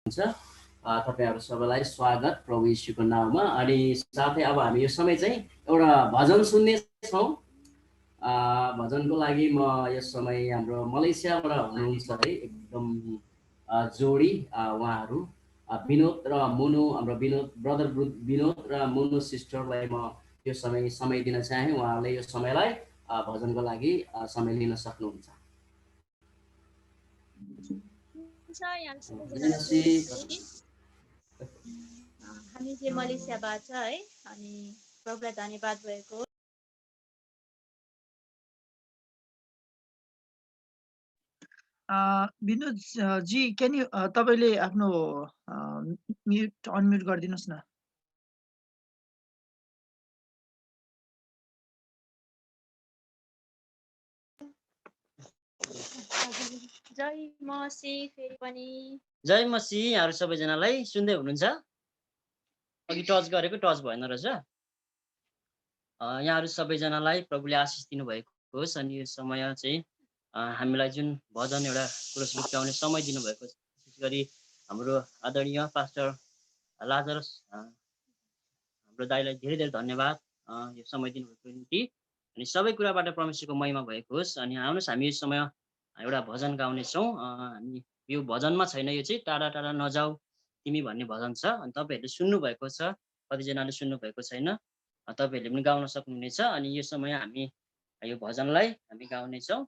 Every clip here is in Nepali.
हुन्छ। तपाईँहरू सबैलाई स्वागत प्रभु यीशुको नाममा। अनि साथै अब हामी यो समय चाहिँ एउटा भजन सुन्नेछौँ। भजनको लागि म यस समय हाम्रो मलेसियाबाट हुनुहुन्छ है एकदम जोडी उहाँहरू विनोद र मुनु, हाम्रो विनोद ब्रदर विनोद र मुनु सिस्टरलाई म यो समय दिन चाहे। उहाँहरूले यो समयलाई भजनको लागि समय लिन सक्नुहुन्छ। यहाँ सबैजनालाई हामी चाहिँ मलेसियाबाट है, अनि प्रभुलाई धन्यवाद भएको। विनोद जी, क्यान यु तपाईँले आफ्नो म्युट अनम्युट गरिदिनुहोस् न। जय मसी फेरि पनि जय मसी यहाँहरू सबैजनालाई सुन्दै हुनुहुन्छ? अघि टच गरेको टच भएन रहेछ। यहाँहरू सबैजनालाई प्रभुले आशिष दिनुभएको होस्। अनि यो समय चाहिँ हामीलाई जुन भजन एउटा क्रुस बुझाउने समय दिनुभएको छ, विशेष गरी हाम्रो आदरणीय पास्टर लाजरस हाम्रो दाइलाई धेरै धेरै धन्यवाद यो समय दिनुभएको निम्ति। अनि सबै कुराबाट परमेश्वरको महिमा भएको होस्। अनि आउनुहोस् हामी यो समय एउटा भजन गाउनेछौँ। हामी यो भजनमा छैन, यो चाहिँ टाढा टाढा नजाऊ तिमी भन्ने भजन छ। अनि तपाईँहरूले सुन्नुभएको छ, कतिजनाले सुन्नुभएको छैन, तपाईँहरूले पनि गाउन सक्नुहुनेछ। अनि यो समय हामी यो भजनलाई हामी गाउनेछौँ।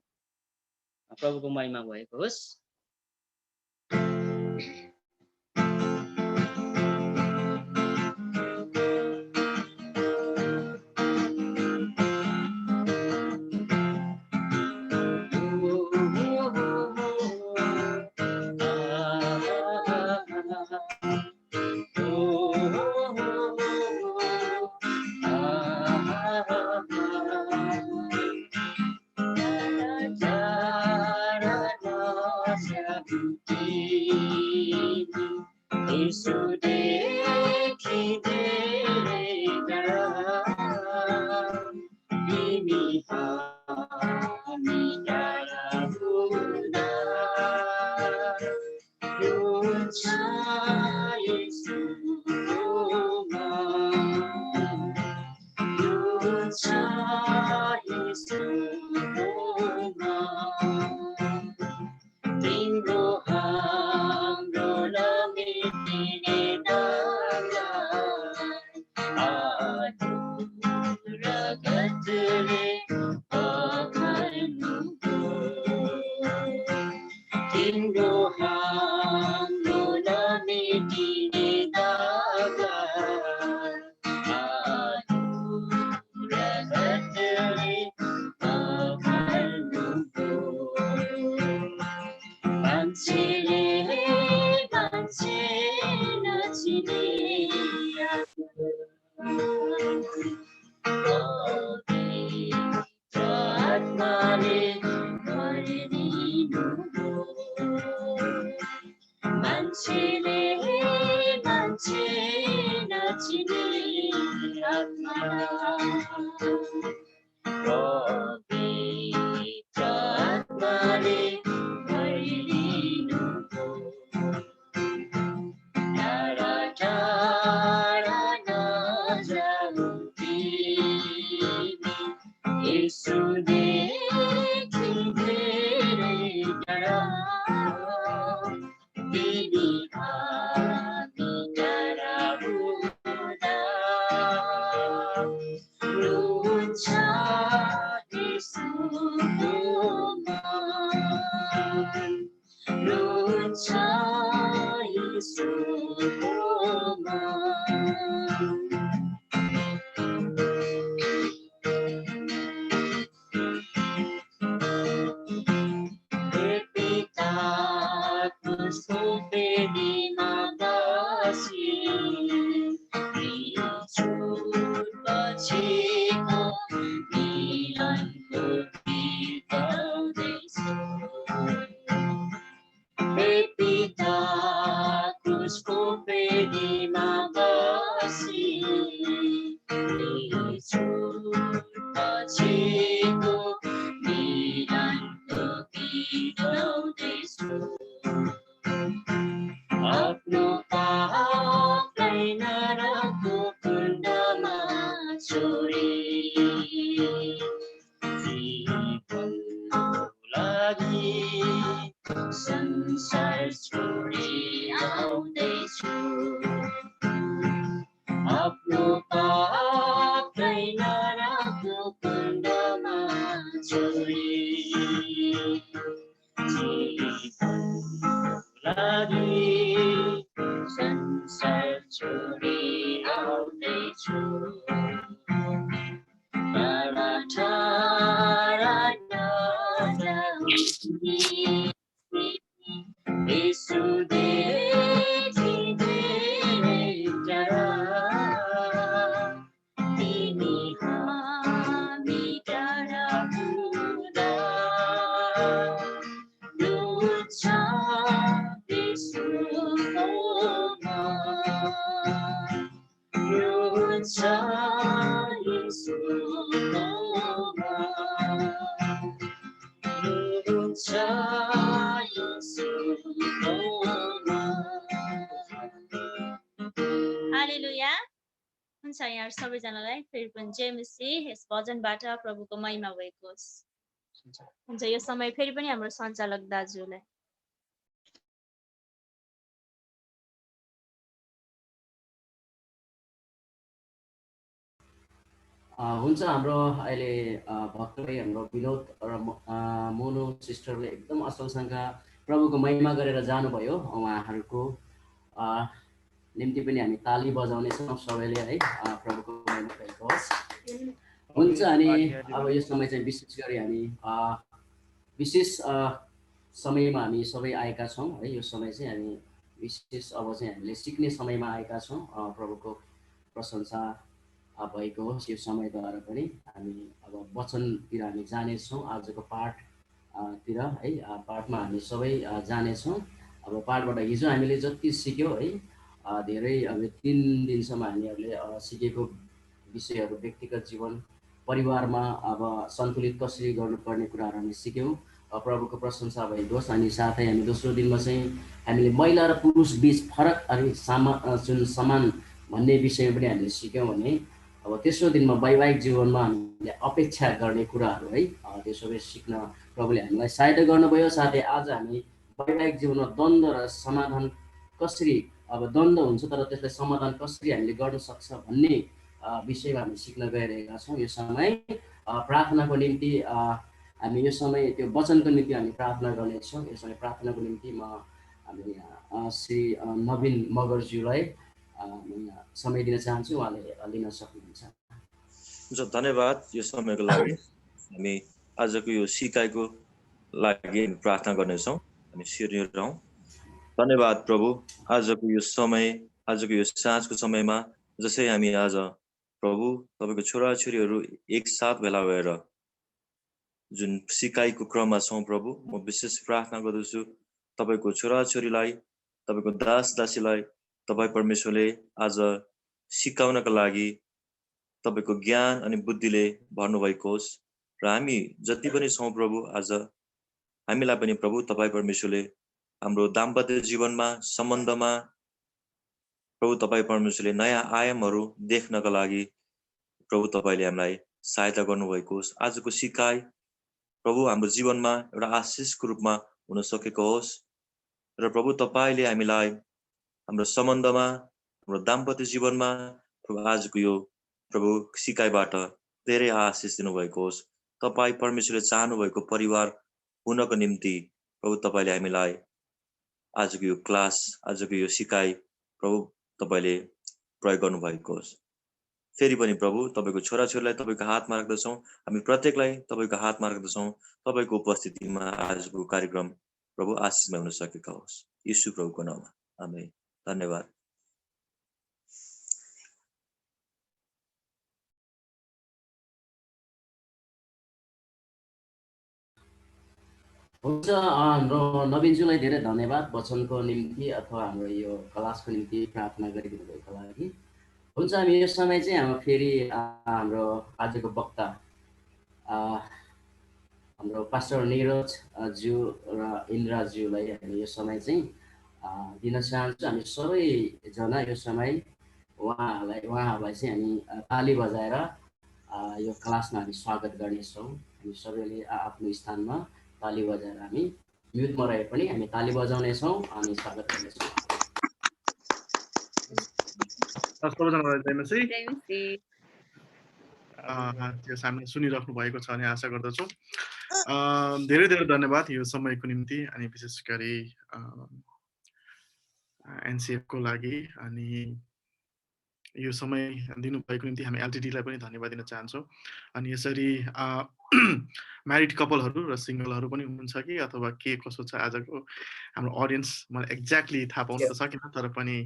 प्रभुको महिमा भएको होस्। आफ्नो पापलाई नरकको कुण्डमा छोडी जीवनको लागि संसार छोडी आउँदैछु आफ्नो पापलाई नरकको कुण्डमा छोडी जीवनको लागि संसार छोडी आउँदैछु टाढा टाढा नजाऊ यसो धेरै धेरै टाढा तिमी हामी टाढा हुँदा लुच्छ यसोमा लुच्छ यसोमा लुच्छ हालेलुया। हुन्छ यहाँ सबैजनालाई फेरि पनि जय मसीह। यस भजनबाट प्रभुको महिमा भएको होस्। हुन्छ यो समय फेरि पनि हाम्रो सञ्चालक दाजुलाई। हुन्छ हाम्रो अहिले भक्तले हाम्रो विनोद र मोनु सिस्टरले एकदम असलसँग प्रभुको महिमा गरेर जानुभयो। उहाँहरूको निम्ति पनि हामी ताली बजाउनेछौँ सबैले है। प्रभुको महिमा भएको होस्। हुन्छ अनि अब यो समय चाहिँ विशेष गरी हामी विशेष समयमा हामी सबै आएका छौँ है। यो समय चाहिँ हामी विशेष अब चाहिँ हामीले सिक्ने समयमा आएका छौँ। प्रभुको प्रशंसा भएको होस्। यो समयद्वारा पनि हामी अब वचनतिर हामी जानेछौँ। आजको पाठतिर है, पाठमा हामी सबै जानेछौँ। अब पाठबाट हिजो हामीले जति सिक्यौँ है, धेरै अब 3 दिनसम्म हामीहरूले सिकेको विषयहरू व्यक्तिगत जीवन, परिवारमा अब सन्तुलित कसरी गर्नुपर्ने कुराहरू हामी सिक्यौँ। प्रभुको प्रशंसा भएको होस्। अनि साथै हामी दोस्रो दिनमा चाहिँ हामीले महिला र पुरुष बिच फरक अनि जुन समान भन्ने विषयमा पनि हामीले सिक्यौँ भने अब तेस्रो दिनमा वैवाहिक जीवनमा हामीले अपेक्षा गर्ने कुराहरू है, त्यो सबै सिक्न प्रभुले हामीलाई सहायता गर्नुभयो। साथै आज हामी वैवाहिक जीवनमा द्वन्द्व र समाधान कसरी, अब द्वन्द्व हुन्छ तर त्यसलाई समाधान कसरी हामीले गर्न सक्छ भन्ने विषयमा हामी सिक्न गइरहेका छौँ। यो समय प्रार्थनाको निम्ति हामी यो समय त्यो वचनको निम्ति हामी प्रार्थना गर्नेछौँ। यो समय प्रार्थनाको निम्ति म हामी श्री नवीन मगरज्यूलाई समय दिन चाहन्छु। उहाँले लिन सक्नुहुन्छ। धन्यवाद यो समयको लागि। हामी आजको यो सिकाइको लागि प्रार्थना गर्नेछौँ। हामी सिरियल रहौँ। धन्यवाद प्रभु, आजको यो समय, आजको यो साँझको समयमा जसै हामी आज प्रभु तपाईँको छोराछोरीहरू एकसाथ भेला भएर जुन सिकाइको क्रममा छौँ प्रभु, म विशेष प्रार्थना गर्दछु तपाईँको छोराछोरीलाई, तपाईँको दास दासीलाई तपाईँ परमेश्वरले आज सिकाउनका लागि तपाईँको ज्ञान अनि बुद्धिले भर्नुभएको होस्। र हामी जति पनि छौँ प्रभु, आज हामीलाई पनि प्रभु तपाईँ परमेश्वरले हाम्रो दाम्पत्य जीवनमा, सम्बन्धमा प्रभु तपाईँ परमेश्वरले नयाँ आयामहरू देख्नका लागि प्रभु तपाईँले हामीलाई सहायता गर्नुभएको होस्। आजको सिकाइ प्रभु हाम्रो जीवनमा एउटा आशिषको रूपमा हुन सकेको होस्। र प्रभु तपाईँले हामीलाई हाम्रो सम्बन्धमा, हाम्रो दाम्पत्य जीवनमा प्रभु आजको यो प्रभु सिकाइबाट धेरै आशिष दिनुभएको होस्। तपाईँ परमेश्वरले चाहनुभएको परिवार हुनको निम्ति प्रभु तपाईँले हामीलाई आजको यो क्लास, आजको यो सिकाइ प्रभु तपाईँले प्रयोग गर्नुभएको होस्। फेरि पनि प्रभु तपाईँको छोराछोरीलाई तपाईँको हातमा राख्दछौँ। हामी प्रत्येकलाई तपाईँको हातमा राख्दछौँ। तपाईँको उपस्थितिमा आजको कार्यक्रम प्रभु आशिषमय हुन सकेका होस्। यीशु प्रभुको नाममा आमेन। धन्यवाद। हुन्छ, हाम्रो नवीनज्यूलाई धेरै धन्यवाद वचनको निम्ति अथवा हाम्रो यो क्लासको निम्ति प्रार्थना गरिदिनु भएको लागि। हुन्छ, हामी यो समय चाहिँ हाम्रो फेरि हाम्रो आजको वक्ता हाम्रो पास्टर निरज ज्यू र इन्द्राज्यूलाई हामी यो समय चाहिँ दिन चाहन्छु। हामी सबैजना यो समय उहाँहरूलाई चाहिँ हामी ताली बजाएर यो क्लासमा हामी स्वागत गर्नेछौँ। हामी सबैले आफ्नो स्थानमा ताली बजाएर हामी म्युटमा रहे पनि हामी ताली बजाउनेछौँ अनि स्वागत गर्नेछौँ। सबैजनालाई जय मसीह। जय मसीह। त्यस हामीले सुनिराख्नु भएको छ अनि आशा गर्दछौँ। धेरै धेरै धन्यवाद यो समयको निम्ति अनि विशेष गरी एनसिएफको लागि अनि यो समय दिनुभएको निम्ति हामी एलटिडीलाई पनि धन्यवाद दिन चाहन्छौँ। अनि यसरी म्यारिड कपलहरू र सिङ्गलहरू पनि हुनुहुन्छ कि अथवा के कसो छ आजको हाम्रो अडियन्स मलाई एक्ज्याक्टली थाहा पाउन त सकिनँ, तर पनि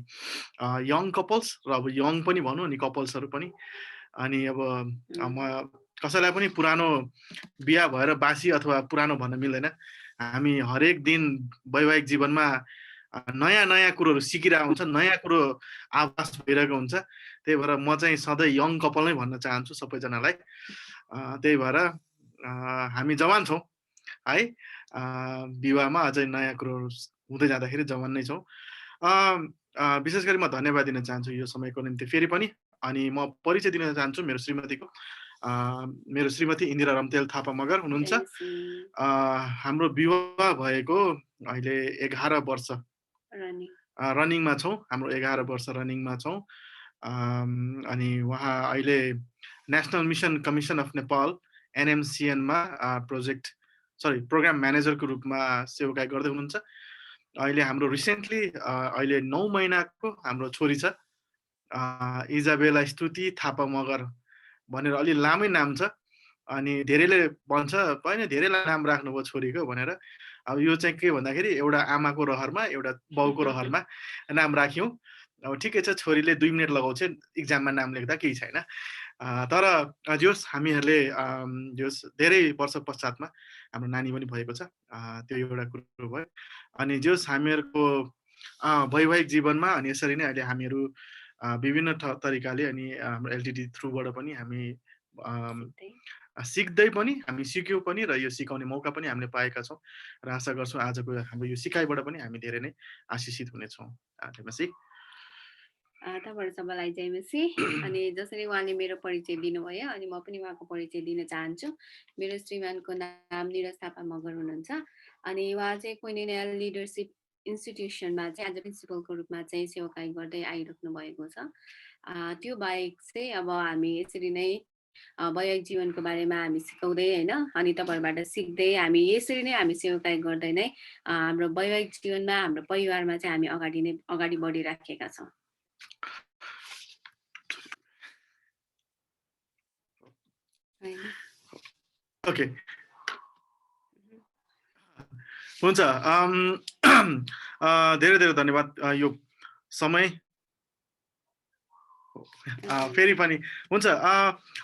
यङ कपल्स र अब यङ पनि भनौँ अनि कपल्सहरू पनि। अनि अब म कसैलाई पनि पुरानो बिहा भएर बासी अथवा पुरानो भन्न मिल्दैन। हामी हरेक दिन वैवाहिक जीवनमा नयाँ नयाँ कुरोहरू सिकिरहेको हुन्छ, नयाँ कुरो आभास भइरहेको हुन्छ। त्यही भएर म चाहिँ सधैँ यङ कपल नै भन्न चाहन्छु सबैजनालाई। त्यही भएर हामी जवान छौँ है, विवाहमा अझै नयाँ कुरोहरू हुँदै जाँदाखेरि जवान नै छौँ। विशेष गरी म धन्यवाद दिन चाहन्छु यो समयको निम्ति फेरि पनि। अनि म परिचय दिन चाहन्छु मेरो श्रीमतीको। मेरो श्रीमती इन्दिरा रम्तेल थापा मगर हुनुहुन्छ। हाम्रो विवाह भएको अहिले 11 वर्ष रनिङमा छौँ। हाम्रो 11 वर्ष रनिङमा छौँ। अनि उहाँ अहिले national mission commission of Nepal एनएमसिएनमा प्रोग्राम म्यानेजरको रूपमा सेवाकाई गर्दै हुनुहुन्छ। अहिले हाम्रो रिसेन्टली अहिले 9 महिनाको हाम्रो छोरी छ, इजाबेला स्तुति थापा मगर भनेर अलि लामै नाम छ। अनि धेरैले भन्छ होइन धेरैलाई नाम राख्नुभयो छोरीको भनेर। अब यो चाहिँ के भन्दाखेरि एउटा आमाको रहरमा एउटा बाउको रहरमा नाम राख्यौँ। अब ठिकै छ, छोरीले 2 मिनट लगाउँछ इक्जाममा नाम लेख्दा, केही छैन। तर जोस् हामीहरूले जोस् धेरै वर्ष पश्चातमा हाम्रो नानी पनि भएको छ, त्यो एउटा कुरो भयो। अनि जोस् हामीहरूको वैवाहिक जीवनमा अनि यसरी नै अहिले हामीहरू विभिन्न तरिकाले अनि हाम्रो एलटिडी थ्रुबाट पनि हामी सिक्दै पनि हामी सिक्यौँ पनि र यो सिकाउने मौका पनि हामीले पाएका छौँ र आशा गर्छौँ आजको हाम्रो यो सिकाइबाट पनि हामी धेरै नै आशिषित हुनेछौँ। तपाईँहरू सबैलाई जय मसीह। अनि जसरी उहाँले मेरो परिचय दिनुभयो अनि म पनि उहाँको परिचय दिन चाहन्छु। मेरो श्रीमानको नाम निरज थापा मगर हुनुहुन्छ। अनि उहाँ चाहिँ कोइनेनियल लिडरसिप इन्स्टिट्युसनमा चाहिँ एज अ प्रिन्सिपलको रूपमा चाहिँ सेवाकाई गर्दै आइराख्नु भएको छ। त्यो बाहेक चाहिँ अब हामी यसरी नै वैवाहिक जीवनको बारेमा हामी सिकाउँदै होइन अनि तपाईँहरूबाट सिक्दै हामी यसरी नै हामी सेवाकाई गर्दै नै हाम्रो वैवाहिक जीवनमा हाम्रो परिवारमा चाहिँ हामी अगाडि बढिराखेका छौँ। ओके, हुन्छ। धेरै धेरै धन्यवाद यो समय फेरि पनि हुन्छ।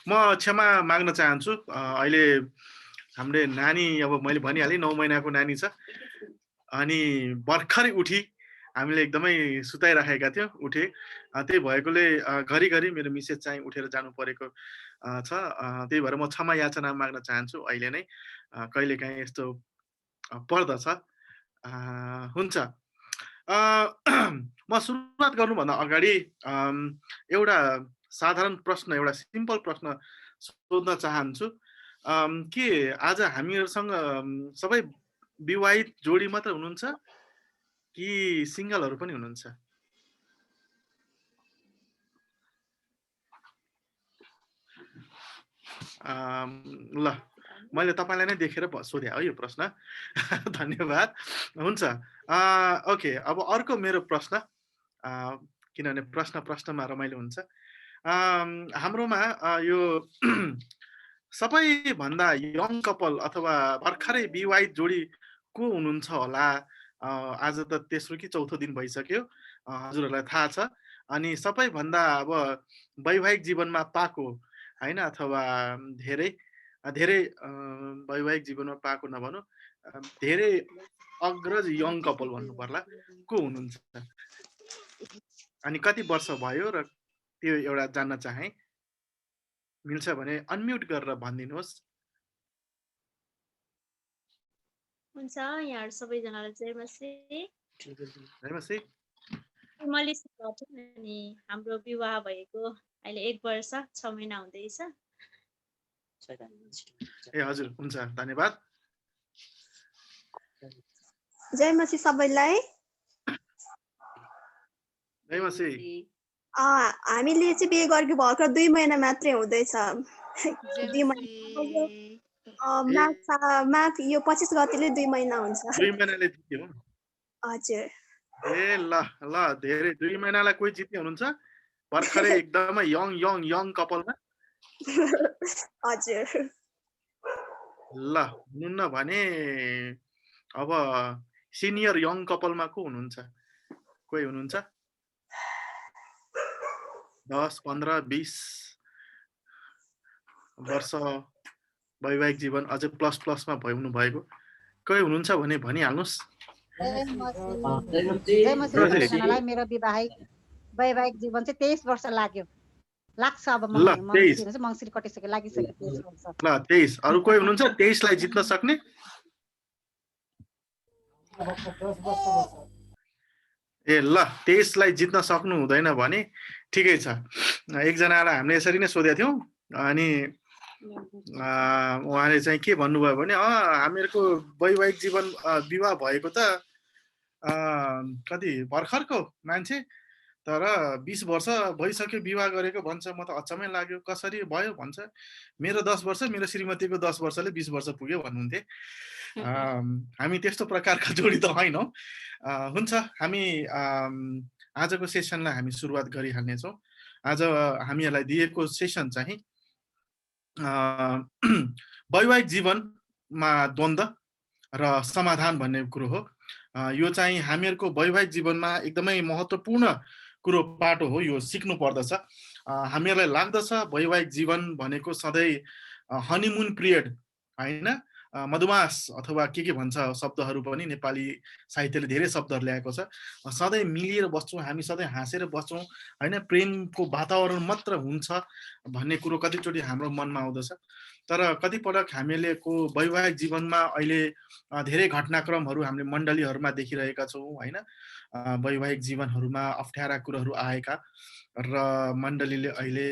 म क्षमा माग्न चाहन्छु। अहिले हामीले नानी अब मैले भनिहालेँ 9 महिनाको नानी छ अनि भर्खरै उठी हामीले एकदमै सुताइराखेका थियौँ, उठे। त्यही भएकोले घरिघरि मेरो मिसेस चाहिँ उठेर जानु परेको छ। त्यही भएर म क्षमा याचना माग्न चाहन्छु। अहिले नै कहिलेकाहीँ यस्तो पर्दछ। हुन्छ। म सुरुवात गर्नुभन्दा अगाडि एउटा साधारण प्रश्न, एउटा सिम्पल प्रश्न सोध्न चाहन्छु कि आज हामीहरूसँग सबै विवाहित जोडी मात्र हुनुहुन्छ कि सिङ्गलहरू पनि हुनुहुन्छ? ल, मैले तपाईँलाई नै देखेर सोधेँ है यो प्रश्न। धन्यवाद। हुन्छ। ओके, अब अर्को मेरो प्रश्न, किनभने प्रश्नमा रमाइलो हुन्छ। हाम्रोमा यो सबैभन्दा यङ कपल अथवा भर्खरै विवाहित जोडी को हुनुहुन्छ होला? आज त तेस्रो कि चौथो दिन भइसक्यो, हजुरहरूलाई थाहा छ। अनि सबैभन्दा अब वैवाहिक जीवनमा पाएको होइन अथवा धेरै वैवाहिक जीवनमा पाएको नभनौँ, धेरै अग्रज यङ कपल भन्नु पर्ला, को हुनुहुन्छ? अनि कति वर्ष भयो र त्यो एउटा जान्न चाहे। मिल्छ भने अनम्युट गरेर भनिदिनुहोस्। हुन्छ, यहाँहरू सबैजनालाई जय मसीह। जयमसी मलेसिया थियो अनि हाम्रो विवाह भएको अहिले 1 वर्ष 6 महिना हुँदैछ। ए हजुर हुन्छ धन्यवाद। जय मसी सबैलाई। जयमसी हामीले चाहिँ बिहे गरेको भर्खर 2 महिना मात्रै हुँदैछ। 2 महिना माघ यो 25 गतेले 2 महिना हुन्छ। 2 महिनाले जित्यो। हजुर। ए ल ल धेरै 2 महिनालाई कोही जित्ने हुनुहुन्छ भर्खरै एकदमै यङ कपलमा। हजुर। ल हुनुहुन्न भने अब सिनियर यङ कपलमा को हुनुहुन्छ? कोही हुनुहुन्छ? 10, 15, 20 वर्ष वैवाहिक जीवन अझै प्लसमा हुनु भएको कोही हुनुहुन्छ भने भनिहाल्नुहोस्। मेरो वैवाहिक जीवन चाहिँ 23 वर्ष लाग्यो। लाग्छ अब मङ्सिर कटिसक्यो लागिसक्यो 23 वर्ष। ल 23 अरु कोही हुनुहुन्छ 23 लाई जित्न सक्ने? ए ल 23 लाई जित्न सक्नु हुँदैन भने ठिकै छ। एकजनालाई हामीले यसरी नै सोधेका थियौं अनि उहाँले चाहिँ के भन्नुभयो भने हामीहरूको वैवाहिक जीवन विवाह भएको त कति भर्खरको मान्छे तर 20 वर्ष भइसक्यो विवाह गरेको भन्छ। म त अचम्मै लाग्यो कसरी भयो भन्छ। मेरो 10 वर्ष मेरो श्रीमतीको 10 वर्षले 20 वर्ष पुग्यो भन्नुहुन्थे। हामी त्यस्तो प्रकारका जोडी त हैनौं। हुन्छ हामी आजको सेसनलाई हामी सुरुवात गरिहाल्नेछौँ। आज हामीहरूलाई दिएको सेसन चाहिँ वैवाहिक जीवनमा द्वन्द र समाधान भन्ने कुरो हो। यो चाहिँ हामीहरूको वैवाहिक जीवनमा एकदमै महत्त्वपूर्ण कुरो पाटो हो। यो सिक्नु पर्दछ। हामीहरूलाई लाग्दछ वैवाहिक जीवन भनेको सधैँ हनीमुन पिरियड हैन, मधुमास अथवा के भन्छ शब्दहरू पनि नेपाली साहित्यले धेरै शब्दहरू ल्याएको छ। सधैँ मिलेर बस्छौँ हामी, सधैँ हाँसेर बस्छौँ हैन, प्रेमको वातावरण मात्र हुन्छ भन्ने कुरो कतिचोटि हाम्रो मनमा आउँदछ। तर कतिपटक हामीलेको वैवाहिक जीवनमा अहिले धेरै घटनाक्रमहरू हामीले मण्डलीहरूमा देखिरहेका छौँ हैन। वैवाहिक जीवनहरूमा अप्ठ्यारा कुराहरू आएका र मण्डलीले अहिले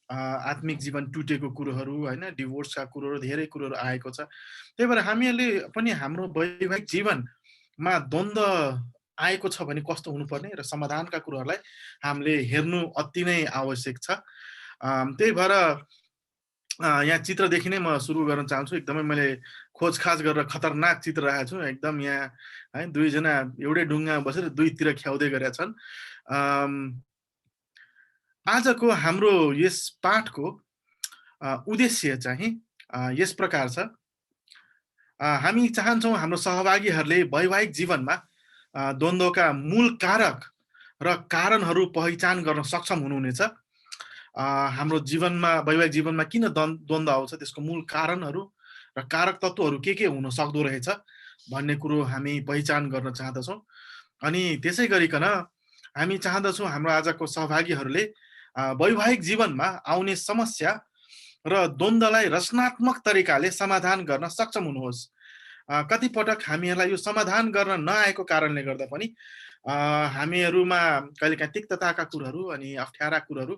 आत्मिक जीवन टुटेको कुरोहरू हैन, डिभोर्सका कुरोहरू धेरै कुरोहरू आएको छ। त्यही भएर हामीहरूले पनि हाम्रो वैवाहिक जीवनमा द्वन्द आएको छ भने कस्तो हुनुपर्ने र समाधानका कुरोहरूलाई हामीले हेर्नु अति नै आवश्यक छ। त्यही भएर यहाँ चित्रदेखि नै म सुरु गर्न चाहन्छु। एकदमै मैले खोजखाज गरेर खतरनाक चित्र राखेको छु। एकदम यहाँ है दुईजना एउटै ढुङ्गामा बसेर दुईतिर ख्याउँदै गरेका छन्। आजको हाम्रो यस पाठको उद्देश्य चाहिँ यस प्रकार छ। हामी चाहन्छौँ हाम्रो सहभागीहरूले वैवाहिक जीवनमा द्वन्द्वका मूल कारक र कारणहरू पहिचान गर्न सक्षम हुनुहुनेछ। हाम्रो जीवनमा वैवाहिक जीवनमा किन द्वन्द्व आउँछ, त्यसको मूल कारणहरू र कारक तत्त्वहरू के हुन सक्दो रहेछ भन्ने कुरो हामी पहिचान गर्न चाहँदछौँ। अनि त्यसै गरिकन हामी चाहँदछौँ हाम्रो आजको सहभागीहरूले वैवाहिक जीवनमा आउने समस्या र द्वन्द्वलाई रचनात्मक तरिकाले समाधान गर्न सक्षम हुनुहोस्। कतिपटक हामीहरूलाई यो समाधान गर्न नआएको कारणले गर्दा पनि हामीहरूमा कहिलेकाहीँ तिक्तताका कुराहरू अनि अप्ठ्यारा कुराहरू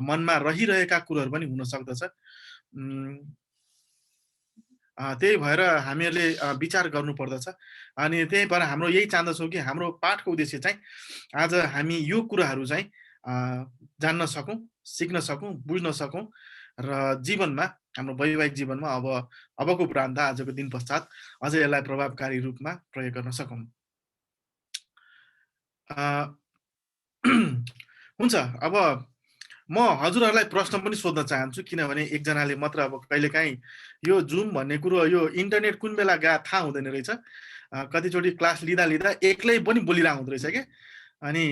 मनमा रहिरहेका कुराहरू पनि हुन सक्दछ। त्यही भएर हामीहरूले विचार गर्नुपर्दछ। अनि त्यही भएर हाम्रो यही चाहँदछौँ कि हाम्रो पाठको उद्देश्य चाहिँ आज हामी यो कुराहरू चाहिँ जान्न सकौँ, सिक्न सकौँ, बुझ्न सकौँ र जीवनमा हाम्रो वैवाहिक जीवनमा अबको उपरान्त आजको दिन पश्चात अझै यसलाई प्रभावकारी रूपमा प्रयोग गर्न सकौँ। हुन्छ, अब म हजुरहरूलाई प्रश्न पनि सोध्न चाहन्छु, किनभने एकजनाले मात्र अब कहिलेकाहीँ यो जुम भन्ने कुरो यो इन्टरनेट कुन बेला थाहा हुँदैन रहेछ। कतिचोटि क्लास लिँदा एक्लै पनि बोलिरहेको हुँदो रहेछ क्या, अनि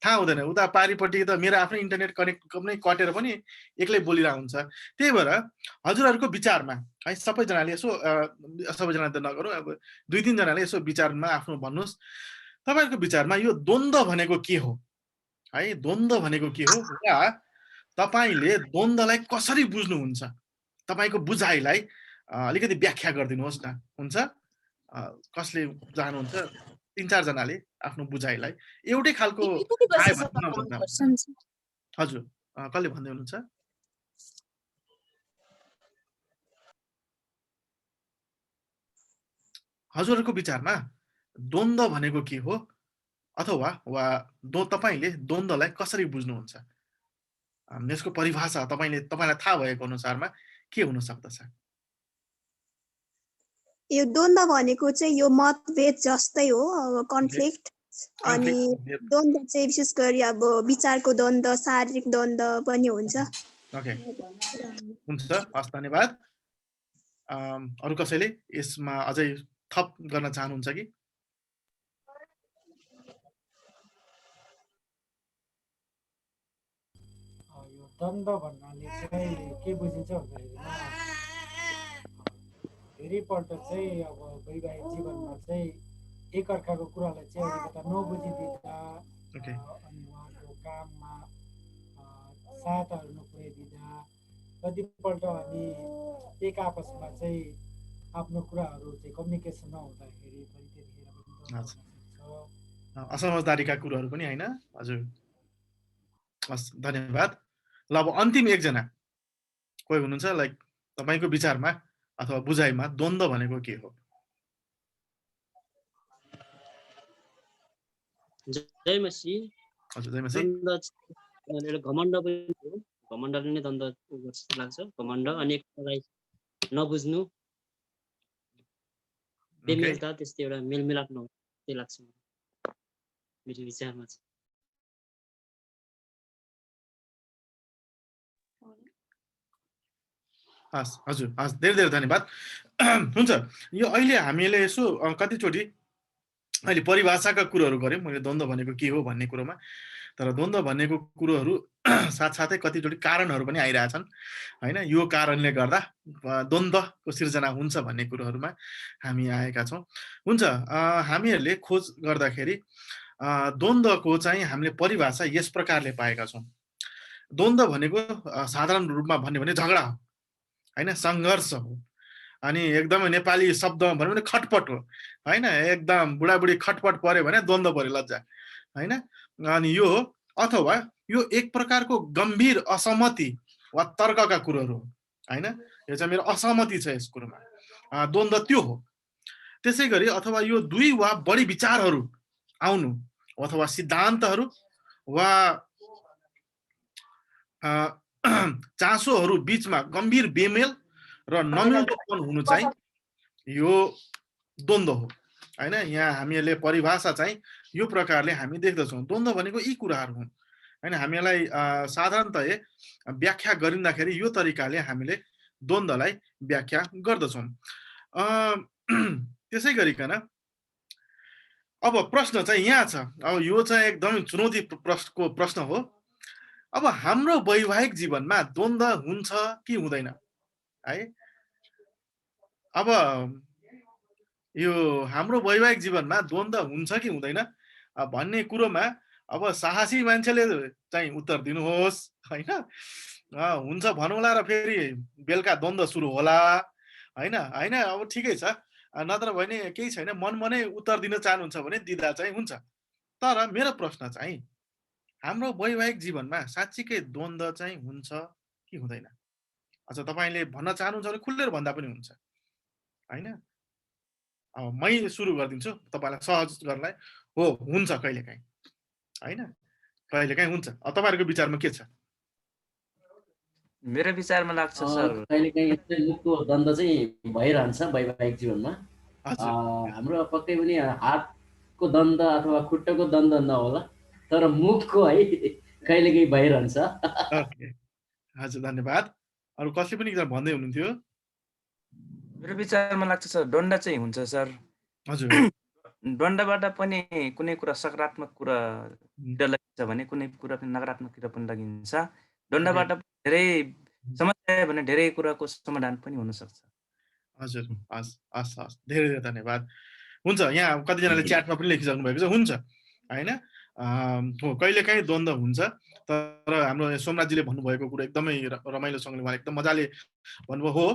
थाहा हुँदैन। उता पारिपट्टि त मेरो आफ्नो इन्टरनेट कनेक्ट नै कटेर पनि एक्लै बोलिरहेको हुन्छ। त्यही भएर हजुरहरूको विचारमा है सबैजनाले यसो सबैजना त नगरौँ, अब 2-3 जनाले यसो विचारमा आफ्नो भन्नुहोस्। तपाईँहरूको विचारमा यो द्वन्द्व भनेको के हो है? द्वन्द्व भनेको के हो या तपाईँले द्वन्द्वलाई कसरी बुझ्नुहुन्छ? तपाईँको बुझाइलाई अलिकति व्याख्या गरिदिनुहोस् न। हुन्छ? कसले जानुहुन्छ? 3-4 जनाले आफ्नो बुझाइलाई एउटै खालको आयो भन्ने नभन्दा हजुर कसले भन्दै हुनुहुन्छ? हजुरहरूको विचारमा द्वन्द्व भनेको के हो अथवा तपाईले द्वन्द्वलाई कसरी बुझ्नुहुन्छ? यसको परिभाषा तपाईलाई थाहा भएको अनुसारमा के हुन सक्दछ? यो द्वन्द्व भनेको चाहिँ यो मतभेद जस्तै हो, कन्फ्लिक्ट। अनि द्वन्द्व चाहिँ विशेष गरी अब विचारको द्वन्द्व, शारीरिक द्वन्द्व पनि हुन्छ। ओके, हुन्छ, हस्, धन्यवाद। अरु कसैले यसमा अझै थप गर्न चाहनुहुन्छ कि? यो द्वन्द्व भन्नाले चाहिँ के बुझिन्छ भन्दाखेरिमा धेरैपल्ट चाहिँ अब वैवाहिक जीवनमा चाहिँ एकअर्काको कुरालाई चाहिँ अलिकता नबुझिदिँदा अनि उहाँको काममा सहायताहरू नपुर्याइदिँदा कतिपल्ट अनि एक आपसमा चाहिँ आफ्नो कुराहरू चाहिँ कम्युनिकेसन नहुँदाखेरि पनि त्यतिखेर पनि असमझदारीका कुराहरू पनि हैन? हजुर, हस्, धन्यवाद। ल अब अन्तिम एकजना कोही हुनुहुन्छ, लाइक तपाईको विचारमा अथवा बुझाइमा द्वन्द्व भनेको के हो? जय मसी। हजुर, जय मसी। एउटा घमण्ड पनि हो, घमण्डले नै द्वन्द्व जस्तो लाग्छ। घमण्ड अनि एकतालाई नबुझ्नु, बेमेलता, त्यस्तै एउटा मेलमिलाप नहुनु, त्यही लाग्छ मेरो विचारमा चाहिँ। हस्, हजुर, हस्, धेरै धेरै धन्यवाद। हुन्छ, यो अहिले हामीले यसो कतिचोटि अहिले परिभाषाका कुरोहरू गऱ्यौँ, मैले द्वन्द्व भनेको के हो भन्ने कुरोमा। तर द्वन्द्व भनेको कुरोहरू साथसाथै कतिचोटि कारणहरू पनि आइरहेछन् हैन? यो कारणले गर्दा द्वन्द्वको सिर्जना हुन्छ भन्ने कुरोहरूमा हामी आएका छौँ। हुन्छ, हामीहरूले खोज गर्दाखेरि द्वन्द्वको चाहिँ हामीले परिभाषा यस प्रकारले पाएका छौँ। द्वन्द्व भनेको साधारण रूपमा भन्यो भने झगडा हो हैन, सङ्घर्ष हो। अनि एकदमै नेपाली शब्दमा भन्यो भने खटपट हो हैन? एकदम बुढाबुढी खटपट पर्यो भने द्वन्द्व पर्यो, लज्जा हैन? अनि यो हो, अथवा यो एक प्रकारको गम्भीर असहमति वा तर्कका कुरोहरू हो हैन? यो चाहिँ मेरो असहमति छ यस कुरोमा, द्वन्द्व त्यो हो। त्यसै गरी अथवा यो दुई वा बढी विचारहरू आउनु अथवा सिद्धान्तहरू वा चासोहरू बीचमा गम्भीर बेमेल र नमिल्दोपन हुनु चाहिँ यो द्वन्द्व हो हैन? यहाँ हामीहरूले परिभाषा चाहिँ यो प्रकारले हामी देख्दछौँ। द्वन्द्व भनेको यी कुराहरू हुन् हैन? हामीलाई साधारणतया व्याख्या गरिँदाखेरि यो तरिकाले हामीले द्वन्द्वलाई व्याख्या गर्दछौँ। त्यसै गरिकन अब प्रश्न चाहिँ यहाँ छ, अब यो चाहिँ एकदमै चुनौती प्रश्न हो। अब हाम्रो वैवाहिक जीवनमा द्वन्द्व हुन्छ कि हुँदैन है? अब यो हाम्रो वैवाहिक जीवनमा द्वन्द्व हुन्छ कि हुँदैन भन्ने कुरोमा अब साहसी मान्छेले चाहिँ उत्तर दिनुहोस् हैन? हुन्छ भनौँला र फेरि बेलुका द्वन्द्व सुरु होला हैन? हैन, अब ठिकै छ, नत्र भने केही छैन, मनमनै उत्तर दिन चाहनुहुन्छ भने दिँदा चाहिँ हुन्छ। तर मेरो प्रश्न चाहिँ हाम्रो वैवाहिक जीवनमा साँच्चीकै द्वन्द्व चाहिँ हुन्छ कि हुँदैन? अझ तपाईले भन्न चाहनुहुन्छ भने खुलेर भन्दा पनि हुन्छ हैन? अब मै सुरु गरिदिन्छु तपाईलाई सहज गर्नलाई। हो, हुन्छ कहिलेकाहीँ हैन? कहिलेकाहीँ हुन्छ। तपाईहरुको विचारमा के छ? मेरो विचारमा लाग्छ सर, कहिलेकाहीँ यस्तो द्वन्द्व चाहिँ भइरहन्छ वैवाहिक जीवनमा। हाम्रो पक्कै पनि हातको द्वन्द्व अथवा खुट्टाको द्वन्द्व नहोला, तर मुखको है कहिलेकाहीँ भइरहन्छ। हजुर, धन्यवाद। अरु कसले पनि एकजना भन्दै हुनुहुन्थ्यो? मेरो विचारमा लाग्छ सर, द्वन्द्व चाहिँ हुन्छ सर। हजुर, द्वन्द्वबाट पनि कुनै कुरा सकारात्मक कुरा लगिन्छ भने कुनै कुरा पनि नकारात्मक कुरा पनि लगिन्छ। द्वन्द्वबाट धेरै समस्या भने धेरै कुराको समाधान पनि हुन सक्छ। हजुर, हस् हस् हस्, धेरै धेरै धन्यवाद। हुन्छ, यहाँ कतिजनाले च्याटमा पनि लेखिसक्नु भएको छ, हुन्छ हैन? हो, कहिलेकाहीँ द्वन्द्व हुन्छ, तर हाम्रो सोमनाथजीले भन्नुभएको कुरा एकदमै रमाइलोसँगले उहाँले एकदम मजाले भन्नुभयो। हो,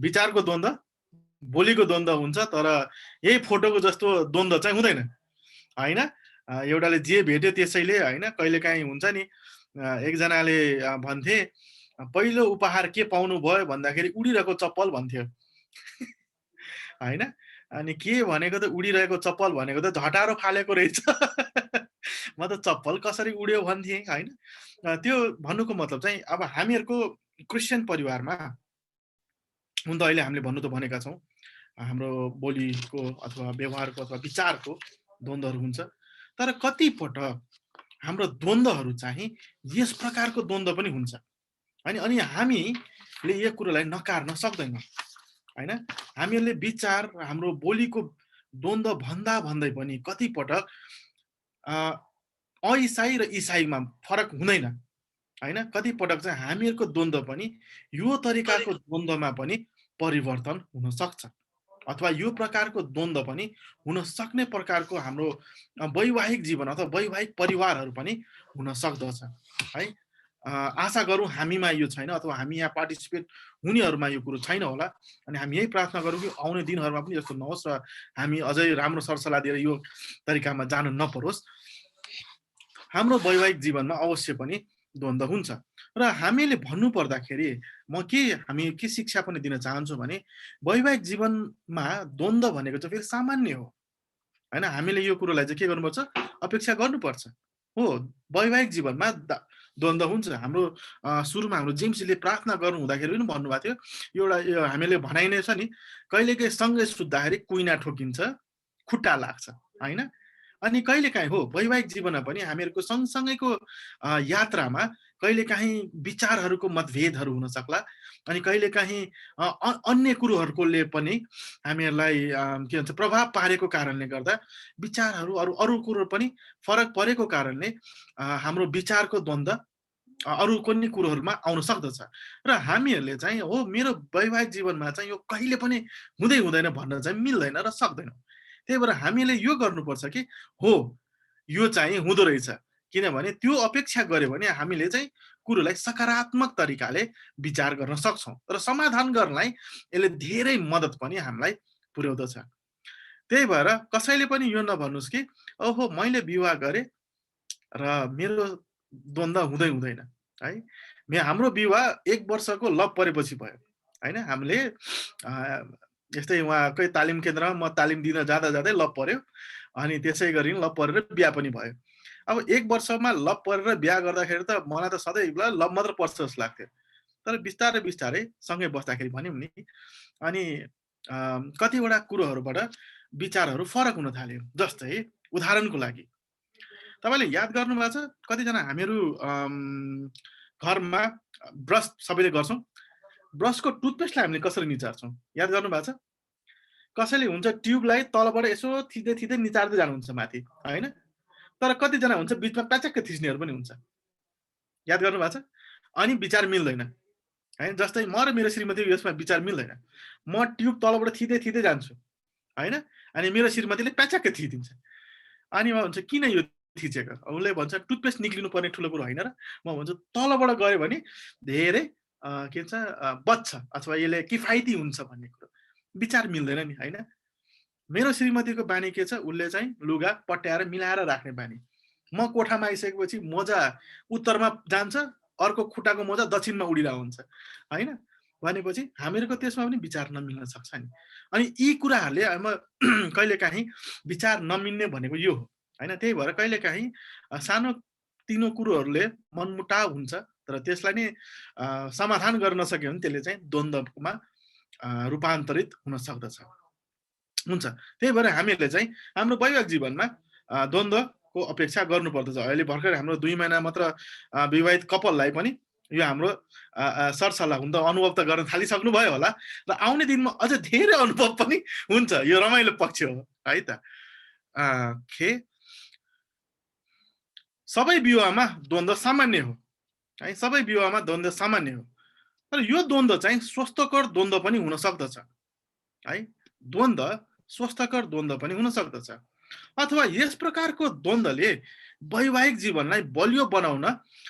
विचारको द्वन्द्व बोलीको द्वन्द्व हुन्छ, तर यही फोटोको जस्तो द्वन्द्व चाहिँ हुँदैन होइन। एउटाले जे भेट्यो त्यसैले होइन। कहिलेकाहीँ हुन्छ नि, एकजनाले भन्थे पहिलो उपहार के पाउनु भयो भन्दाखेरि उडिरहेको चप्पल भन्थ्यो होइन। अनि के भनेको त उडिरहेको चप्पल भनेको त झटारो फालेको रहेछ म त चप्पल कसरी उड्यो भन्थेँ होइन। त्यो भन्नुको मतलब चाहिँ अब हामीहरूको क्रिस्चियन परिवारमा हुन त अहिले हामीले भन्नु त भनेका छौँ हाम्रो बोलीको अथवा व्यवहारको अथवा विचारको द्वन्द्वहरू हुन्छ, तर कतिपटक हाम्रो द्वन्द्वहरू चाहिँ यस प्रकारको द्वन्द्व पनि हुन्छ होइन। अनि हामीले यो कुरोलाई नकार्न सक्दैनौँ होइन। हामीहरूले विचार हाम्रो बोलीको द्वन्द्व भन्दा भन्दै पनि कतिपटक अइसाई र इसाईमा फरक हुँदैन होइन। कतिपटक चाहिँ हामीहरूको द्वन्द्व पनि यो तरिकाको द्वन्द्वमा पनि परिवर्तन हुन सक्छ, अथवा यो प्रकारको द्वन्द्व पनि हुन सक्ने प्रकारको हाम्रो वैवाहिक जीवन अथवा वैवाहिक परिवारहरू पनि हुन सक्दछ है। आशा गरौँ हामीमा यो छैन, अथवा हामी यहाँ पार्टिसिपेट हुनेहरूमा यो कुरो छैन होला। अनि हामी यही प्रार्थना गरौँ कि आउने दिनहरूमा पनि यस्तो नहोस् र हामी अझै राम्रो सरसल्लाह दिएर यो तरिकामा जानु नपरोस्। हाम्रो वैवाहिक जीवनमा अवश्य पनि द्वन्द्व हुन्छ र हामीले भन्नु पर्दाखेरि हामी के शिक्षा पनि दिन चाहन्छु भने वैवाहिक जीवनमा द्वन्द्व भनेको चाहिँ फेरि सामान्य हो होइन। हामीले यो कुरोलाई चाहिँ के गर्नुपर्छ, अपेक्षा गर्नुपर्छ हो। वैवाहिक जीवनमा द्वन्द्व हुन्छ। हाम्रो सुरुमा हाम्रो जेम्सले प्रार्थना गर्नु हुँदाखेरि पनि भन्नुभएको थियो एउटा हामीले भनाइ नै छ नि, कहिलेकाहीँ सँगै सुत्दाखेरि कुइना ठोकिन्छ, खुट्टा लाग्छ होइन। अनि कहिलेकाहीँ हो वैवाहिक जीवनमा पनि हामीहरूको सँगसँगैको यात्रामा कहिलेकाहीँ विचारहरूको मतभेदहरू हुन सक्ला। अनि कहिलेकाहीँ अन्य कुरोहरूले पनि हामीहरूलाई के भन्छ प्रभाव पारेको कारणले गर्दा विचारहरू अरू कुरो पनि फरक परेको कारणले हाम्रो विचारको द्वन्द्व अरू कुनै कुरोहरूमा आउन सक्दछ। र हामीहरूले चाहिँ हो मेरो वैवाहिक जीवनमा चाहिँ यो कहिले पनि हुँदैन भन्न चाहिँ मिल्दैन र सक्दैन। त्यही भएर हामीले यो गर्नुपर्छ कि हो यो चाहिँ हुँदो रहेछ, किनभने त्यो अपेक्षा गर्यो भने हामीले चाहिँ कुरोलाई सकारात्मक तरिकाले विचार गर्न सक्छौँ र समाधान गर्नलाई यसले धेरै मद्दत पनि हामीलाई पुर्याउँदछ। त्यही भएर कसैले पनि यो नभन्नुहोस् कि ओहो मैले विवाह गरेँ र मेरो द्वन्द्व हुँदैन है। हाम्रो विवाह 1 वर्षको लभ परेपछि भयो होइन। हामीले यस्तै उहाँकै तालिम केन्द्रमा म तालिम दिन जाँदै लभ पर्यो, अनि त्यसै गरी लभ परेर बिहा पनि भयो। अब 1 वर्षमा लभ परेर बिहा गर्दाखेरि त मलाई त सधैँ लभ मात्र पर्छ जस्तो लाग्थ्यो, तर बिस्तारै सँगै बस्दाखेरि भन्यौँ नि, अनि कतिवटा कुरोहरूबाट विचारहरू फरक हुन थाल्यो। जस्तै उदाहरणको लागि तपाईँले याद गर्नुभएको छ कतिजना हामीहरू घरमा ब्रस सबैले गर्छौँ, ब्रसको टुथपेस्टलाई हामीले कसरी निचार्छौँ याद गर्नुभएको छ? कसैले हुन्छ ट्युबलाई तलबाट यसो थिच्दै निचार्दै जानुहुन्छ माथि होइन, तर कतिजना हुन्छ बिचमा प्याचक्क थिच्नेहरू पनि हुन्छ, याद गर्नुभएको छ? अनि विचार मिल्दैन होइन। जस्तै म र मेरो श्रीमतीको यसमा विचार मिल्दैन। म ट्युब तलबाट थिच्दै जान्छु होइन, अनि मेरो श्रीमतीले प्याचक्क थिचिदिन्छ। अनि म भन्छ किन यो थिचेको? उसले भन्छ टुथपेस्ट निक्लिनु पर्ने ठुलो कुरो होइन र। म भन्छु तलबाट गयो भने धेरै के भन्छ बच्छ अथवा यसले किफायती हुन्छ भन्ने कुरो। विचार मिल्दैन नि होइन। मेरो श्रीमतीको बानी के छ, उसले चाहिँ लुगा पट्याएर मिलाएर राख्ने बानी। म कोठामा आइसकेपछि मोजा उत्तरमा जान्छ, अर्को खुट्टाको मोजा दक्षिणमा उडिरहेको हुन्छ होइन। भनेपछि हामीहरूको त्यसमा पनि विचार नमिल्न सक्छ नि। अनि यी कुराहरूले कहिलेकाहीँ विचार नमिल्ने भनेको यो हो होइन। त्यही भएर कहिलेकाहीँ सानो तिनो कुरोहरूले मनमुटाव हुन्छ, तर त्यसलाई नै समाधान गर्न सक्यो भने त्यसले चाहिँ द्वन्द्वमा रूपान्तरित हुन सक्दछ हुन्छ। त्यही भएर हामीले चाहिँ हाम्रो वैवाहिक जीवनमा द्वन्द्वको अपेक्षा गर्नुपर्दछ। अहिले भर्खर हाम्रो 2 महिना मात्र विवाहित कपललाई पनि यो हाम्रो सरसल्लाह हुन त अनुभव त गर्न थालिसक्नु भयो होला र आउने दिनमा अझ धेरै अनुभव पनि हुन्छ। यो रमाइलो पक्ष हो है त। सबै विवाहमा द्वन्द्व सामान्य हो है, सबै विवाहमा द्वन्द्व सामान्य हो, तर यो द्वन्द्व चाहिँ स्वस्थकर द्वन्द्व पनि हुन सक्दछ है। द्वन्द्व स्वस्थकर द्वन्द्व पनि हुन सक्दछ, अथवा यस प्रकारको द्वन्द्वले वैवाहिक जीवनलाई बलियो बनाउन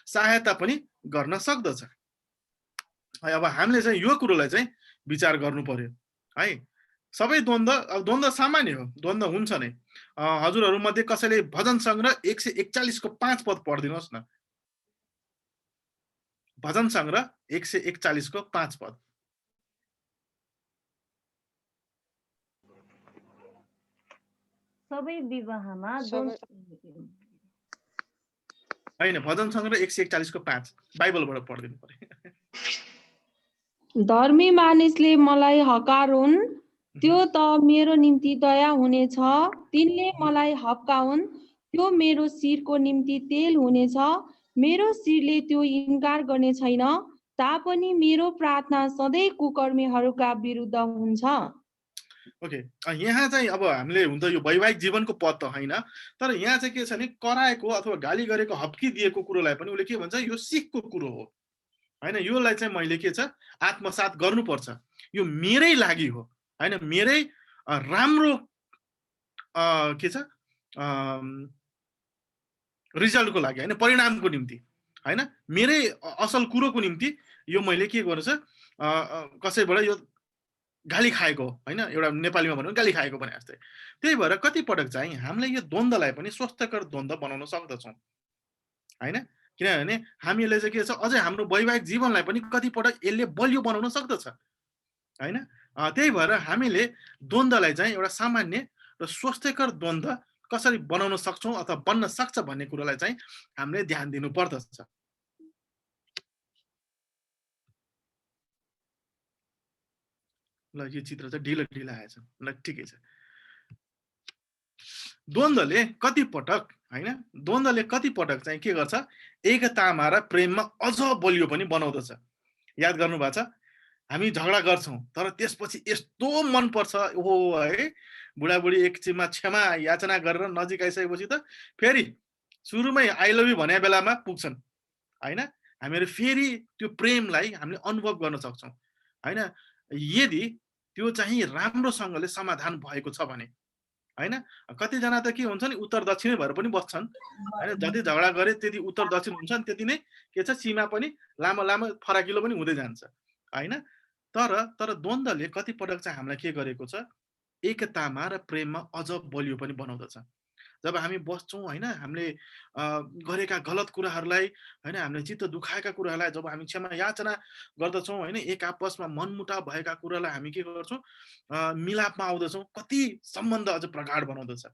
सहायता पनि गर्न सक्दछ है। अब हामीले चाहिँ यो कुरोलाई चाहिँ विचार गर्नु पर्यो है। सबै द्वन्द्व अब द्वन्द्व सामान्य हो, द्वन्द्व हुन्छ नै। हजुरहरू मध्ये कसैले भजन सङ्ग्रह 141 को 5 पद पढिदिनुहोस् न। भजन सङ्ग्रह 141 को 5 पद। सबै विवाहमा होइन, भजन सङ्ग्रह 141 को 5 बाइबलबाट पढिदिनु पर्यो। धर्मी मानिसले मलाई हकारुन्, त्यो त मेरो निम्ति दया हुनेछ। तिनले मलाई हप्काउन्, त्यो मेरो शिरको निम्ति तेल हुनेछ। मेरो शिरले त्यो इन्कार गर्ने छैन, तापनि मेरो प्रार्थना सधैँ कुकर्मीहरूका विरुद्ध हुन्छ। ओके, यहाँ चाहिँ अब हामीले हुन त यो वैवाहिक जीवनको पद त होइन, तर यहाँ चाहिँ के छ भने कराएको अथवा गाली गरेको हप्किदिएको कुरोलाई पनि उसले के भन्छ, यो सिखको कुरो हो होइन। योलाई चाहिँ मैले के छ आत्मसात गर्नुपर्छ, यो मेरै लागि हो होइन, मेरै राम्रो के छ रिजल्टको लागि होइन, परिणामको निम्ति होइन, मेरै असल कुरोको निम्ति यो मैले के गर्छ कसैबाट यो गाली खाएको होइन, एउटा नेपालीमा भनौँ गाली खाएको भने जस्तै। त्यही भएर कति पटक चाहिँ हामीले यो द्वन्द्वलाई पनि स्वस्थकर द्वन्द्व बनाउन सक्दछौँ होइन। किनभने हामीले चाहिँ के छ अझै हाम्रो वैवाहिक जीवनलाई पनि कति पटक यसले बलियो बनाउन सक्दछ होइन। त्यही भएर हामीले द्वन्द्वलाई चाहिँ एउटा सामान्य र स्वस्थकर द्वन्द्व कसरी बनाउन सक्छौँ अथवा बन्न सक्छ भन्ने कुरोलाई चाहिँ हामीले ध्यान दिनु पर्दछ। ल यो चित्र चाहिँ ढिलो ढिलो आएछ, ल ठिकै छ। द्वन्द्वले कति पटक होइन, द्वन्द्वले कति पटक चाहिँ के गर्छ, एकतामा र प्रेममा अझ बलियो पनि बनाउँदछ। याद गर्नु भएको छ, हामी झगडा गर्छौँ तर त्यसपछि यस्तो मन पर्छ ओहो है, बुढाबुढी एकछिनमा क्षमा याचना गरेर नजिक आइसकेपछि त फेरि सुरुमै आई लभ यु भने बेलामा पुग्छन् होइन। हामीहरू फेरि त्यो प्रेमलाई हामीले अनुभव गर्न सक्छौँ होइन, यदि त्यो चाहिँ राम्रोसँगले समाधान भएको छ भने होइन। कतिजना त के हुन्छ नि उत्तर दक्षिणै भएर पनि बस्छन् होइन, जति झगडा गरे त्यति उत्तर दक्षिण हुन्छ नि, त्यति नै के छ सीमा पनि लामो लामो फराकिलो पनि हुँदै जान्छ होइन। तर द्वन्द्वले कति पटक चाहिँ हामीलाई के गरेको छ, एकतामा र प्रेममा अझ बलियो पनि बनाउँदछ। जब हामी बस्छौँ होइन, हामीले गरेका गलत कुराहरूलाई होइन, हामीले चित्त दुखाएका कुराहरूलाई जब हामी क्षमा याचना गर्दछौँ होइन, एक आपसमा मनमुटाव भएका कुरालाई हामी के गर्छौँ मिलापमा आउँदछौँ, कति सम्बन्ध अझ प्रगाढ बनाउँदछ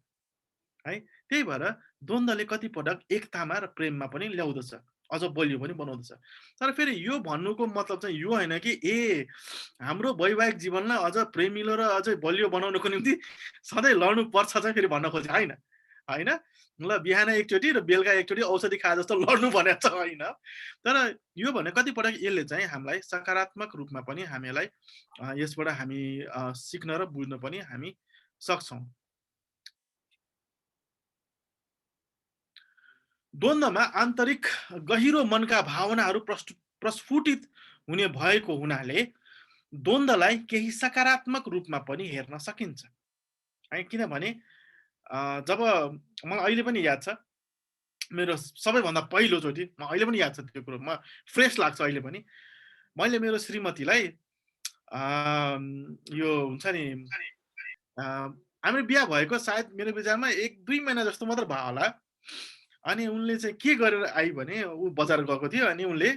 है। त्यही भएर द्वन्द्वले कति पटक एकतामा र प्रेममा पनि ल्याउँदछ, अझ बलियो पनि बनाउँदछ। तर फेरि यो भन्नुको मतलब चाहिँ यो होइन कि हाम्रो वैवाहिक जीवनलाई अझ प्रेमिलो र अझै बलियो बनाउनको निम्ति सधैँ लड्नु पर्छ चाहिँ फेरि भन्न खोजेको होइन होइन। ल बिहान एकचोटि र बेलुका एकचोटि औषधि खाए जस्तो लड्नु भनेको छ होइन। तर यो भने कति पटक यसले चाहिँ हामीलाई सकारात्मक रूपमा पनि हामीलाई यसबाट हामी सिक्न र बुझ्न पनि हामी सक्छौँ। द्वन्द्वमा आन्तरिक गहिरो मनका भावनाहरू प्रस्फुटित हुने भएको हुनाले द्वन्द्वलाई केही सकारात्मक रूपमा पनि हेर्न सकिन्छ है। किनभने जब मलाई अहिले पनि याद छ, मेरो सबैभन्दा पहिलोचोटि अहिले पनि याद छ त्यो कुरो, म फ्रेस लाग्छ अहिले पनि, मैले मेरो श्रीमतीलाई यो हुन्छ नि हामी बिहा भएको सायद मेरो विचारमा 1-2 महिना जस्तो मात्र भयो होला। अनि उनले चाहिँ के गरेर आई भने ऊ बजार गएको थियो, अनि उनले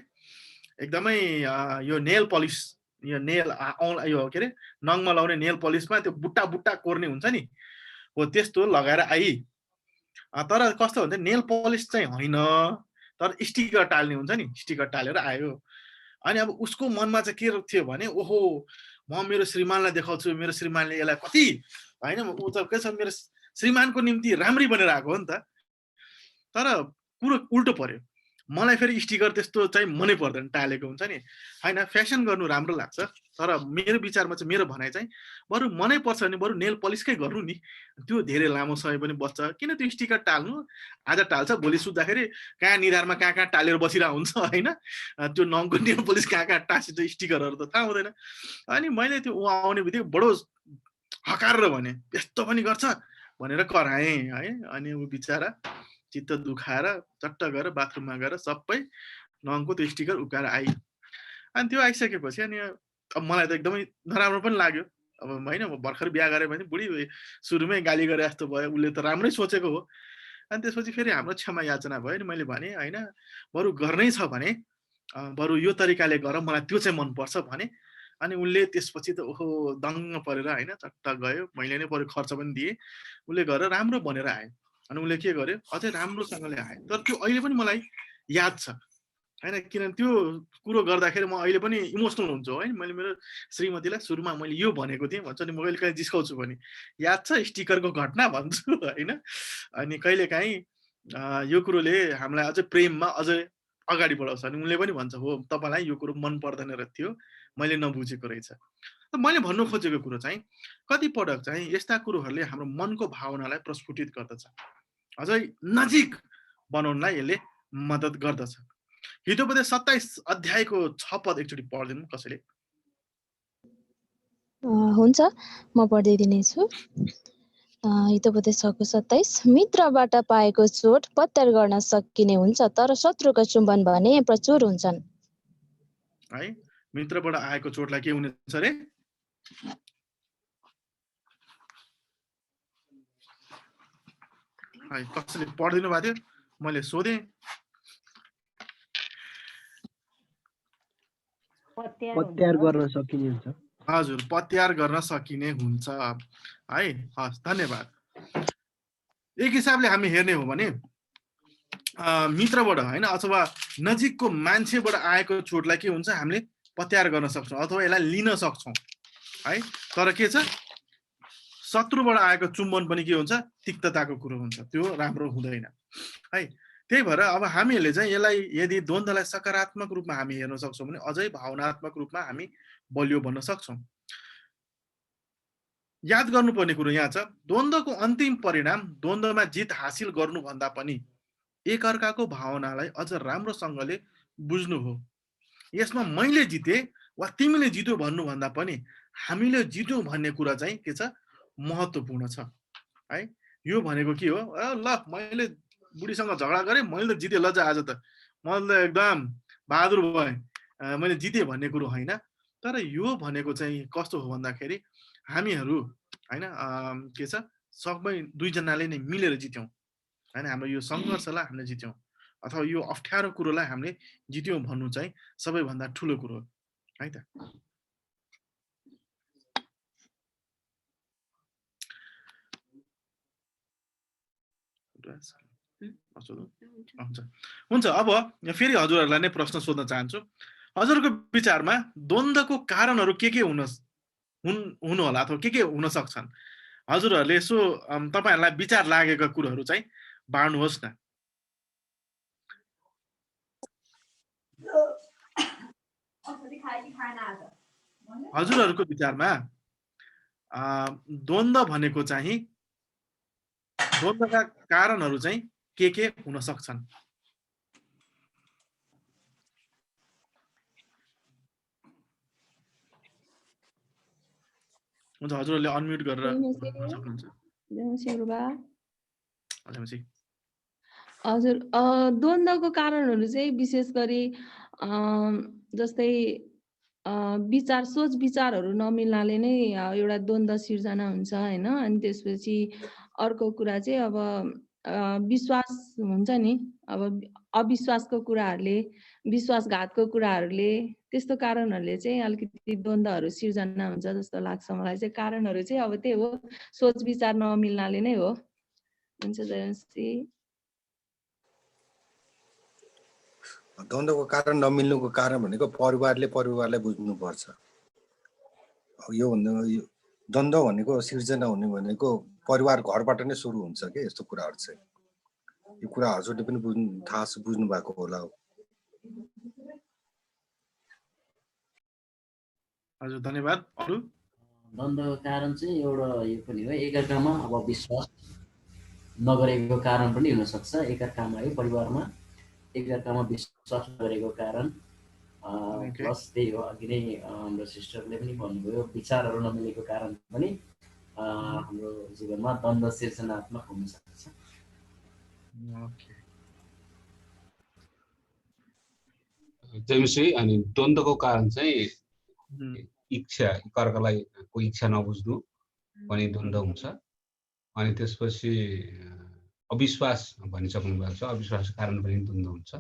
एकदमै यो नेल पलिस, यो नेल यो के अरे नङमा लाउने नेल पलिसमा त्यो बुट्टा बुट्टा कोर्ने हुन्छ नि हो त्यस्तो लगाएर आई। तर कस्तो हुन्छ नेल पलिस चाहिँ होइन, तर स्टिकर टाल्ने हुन्छ नि, स्टिकर टालेर आयो। अनि अब उसको मनमा चाहिँ के थियो भने ओहो म मेरो श्रीमानलाई देखाउँछु, मेरो श्रीमानले यसलाई कति होइन, ऊ त के छ मेरो श्रीमानको निम्ति राम्री बनेर आएको हो नि त। तर कुरो उल्टो पर्यो, मलाई फेरि स्टिकर त्यस्तो चाहिँ मनै पर्दैन, टालेको हुन्छ नि होइन। फ्यासन गर्नु राम्रो लाग्छ, तर मेरो विचारमा चाहिँ मेरो भनाइ चाहिँ बरु मनै पर्छ भने बरु नेल पलिसकै गर्नु नि, त्यो धेरै लामो समय पनि बस्छ। किन त्यो स्टिकर टाल्नु, आज टाल्छ भोलि सुत्दाखेरि कहाँ निधारमा कहाँ कहाँ टालेर बसिरहेको हुन्छ होइन, त्यो नङको नेल पलिस कहाँ कहाँ टाँसिन्छ स्टिकरहरू त थाहा हुँदैन। अनि मैले त्यो आउने बित्तिकै बडो हकारेर भने यस्तो पनि गर्छ भनेर कराएँ है। अनि ऊ बिचरा चित्त दुखाएर चट्ट गएर बाथरुममा गएर सबै नङको त्यो स्टिकर उकाएर आई। अनि त्यो आइसकेपछि अनि अब मलाई त एकदमै नराम्रो पनि लाग्यो अब होइन म भर्खर बिहा गरेँ भने बुढी सुरुमै गाली गरे जस्तो भयो, उसले त राम्रै सोचेको हो। अनि त्यसपछि फेरि हाम्रो क्षमा याचना भयो नि। मैले भने होइन बरु गर्नै छ भने बरु यो तरिकाले गर, मलाई त्यो चाहिँ मनपर्छ भने। अनि उसले त्यसपछि त ओहो दङ्ग परेर होइन चट्ट गयो, मैले नै बरु खर्च पनि दिएँ, उसले गरेर राम्रो बनेर आयो। अनि उसले के गर्यो अझै राम्रोसँगले आयो। तर त्यो अहिले पनि मलाई याद छ होइन, किनभने त्यो कुरो गर्दाखेरि म अहिले पनि इमोसनल हुन्छु है। मैले मेरो श्रीमतीलाई सुरुमा मैले यो भनेको थिएँ भन्छ नि, म कहिले काहीँ जिस्काउँछु भने याद छ स्टिकरको घटना भन्छु होइन। अनि कहिलेकाहीँ यो कुरोले हामीलाई अझै प्रेममा अझै अगाडि बढाउँछ। अनि उनले पनि भन्छ हो तपाईँलाई यो कुरो मन पर्दैन रहेछ थियो, मैले नबुझेको रहेछ। मैले भन्नु खोजेको कुरो चाहिँ कति पटक चाहिँ यस्ता कुरोहरूले हाम्रो मनको भावनालाई प्रस्फुटित गर्दछ, अझै नजिक बनाउनलाई यसले मद्दत गर्दछ। हितोपदेश 27 अध्यायको 6 पद एकचोटि पढ्दिनु कसैले? हुन्छ, म पढिदिने छु। हितोपदेश 6:27 मित्रबाट पाएको चोट पत्यार गर्न सकिने हुन्छ, तर शत्रुको चुम्बन भने प्रचुर हुन्छन्। है मित्रबाट आएको चोटलाई के हुनेछ रे? है कसैले पढिदिनु भएको थियो? मैले सोधेँ। पत्यार गर्न सकिने हुन्छ। हजुर, पत्यार गर्न सकिने हुन्छ है। हस्, धन्यवाद। एक हिसाबले हामी हेर्ने हो भने मित्रबाट होइन अथवा नजिकको मान्छेबाट आएको चोटलाई के हुन्छ, हामीले पत्यार गर्न सक्छौँ अथवा यसलाई लिन सक्छौँ है। तर के छ, शत्रुबाट आएको चुम्बन पनि के हुन्छ, तिक्तताको कुरो हुन्छ, त्यो राम्रो हुँदैन है। त्यही भएर अब हामीहरूले चाहिँ यसलाई यदि द्वन्द्वलाई सकारात्मक रूपमा हामी हेर्न सक्छौँ भने अझै भावनात्मक रूपमा हामी बलियो बन्न सक्छौँ। याद गर्नुपर्ने कुरो यहाँ छ, द्वन्द्वको अन्तिम परिणाम द्वन्द्वमा जित हासिल गर्नुभन्दा पनि एकअर्काको भावनालाई अझ राम्रोसँगले बुझ्नु हो। यसमा मैले जिते वा तिमीले जित्यो भन्नुभन्दा पनि हामीले जित्यौँ भन्ने कुरा चाहिँ के छ, महत्त्वपूर्ण छ है। यो भनेको के हो, ल मैले बुढीसँग झगडा गरेँ, मैले त जितेँ, ल आज त मैले त एकदम बहादुर भएँ, मैले जितेँ भन्ने कुरो होइन। तर यो भनेको चाहिँ कस्तो हो भन्दाखेरि हामीहरू होइन के छ, सबै दुईजनाले नै मिलेर जित्यौँ होइन। हाम्रो यो सङ्घर्षलाई हामीले जित्यौँ अथवा यो अप्ठ्यारो कुरोलाई हामीले जित्यौँ भन्नु चाहिँ सबैभन्दा ठुलो कुरो है त। हुन्छ, अब फेरि हजुरहरूलाई नै प्रश्न सोध्न चाहन्छु। हजुरको विचारमा द्वन्द्वको कारणहरू के हुनु होला अथवा के हुन सक्छन्? हजुरहरूले यसो तपाईहरुलाई विचार लागेका कुरोहरू चाहिँ बाँड्नुहोस् न। हजुरहरूको विचारमा द्वन्द्व भनेको चाहिँ द्वन्द्वका कारणहरू चाहिँ के हुन सक्छन्? हुन्छ, हजुरहरूले अनम्युट गरेर सक्नुहुन्छ। हजुर, द्वन्द्वको कारणहरू चाहिँ विशेष गरी जस्तै सोच विचारहरू नमिल्नाले नै एउटा द्वन्द्व सिर्जना हुन्छ हैन। अनि त्यसपछि अर्को कुरा चाहिँ अब विश्वास हुन्छ नि, अब अविश्वासको कुराहरूले, विश्वासघातको कुराहरूले, त्यस्तो कारणहरूले चाहिँ अलिकति द्वन्द्वहरू सिर्जना हुन्छ जस्तो लाग्छ मलाई चाहिँ। कारणहरू चाहिँ अब त्यही हो, सोच विचार नमिल्नाले नै हो। हुन्छ जयन्ती। द्वन्द्वको कारण नमिल्नुको कारण भनेको परिवारलाई बुझ्नुपर्छ। यो द्वन्द्व भनेको सिर्जना हुने भनेको परिवार घरबाट नै सुरु हुन्छ के यस्तो कुराहरू चाहिँ। यो कुरा हजुरले पनि बुझ्नु भएको होला। हजुर, धन्यवाद। अरु द्वन्द्वको कारण चाहिँ एउटा यो पनि हो, एकअर्कामा अब विश्वास नगरेको कारण पनि हुन सक्छ। एकअर्कामा है, परिवारमा एकअर्कामा विश्वास नगरेको कारण, प्लस त्यही हो अघि नै हाम्रो सिस्टरले पनि भन्नुभयो, विचारहरू नमिलेको कारण पनि हाम्रो जीवनमा द्वन्द्व सिर्जनात्मक हुन सक्छ। जेम्सी, अनि द्वन्द्वको कारण चाहिँ इच्छा एकअर्कालाई को इच्छा नबुझ्नु पनि द्वन्द्व हुन्छ। अनि त्यसपछि अविश्वास भनिसक्नु भएको छ, अविश्वासको कारण पनि द्वन्द्व हुन्छ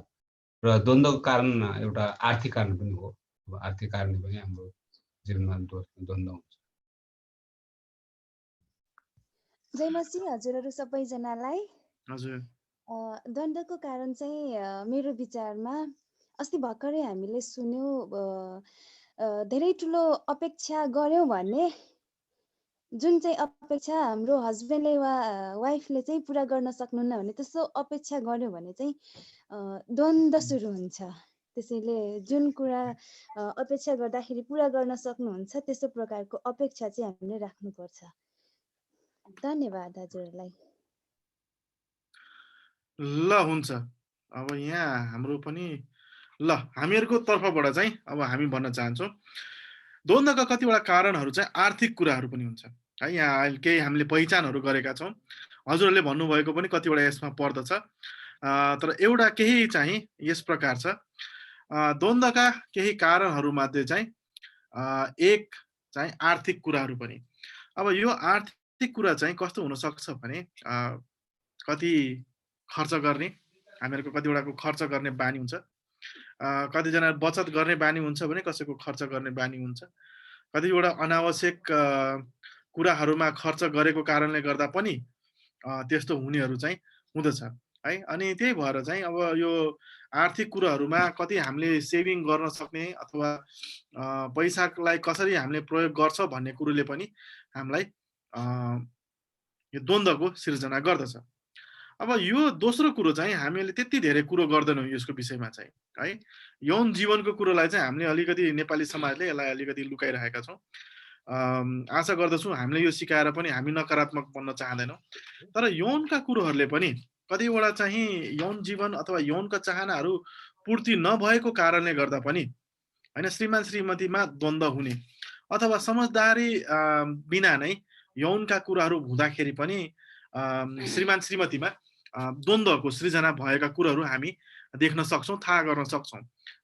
र द्वन्द्वको कारण एउटा आर्थिक कारण पनि हो। अब आर्थिक कारणले पनि हाम्रो जीवनमा द्वन्द्व हुन्छ। जय मसीह हजुरहरू सबैजनालाई। हजुर। द्वन्द्वको कारण चाहिँ मेरो विचारमा अस्ति भर्खरै हामीले सुन्यौँ, धेरै ठुलो अपेक्षा गर्यौँ भने जुन चाहिँ अपेक्षा हाम्रो हस्बेन्डले वा वाइफले चाहिँ पुरा गर्न सक्नुहुन्न भने त्यस्तो अपेक्षा गर्यो भने चाहिँ द्वन्द्व सुरु हुन्छ। त्यसैले जुन कुरा अपेक्षा गर्दाखेरि पुरा गर्न सक्नुहुन्छ त्यस्तो प्रकारको अपेक्षा चाहिँ हामीले राख्नुपर्छ। धन्यवाद हजुरलाई। ल हुन्छ। अब यहाँ हाम्रो पनि ल हामीहरूको तर्फबाट चाहिँ अब हामी भन्न चाहन्छौँ द्वन्द्वका कतिवटा कारणहरू चाहिँ आर्थिक कुराहरू पनि हुन्छ है। यहाँ केही हामीले पहिचानहरू गरेका छौँ, हजुरहरूले भन्नुभएको पनि कतिवटा यसमा पर्दछ। तर एउटा केही चाहिँ यस प्रकार छ, द्वन्द्वका केही कारणहरूमध्ये चाहिँ एक चाहिँ आर्थिक कुराहरू पनि। अब यो आर्थिक कुरा चाहिँ कस्तो हुनसक्छ भने कति खर्च गर्ने, हामीहरूको कतिवटाको खर्च गर्ने बानी हुन्छ, कतिजना बचत गर्ने बानी हुन्छ भने कसैको खर्च गर्ने बानी हुन्छ, कतिवटा अनावश्यक कुराहरूमा खर्च गरेको कारणले गर्दा पनि त्यस्तो हुनेहरू चाहिँ हुँदछ है। अनि त्यही भएर चाहिँ अब यो आर्थिक कुराहरूमा कति हामीले सेभिङ गर्न सक्ने अथवा पैसालाई कसरी हामीले प्रयोग गर्छ भन्ने कुरोले पनि हामीलाई यो द्वन्द्वको सिर्जना गर्दछ। अब यो दोस्रो कुरो चाहिँ हामीले त्यति धेरै कुरो गर्दैनौँ यसको विषयमा चाहिँ है। यौन जीवनको कुरोलाई चाहिँ हामीले अलिकति नेपाली समाजले यसलाई अलिकति लुकाइरहेका छौँ। आशा गर्दछु हामीले यो सिकाएर पनि हामी नकारात्मक बन्न चाहँदैनौँ। तर यौनका कुरोहरूले पनि कतिवटा चाहिँ यौन जीवन अथवा यौनका चाहनाहरू पूर्ति नभएको कारणले गर्दा पनि होइन श्रीमान श्रीमतीमा द्वन्द्व हुने अथवा समझदारी बिना नै यौनका कुराहरू हुँदाखेरि पनि श्रीमान श्रीमतीमा द्वन्द्वको सृजना भएका कुराहरू हामी देख्न सक्छौँ, थाहा गर्न सक्छौँ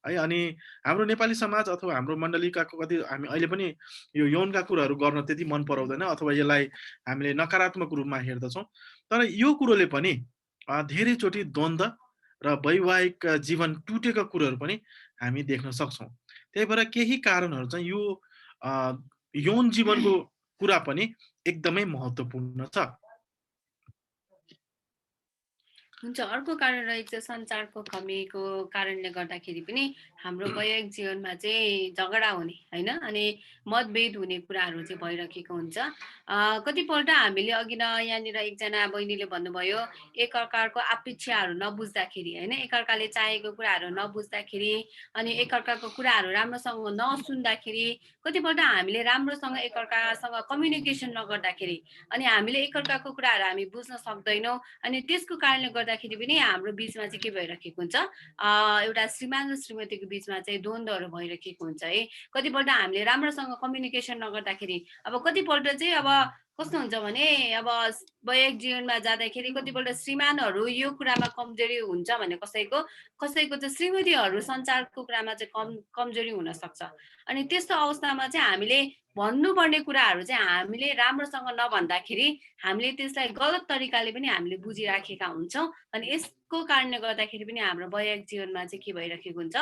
है। अनि हाम्रो नेपाली समाज अथवा हाम्रो मण्डलीका कति हामी अहिले पनि यो यौनका कुराहरू गर्न त्यति मन पराउँदैन अथवा यसलाई हामीले नकारात्मक रूपमा हेर्दछौँ। तर यो कुरोले पनि धेरैचोटि द्वन्द्व र वैवाहिक जीवन टुटेका कुरोहरू पनि हामी देख्न सक्छौँ। त्यही भएर केही कारणहरू चाहिँ यो यौन जीवनको कुरा पनि एकदमै महत्त्वपूर्ण छ। हुन्छ। अर्को कारण रहेको छ सञ्चारको कमीको कारणले गर्दाखेरि पनि हाम्रो वैवाहिक जीवनमा चाहिँ झगडा हुने होइन अनि मतभेद हुने कुराहरू चाहिँ भइरहेको हुन्छ। कतिपल्ट हामीले अघि न यहाँनिर एकजना बहिनीले भन्नुभयो एकअर्काको अपेक्षाहरू नबुझ्दाखेरि होइन, एकअर्काले चाहेको कुराहरू नबुझ्दाखेरि अनि एकअर्काको कुराहरू राम्रोसँग नसुन्दाखेरि कतिपल्ट हामीले राम्रोसँग एकअर्कासँग कम्युनिकेसन नगर्दाखेरि अनि हामीले एकअर्काको कुराहरू हामी बुझ्न सक्दैनौँ। अनि त्यसको कारणले गर्दाखेरि पनि हाम्रो बिचमा चाहिँ के भइरहेको हुन्छ, एउटा श्रीमान र श्रीमतीको बिचमा चाहिँ द्वन्द्वहरू भइरहेको हुन्छ है। कतिपल्ट हामीले राम्रोसँग कम्युनिकेसन नगर्दाखेरि अब कतिपल्ट चाहिँ अब कस्तो हुन्छ भने अब वैवाहिक जीवनमा जाँदाखेरि कतिपल्ट श्रीमानहरू यो कुरामा कमजोरी हुन्छ भने कसैको चाहिँ श्रीमतीहरू सञ्चारको कुरामा चाहिँ कमजोरी हुनसक्छ। अनि त्यस्तो अवस्थामा चाहिँ हामीले भन्नुपर्ने कुराहरू चाहिँ हामीले राम्रोसँग नभन्दाखेरि हामीले त्यसलाई गलत तरिकाले पनि हामीले बुझिराखेका हुन्छौँ। अनि यसको कारणले गर्दाखेरि पनि हाम्रो वैवाहिक जीवनमा चाहिँ के भइरहेको हुन्छ,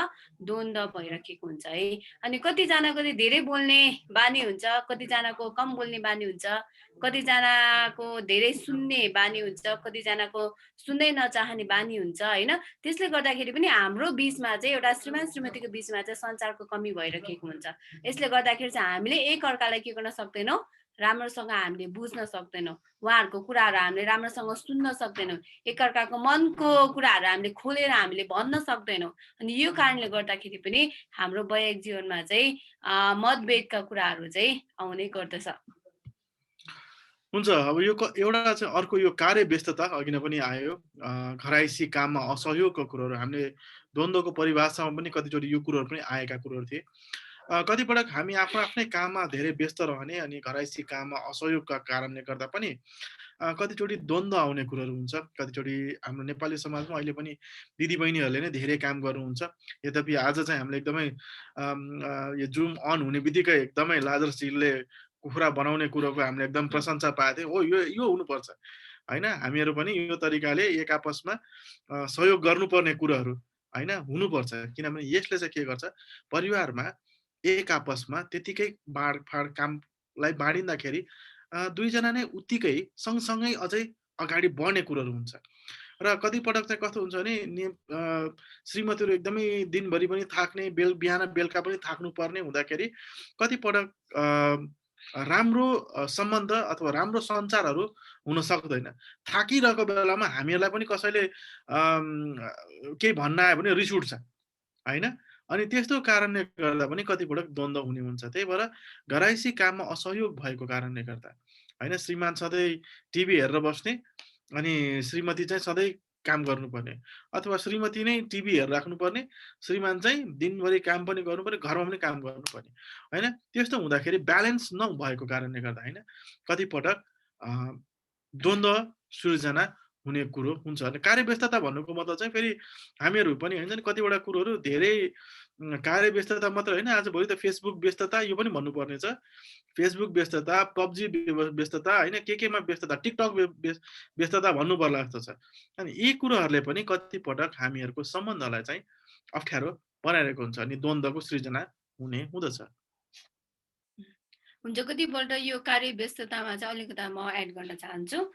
द्वन्द्व भइरहेको हुन्छ है। अनि कतिजनाको चाहिँ धेरै बोल्ने बानी हुन्छ, कतिजनाको कम बोल्ने बानी हुन्छ, कतिजनाको धेरै सुन्ने बानी हुन्छ, कतिजनाको सुन्दै नचाहने बानी हुन्छ होइन। त्यसले गर्दाखेरि पनि हाम्रो बिचमा चाहिँ एउटा श्रीमान श्रीमतीको बिचमा चाहिँ सञ्चारको कमी भइरहेको हुन्छ। यसले गर्दाखेरि चाहिँ हामीले एकअर्कालाई के गर्न सक्दैनौँ, राम्रोसँग हामीले बुझ्न सक्दैनौँ, उहाँहरूको कुराहरू हामीले राम्रोसँग सुन्न सक्दैनौँ, एकअर्काको मनको कुराहरू हामीले खोलेर हामीले भन्न सक्दैनौँ। अनि यो कारणले गर्दाखेरि पनि हाम्रो वैवाहिक जीवनमा चाहिँ मतभेदका कुराहरू चाहिँ आउने गर्दछ। हुन्छ। अब यो एउटा चाहिँ अर्को यो कार्य व्यस्तता अघि नै पनि आयो, घराइसी काममा असहयोगको कुरोहरू हामीले द्वन्द्वको परिभाषामा पनि कतिचोटि यो कुरोहरू पनि आएका कुरोहरू थिए। कतिपटक हामी आफ्नो आफ्नै काममा धेरै व्यस्त रहने अनि घरैसी काममा असहयोगका कारणले गर्दा पनि कतिचोटि द्वन्द्व आउने कुरोहरू हुन्छ। कतिचोटि हाम्रो नेपाली समाजमा अहिले पनि दिदीबहिनीहरूले नै धेरै काम गर्नुहुन्छ। यद्यपि आज चाहिँ हामीले एकदमै यो जुम अन हुने बित्तिकै एकदमै लाजरशीलले कुखुरा बनाउने कुरोको हामीले एकदम प्रशंसा पाएको थियौँ। हो यो हुनुपर्छ होइन, हामीहरू पनि यो तरिकाले एक आपसमा सहयोग गर्नुपर्ने कुराहरू होइन हुनुपर्छ। किनभने यसले चाहिँ के गर्छ, परिवारमा एक आपसमा त्यतिकै बाँडफाँड कामलाई बाँडिँदाखेरि दुईजना नै उत्तिकै सँगसँगै अझै अगाडि बढ्ने कुरोहरू हुन्छ। र कतिपटक चाहिँ कस्तो हुन्छ भने श्रीमतीहरू एकदमै दिनभरि पनि थाक्ने, बिहान बेलुका पनि थाक्नु पर्ने हुँदाखेरि कतिपटक राम्रो सम्बन्ध अथवा राम्रो सञ्चारहरू हुन सक्दैन। थाकिरहेको बेलामा हामीहरूलाई पनि कसैले केही भन्न आयो भने रिस उठ्छ होइन। अनि त्यस्तो कारणले गर्दा पनि कतिपटक द्वन्द्व हुने हुन्छ। त्यही भएर घरैसी काममा असहयोग भएको कारणले गर्दा होइन, श्रीमान सधैँ टिभी हेरेर बस्ने अनि श्रीमती चाहिँ सधैँ काम गर्नुपर्ने, अथवा श्रीमती नै टिभी हेरेर राख्नुपर्ने, श्रीमान चाहिँ दिनभरि काम पनि गर्नुपर्ने, घरमा पनि काम गर्नुपर्ने होइन। त्यस्तो हुँदाखेरि ब्यालेन्स नभएको कारणले गर्दा होइन कतिपटक द्वन्द्व सृजना हुने कुरो हुन्छ। अनि कार्यव्यस्तता भन्नुको मतलब चाहिँ फेरि हामीहरू पनि होइन कतिवटा कुरोहरू धेरै कार्यव्यस्तता मात्र होइन, आजभोलि त फेसबुक व्यस्तता यो पनि भन्नुपर्ने छ। फेसबुक व्यस्तता, पब्जी व्यस्तता होइन, केमा व्यस्तता, टिकटक व्यस्तता भन्नु पर्ला जस्तो छ। अनि यी कुरोहरूले पनि कतिपटक हामीहरूको सम्बन्धलाई चाहिँ अप्ठ्यारो बनाइरहेको हुन्छ अनि द्वन्द्वको सृजना हुँदछ। हुन्छ, कतिपल्ट यो कार्य व्यस्ततामा चाहिँ अलिकता म एड गर्न चाहन्छु।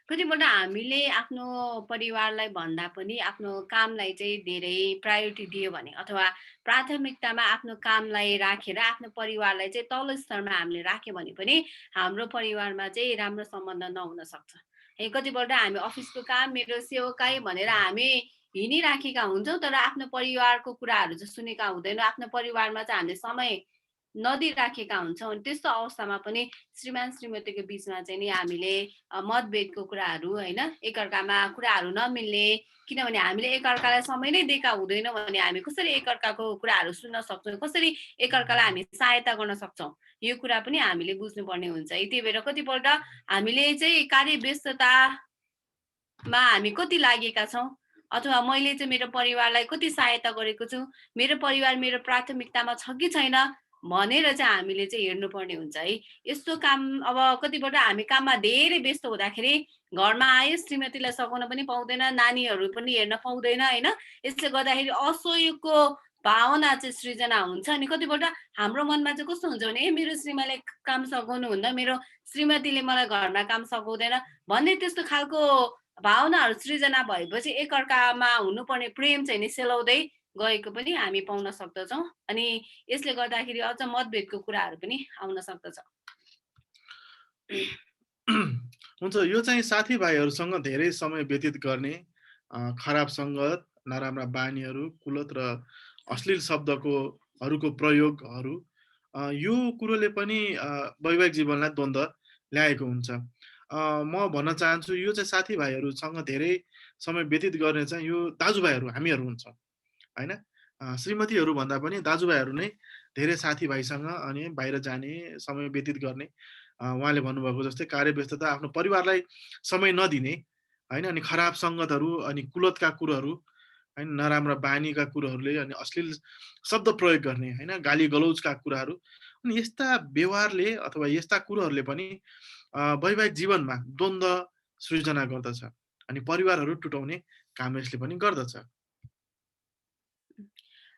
कतिपल्ट हामीले आफ्नो परिवारलाई भन्दा पनि आफ्नो कामलाई चाहिँ धेरै प्रायोरिटी दियो भने अथवा प्राथमिकतामा आफ्नो कामलाई राखेर आफ्नो परिवारलाई चाहिँ तल्लो स्तरमा हामीले राख्यो भने पनि हाम्रो परिवारमा चाहिँ राम्रो सम्बन्ध नहुन सक्छ। कतिपल्ट हामी अफिसको काम, मेरो सेवकाई भनेर हामी हिँडिराखेका हुन्छौँ, तर आफ्नो परिवारको कुराहरू चाहिँ सुनेका हुँदैनौँ। आफ्नो परिवारमा चाहिँ हामीले समय नदिइराखेका हुन्छौँ। अनि त्यस्तो अवस्थामा पनि श्रीमान श्रीमतीको बिचमा चाहिँ नि हामीले मतभेदको कुराहरू होइन, एकअर्कामा कुराहरू नमिल्ने, किनभने हामीले एकअर्कालाई समय नै दिएका हुँदैनौँ भने हामी कसरी एकअर्काको कुराहरू सुन्न सक्छौँ, कसरी एकअर्कालाई हामी सहायता गर्न सक्छौँ, यो कुरा पनि हामीले बुझ्नुपर्ने हुन्छ। त्यही भएर कतिपल्ट हामीले चाहिँ कार्य व्यस्ततामा हामी कति लागेका छौँ अथवा मैले चाहिँ मेरो परिवारलाई कति सहायता गरेको छु, मेरो परिवार मेरो प्राथमिकतामा छ कि छैन भनेर चाहिँ हामीले चाहिँ हेर्नुपर्ने हुन्छ है। यस्तो काम अब कतिपल्ट हामी काममा धेरै व्यस्त हुँदाखेरि घरमा आयो, श्रीमतीलाई सघाउन पनि पाउँदैन, नानीहरू पनि हेर्न पाउँदैन होइन। यसले गर्दाखेरि असहयोगको भावना चाहिँ सृजना हुन्छ। अनि कतिपल्ट हाम्रो मनमा चाहिँ कस्तो हुन्छ भने मेरो श्रीमानले काम सघाउनु हुन्न, मेरो श्रीमतीले मलाई घरमा काम सघाउँदैन भन्ने त्यस्तो खालको भावनाहरू सृजना भएपछि एकअर्कामा हुनुपर्ने प्रेम चाहिँ नि सेलाउँदै गएको पनि हामी पाउन सक्दछौँ। अनि यसले गर्दाखेरि अझ मतभेदको कुराहरू पनि आउन सक्दछ। हुन्छ, यो चाहिँ साथीभाइहरूसँग धेरै समय व्यतीत गर्ने, खराब सङ्गत, नराम्रा बानीहरू, कुलत र अश्लील शब्दहरूको प्रयोगहरू, यो कुरोले पनि वैवाहिक जीवनलाई द्वन्द्व ल्याएको हुन्छ। म भन्न चाहन्छु यो चाहिँ साथीभाइहरूसँग धेरै समय व्यतीत गर्ने चाहिँ यो दाजुभाइहरू हामीहरू हुन्छ होइन। श्रीमतीहरू भन्दा पनि दाजुभाइहरू नै धेरै साथीभाइसँग अनि बाहिर जाने, समय व्यतीत गर्ने, उहाँले भन्नुभएको जस्तै कार्यव्यस्तता, आफ्नो परिवारलाई समय नदिने होइन, अनि खराब सङ्गतहरू अनि कुलतका कुरोहरू होइन, नराम्रा बानीका कुरोहरूले अनि अश्लील शब्द प्रयोग गर्ने होइन, गाली गलौजका कुराहरू, अनि यस्ता व्यवहारले अथवा यस्ता कुरोहरूले पनि वैवाहिक जीवनमा द्वन्द्व सृजना गर्दछ अनि परिवारहरू टुटाउने काम यसले पनि गर्दछ।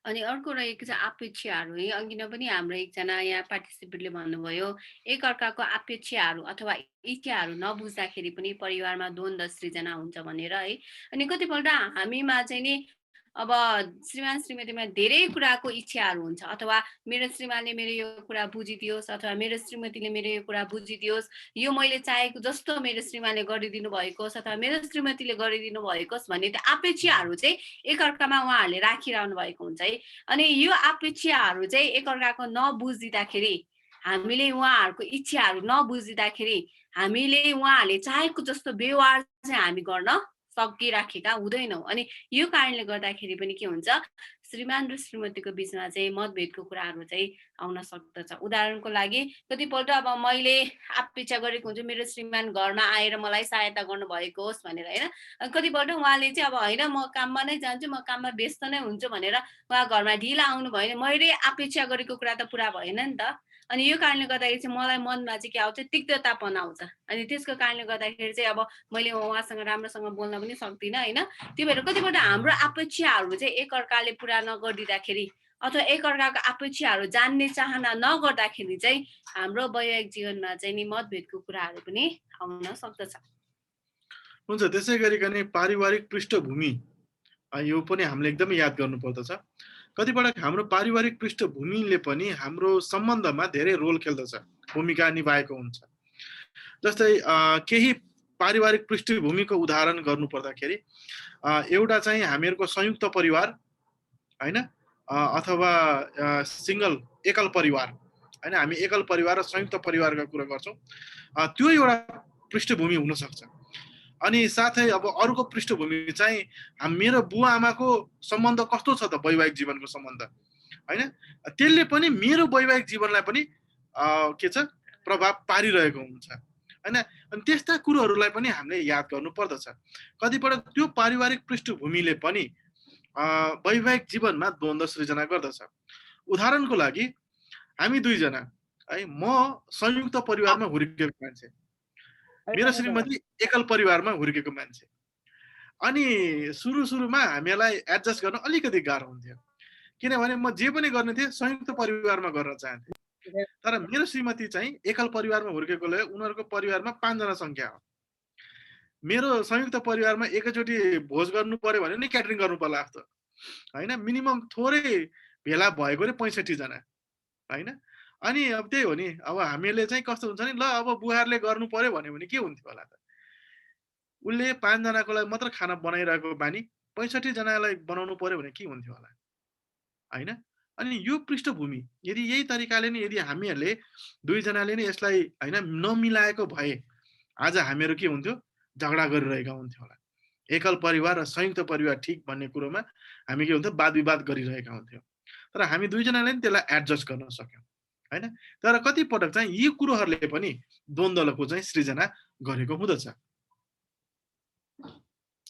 अनि अर्को रहेको छ अपेक्षाहरू है। अघि नै पनि हाम्रो एकजना यहाँ पार्टिसिपेन्टले भन्नुभयो एकअर्काको अपेक्षाहरू अथवा इच्छाहरू नबुझ्दाखेरि पनि परिवारमा द्वन्द्व सृजना हुन्छ भनेर है। अनि कतिपल्ट हामीमा चाहिँ नि अब श्रीमान श्रीमतीमा धेरै कुराको इच्छाहरू हुन्छ, अथवा मेरो श्रीमानले मेरो यो कुरा बुझिदियोस् अथवा मेरो श्रीमतीले मेरो यो कुरा बुझिदियोस्, यो मैले चाहेको जस्तो मेरो श्रीमानले गरिदिनु भएको होस् अथवा मेरो श्रीमतीले गरिदिनु भएको होस् भन्ने त्यो अपेक्षाहरू चाहिँ एकअर्कामा उहाँहरूले राखिरहनु भएको हुन्छ है। अनि यो अपेक्षाहरू चाहिँ एकअर्काको नबुझिदिँदाखेरि, हामीले उहाँहरूको इच्छाहरू नबुझिदिँदाखेरि हामीले उहाँहरूले चाहेको जस्तो व्यवहार चाहिँ हामी गर्न सकिराखेका हुँदैनौँ। अनि यो कारणले गर्दाखेरि पनि के हुन्छ, श्रीमान र श्रीमतीको बिचमा चाहिँ मतभेदको कुराहरू चाहिँ आउन सक्दछ। उदाहरणको लागि कतिपल्ट अब मैले अपेक्षा गरेको हुन्छु मेरो श्रीमान घरमा आएर मलाई सहायता गर्नुभएको होस् भनेर, होइन। कतिपल्ट उहाँले चाहिँ अब होइन म काममा नै जान्छु, म काममा व्यस्त नै हुन्छु भनेर उहाँ घरमा ढिला आउनु भयो भने मैले अपेक्षा गरेको कुरा त पुरा भएन नि त। अनि यो कारणले गर्दाखेरि चाहिँ मलाई मनमा चाहिँ के आउँछ, तिक्ततापन आउँछ। अनि त्यसको कारणले गर्दाखेरि चाहिँ अब मैले उहाँसँग राम्रोसँग बोल्न पनि सक्दिनँ, होइन। त्यही भएर कतिपल्ट हाम्रो अपेक्षाहरू चाहिँ एकअर्काले पुरा नगरिदिँदाखेरि अथवा एकअर्काको अपेक्षाहरू जान्ने चाहना नगर्दाखेरि चाहिँ हाम्रो वैवाहिक जीवनमा चाहिँ नि मतभेदको कुराहरू पनि आउन सक्दछ। हुन्छ। त्यसै गरिकन पारिवारिक पृष्ठभूमि यो पनि हामीले एकदमै याद गर्नुपर्दछ। कतिपल्ट हाम्रो पारिवारिक पृष्ठभूमिले पनि हाम्रो सम्बन्धमा धेरै रोल खेल्दछ, भूमिका निभाएको हुन्छ। जस्तै केही पारिवारिक पृष्ठभूमिको उदाहरण गर्नुपर्दाखेरि एउटा चाहिँ हामीहरूको संयुक्त परिवार, होइन, अथवा सिंगल एकल परिवार, होइन। हामी एकल परिवार र संयुक्त परिवारको कुरा गर्छौँ, त्यो एउटा पृष्ठभूमि हुनसक्छ। अनि साथै अब अरूको पृष्ठभूमि चाहिँ मेरो बुवा आमाको सम्बन्ध कस्तो छ त, वैवाहिक जीवनको सम्बन्ध, होइन। त्यसले पनि मेरो वैवाहिक जीवनलाई पनि के छ, प्रभाव पारिरहेको हुन्छ, होइन। अनि त्यस्ता कुरोहरूलाई पनि हामीले याद गर्नु पर्दछ। कतिपल्ट त्यो पारिवारिक पृष्ठभूमिले पनि वैवाहिक जीवनमा द्वन्द्व सृजना गर्दछ। उदाहरणको लागि हामी दुईजना, है, म संयुक्त परिवारमा हुर्केको मान्छे, मेरो श्रीमती एकल परिवारमा हुर्केको मान्छे। अनि सुरुमा हामीलाई एडजस्ट गर्न अलिकति गाह्रो हुन्थ्यो, किनभने म जे पनि गर्ने थिएँ संयुक्त परिवारमा गर्न चाहन्थेँ। तर मेरो श्रीमती चाहिँ एकल परिवारमा हुर्केकोले उनीहरूको परिवारमा 5 जना संख्या हो। मेरो संयुक्त परिवारमा एकैचोटि भोज गर्नु पर्यो भने नि क्याटरिङ गर्नु पर्ला जस्तो, होइन। मिनिमम थोरै भेला भएको नि 65 जना, होइन। अनि अब त्यही हो नि, अब हामीले चाहिँ कस्तो हुन्छ नि, ल अब बुहारले गर्नु पर्यो भन्यो भने के हुन्थ्यो होला त, उसले 5 जनाको लागि मात्र खाना बनाइरहेको बानी 65 जनालाई बनाउनु पर्यो भने के हुन्थ्यो होला, होइन। अनि यो पृष्ठभूमि यदि यही तरिकाले नै यदि हामीहरूले दुईजनाले नै यसलाई, होइन, नमिलाएको भए आज हामीहरू के हुन्थ्यो, झगडा गरिरहेका हुन्थ्यो होला। एकल परिवार र संयुक्त परिवार ठिक भन्ने कुरोमा हामी के हुन्थ्यो, वाद विवाद गरिरहेका हुन्थ्यौँ। तर हामी दुईजनाले नि त्यसलाई एडजस्ट गर्न सक्यौँ, होइन। तर कति पटक चाहिँ यी कुरोहरूले पनि द्वन्द्वको चाहिँ सृजना गरेको हुँदछ।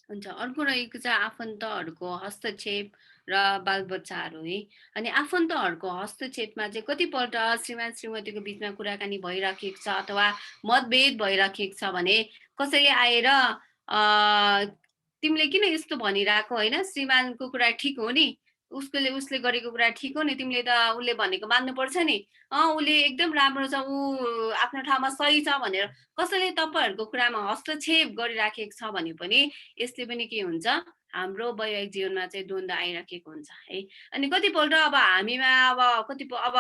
हुन्छ। अर्को रहेको छ आफन्तहरूको हस्तक्षेप र बालबच्चाहरू है। अनि आफन्तहरूको हस्तक्षेपमा चाहिँ कतिपल्ट श्रीमान श्रीमतीको बिचमा कुराकानी भइराखेको छ अथवा मतभेद भइराखेको छ भने कसैले आएर तिमीले किन यस्तो भनिरहेको, होइन, श्रीमानको कुरा ठिक हो नि, उसले गरेको कुरा ठिक हो नि, तिमीले त उसले भनेको मान्नुपर्छ नि, उसले एकदम राम्रो छ, ऊ आफ्नो ठाउँमा सही छ भनेर कसैले तपाईँहरूको कुरामा हस्तक्षेप गरिराखेको छ भने पनि यसले पनि के हुन्छ, हाम्रो वैवाहिक जीवनमा चाहिँ द्वन्द्व आइराखेको हुन्छ है। अनि कतिपल्ट अब हामीमा अब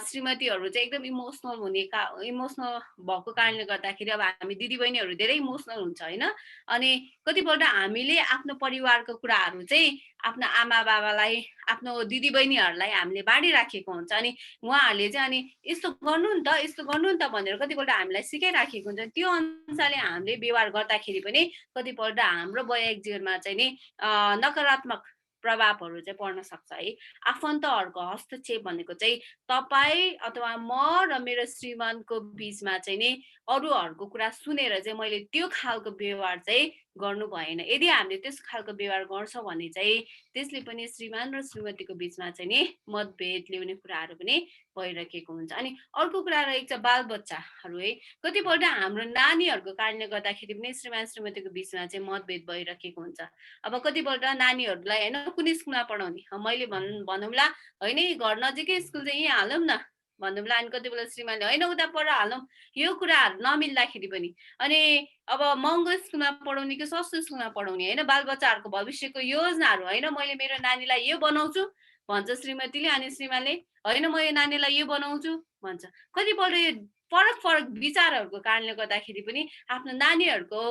श्रीमतीहरू चाहिँ एकदम इमोसनल भएको कारणले गर्दाखेरि अब हामी दिदीबहिनीहरू धेरै इमोसनल हुन्छ, होइन। अनि कतिपल्ट हामीले आफ्नो परिवारको कुराहरू चाहिँ आफ्नो आमा बाबालाई, आफ्नो दिदीबहिनीहरूलाई हामीले बाँडिराखेको हुन्छ। अनि उहाँहरूले चाहिँ अनि यस्तो गर्नु नि त, यस्तो गर्नु नि त भनेर कतिपल्ट हामीलाई सिकाइराखेको हुन्छ। त्यो अनुसारले हामीले व्यवहार गर्दाखेरि पनि कतिपल्ट हाम्रो वैवाहिक जीवनमा चाहिँ नि नकारात्मक प्रभावहरू चाहिँ पर्न सक्छ है। आफन्तहरूको हस्तक्षेप भनेको चाहिँ तपाईँ अथवा म र मेरो श्रीमानको बिचमा चाहिँ नि अरूहरूको कुरा सुनेर चाहिँ मैले त्यो खालको व्यवहार चाहिँ गर्नु भएन। यदि हामीले त्यस खालको व्यवहार गर्छौँ भने चाहिँ त्यसले पनि श्रीमान र श्रीमतीको बिचमा चाहिँ नि मतभेद ल्याउने कुराहरू पनि भइरहेको हुन्छ। अनि अर्को कुरा रहेको छ बालबच्चाहरू है। कतिपल्ट हाम्रो नानीहरूको कारणले गर्दाखेरि पनि श्रीमान श्रीमतीको बिचमा चाहिँ मतभेद भइरहेको हुन्छ। अब कतिपल्ट नानीहरूलाई, होइन, कुन स्कुलमा पढाउने, मैले भनौँला, होइन, घर नजिकै स्कुल चाहिँ यहीँ हालौँ न भन्नुलाई, अनि कति बेला श्रीमानले होइन उता पढ हालौँ, यो कुराहरू नमिल्दाखेरि पनि अनि अब महँगो स्कुलमा पढाउने कि सस्तो स्कुलमा पढाउने, होइन, बालबच्चाहरूको भविष्यको योजनाहरू, होइन, मैले मेरो नानीलाई यो बनाउँछु भन्छ श्रीमतीले, अनि श्रीमानले होइन म यो नानीलाई यो बनाउँछु भन्छ। कतिपल्ट फरक विचारहरूको कारणले गर्दाखेरि पनि आफ्नो नानीहरूको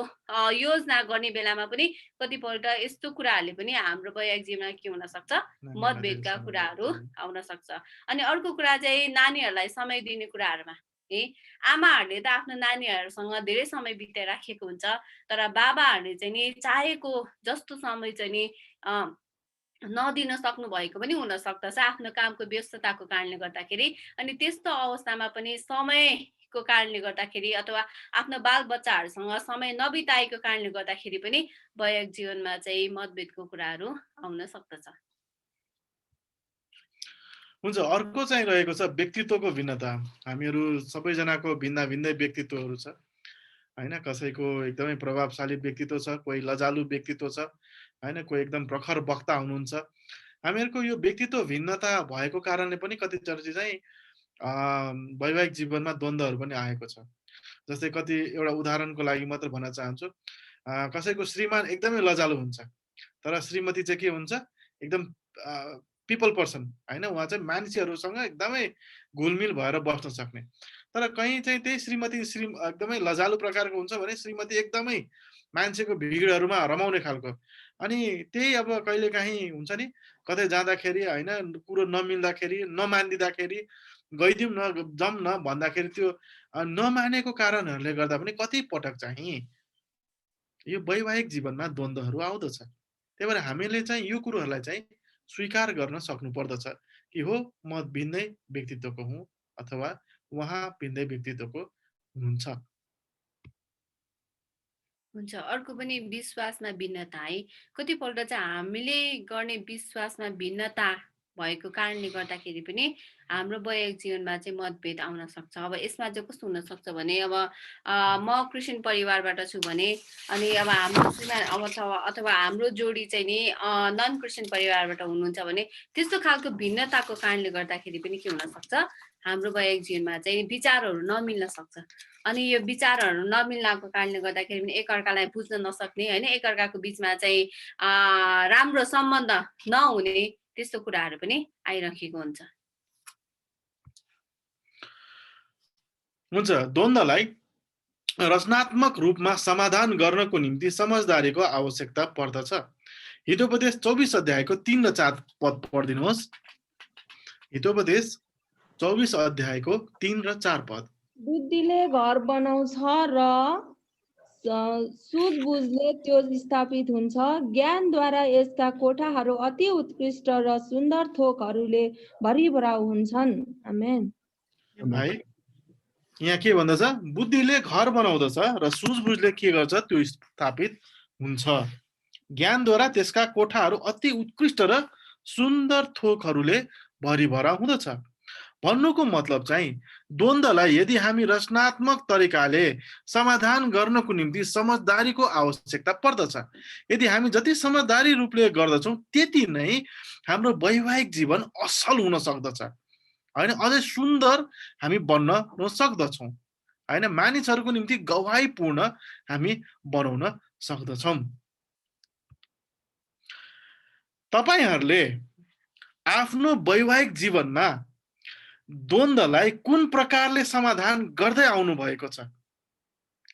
योजना गर्ने बेलामा पनि कतिपल्ट यस्तो कुराहरूले पनि हाम्रो वैवाहिक जीवनमा के हुन सक्छ, मतभेदका कुराहरू आउन सक्छ। अनि अर्को कुरा चाहिँ नानीहरूलाई समय दिने कुराहरूमा आमाहरूले त आफ्नो नानीहरूसँग धेरै समय बिताइराखेको हुन्छ, तर बाबाहरूले चाहिँ नि चाहेको जस्तो समय चाहिँ नि नदिन सक्नु भएको पनि हुन सक्दछ आफ्नो कामको व्यस्तताको कारणले गर्दाखेरि। अनि त्यस्तो अवस्थामा पनि समयको कारणले गर्दाखेरि अथवा आफ्नो बालबच्चाहरूसँग समय नबिताएको कारणले गर्दाखेरि पनि वैवाहिक जीवनमा चाहिँ मतभेदको कुराहरू आउन सक्दछ। हुन्छ, अर्को चाहिँ रहेको छ व्यक्तित्वको भिन्नता। हामीहरू सबैजनाको भिन्दा भिन्दै व्यक्तित्वहरू छ होइन। कसैको एकदमै प्रभावशाली व्यक्तित्व छ, कोही लजालु व्यक्तित्व छ होइन, कोही एकदम प्रखर वक्ता हुनुहुन्छ। हामीहरूको यो व्यक्तित्व भिन्नता भएको कारणले पनि कतिचोटि चाहिँ वैवाहिक जीवनमा द्वन्द्वहरू पनि आएको छ। जस्तै कति एउटा उदाहरणको लागि मात्र भन्न चाहन्छु, कसैको श्रीमान एकदमै लजालु हुन्छ तर श्रीमती चाहिँ के हुन्छ एकदम पिपल पर्सन होइन, उहाँ चाहिँ मान्छेहरूसँग एकदमै घुलमिल भएर बस्न सक्ने। तर कहीँ चाहिँ त्यही श्रीमती एकदमै लजालु प्रकारको हुन्छ भने श्रीमती एकदमै मान्छेको भिडहरूमा रमाउने खालको। अनि त्यही अब कहिलेकाहीँ हुन्छ नि, कतै जाँदाखेरि होइन कुरो नमिल्दाखेरि नमानिदिँदाखेरि गइदिउँ न जाउँ न भन्दाखेरि त्यो नमानेको कारणहरूले गर्दा पनि कति पटक चाहिँ यो वैवाहिक जीवनमा द्वन्द्वहरू आउँदछ। त्यही भएर हामीले चाहिँ यो कुरोहरूलाई चाहिँ स्वीकार गर्न सक्नु पर्दछ कि हो म भिन्दै व्यक्तित्वको हुँ अथवा उहाँ भिन्दै व्यक्तित्वको हुनुहुन्छ। हुन्छ, अर्को पनि विश्वासमा भिन्नता है। कतिपल्ट चाहिँ हामीले गर्ने विश्वासमा भिन्नता भएको कारणले गर्दाखेरि पनि हाम्रो वैवाहिक जीवनमा चाहिँ मतभेद आउन सक्छ। अब यसमा चाहिँ कस्तो हुन सक्छ भने अब म क्रिस्चियन परिवारबाट छु भने अनि अब हाम्रो श्रीमान अथवा हाम्रो जोडी चाहिँ नि नन क्रिस्चियन परिवारबाट हुनुहुन्छ भने त्यस्तो खालको भिन्नताको कारणले गर्दाखेरि पनि के हुन सक्छ, हाम्रो वैवाहिक जीवनमा चाहिँ विचारहरू नमिल्न सक्छ। अनि यो विचारहरू नमिल्नको कारणले गर्दाखेरि पनि एकअर्कालाई बुझ्न नसक्ने होइन, एकअर्काको बिचमा चाहिँ राम्रो सम्बन्ध नहुने त्यस्तो कुराहरू पनि आइरहेको हुन्छ। हुन्छ, द्वन्द्वलाई रचनात्मक रूपमा समाधान गर्नको निम्ति समझदारीको आवश्यकता पर्दछ। हितोपदेश 24 अध्यायको 3 र 4 पद पढिदिनुहोस्। हितोपदेश 24 अध्यायको 3 र 4 पद। बुद्धिले घर बनाउँछ र सुझबुझले त्यो स्थापित हुन्छ। ज्ञानद्वारा यसका कोठाहरू अति उत्कृष्ट र सुन्दर थोकहरूले भरिभराउ हुन्छन्। आमेन। भाइ यहाँ के भन्दछ? बुद्धिले घर बनाउँदछ र सुझबुझले के गर्छ? त्यो स्थापित हुन्छ। ज्ञानद्वारा त्यसका कोठाहरू अति उत्कृष्ट र सुन्दर थोकहरूले भरिभराउ हुँदछ। भन्नुको मतलब चाहिँ द्वन्द्वलाई यदि हामी रचनात्मक तरिकाले समाधान गर्नको निम्ति समझदारीको आवश्यकता पर्दछ। यदि हामी जति समझदारी रूपले गर्दछौँ त्यति नै हाम्रो वैवाहिक जीवन असल हुन सक्दछ होइन, अझै सुन्दर हामी बन्न सक्दछौँ होइन, मानिसहरूको निम्ति गवाहीपूर्ण हामी बनाउन सक्दछौँ। तपाईहरूले आफ्नो वैवाहिक जीवनमा द्वन्द्वलाई कुन प्रकारले समाधान गर्दै आउनु भएको छ?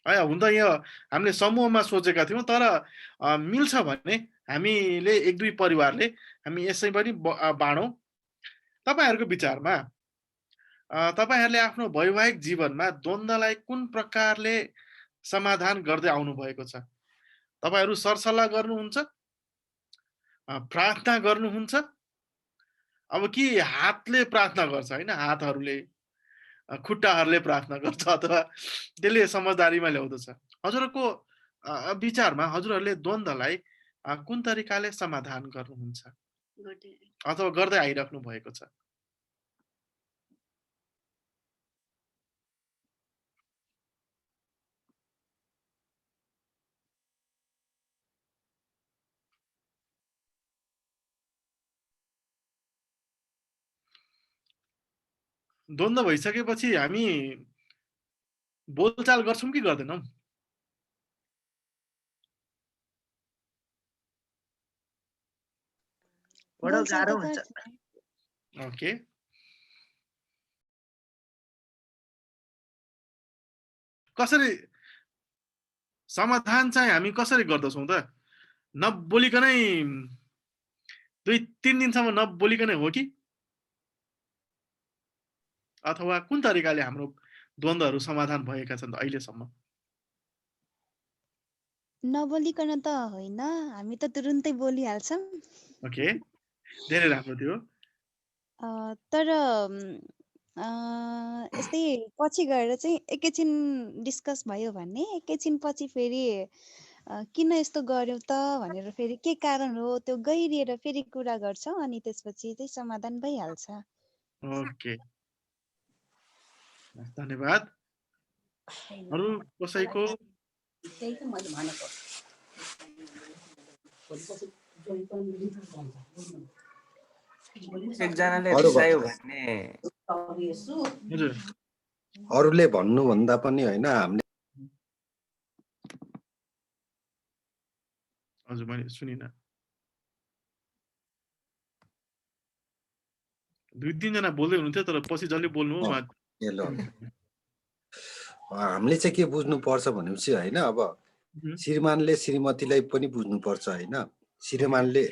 हुन त यो हामीले समूहमा सोचेका थियौँ, तर मिल्छ भने हामीले एक दुई परिवारले हामी यसै पनि बाँडौँ। तपाईहरूको विचारमा तपाईहरूले आफ्नो वैवाहिक जीवनमा द्वन्द्वलाई कुन प्रकारले समाधान गर्दै आउनु भएको छ? तपाईहरू सरसल्लाह गर्नुहुन्छ, प्रार्थना गर्नुहुन्छ, अब के हातले प्रार्थना गर्छ होइन, हातहरूले खुट्टाहरूले प्रार्थना गर्छ अथवा त्यसले समझदारीमा ल्याउँदछ? हजुरहरूको विचारमा हजुरहरूले द्वन्द्वलाई कुन तरिकाले समाधान गर्नुहुन्छ अथवा गर्दै आइराख्नु भएको छ? द्वन्द्व भइसकेपछि हामी बोलचाल गर्छौँ कि गर्दैनौँ? बडो गाह्रो हुन्छ। ओके, कसरी समाधान चाहिँ हामी कसरी गर्दछौँ त? नबोलिकनै 2-3 दिनसम्म नबोलिकनै हो कि अथवा कुन तरिकाले हाम्रो द्वन्द्वहरू समाधान भएका छन् अहिलेसम्म? नबोलिकन त होइन, हामी त तुरुन्तै बोलिहाल्छौँ। ओके, धेरै राम्रो थियो। तर यस्तै पछि गएर चाहिँ एकैछिन डिस्कस भयो भने एकैछिन पछि फेरि किन यस्तो गर्यौ त भनेर फेरि के कारण हो त्यो गहिरिएर फेरि कुरा गर्छौँ अनि त्यसपछि चाहिँ समाधान भइहाल्छ। ओके, धन्यवाद। अरू कसैको? त्यही त मैले भनेको। एकजनाले रिसायो भने अरूले भन्नुभन्दा पनि होइन हामीले हजुर मैले सुनिनँ। 2-3 जना बोल्दै हुनुहुन्थ्यो तर पछि जसले बोल्नु हो हामीले चाहिँ के बुझ्नु पर्छ भनेपछि होइन अब श्रीमानले श्रीमतीलाई पनि बुझ्नु पर्छ होइन, श्रीमानले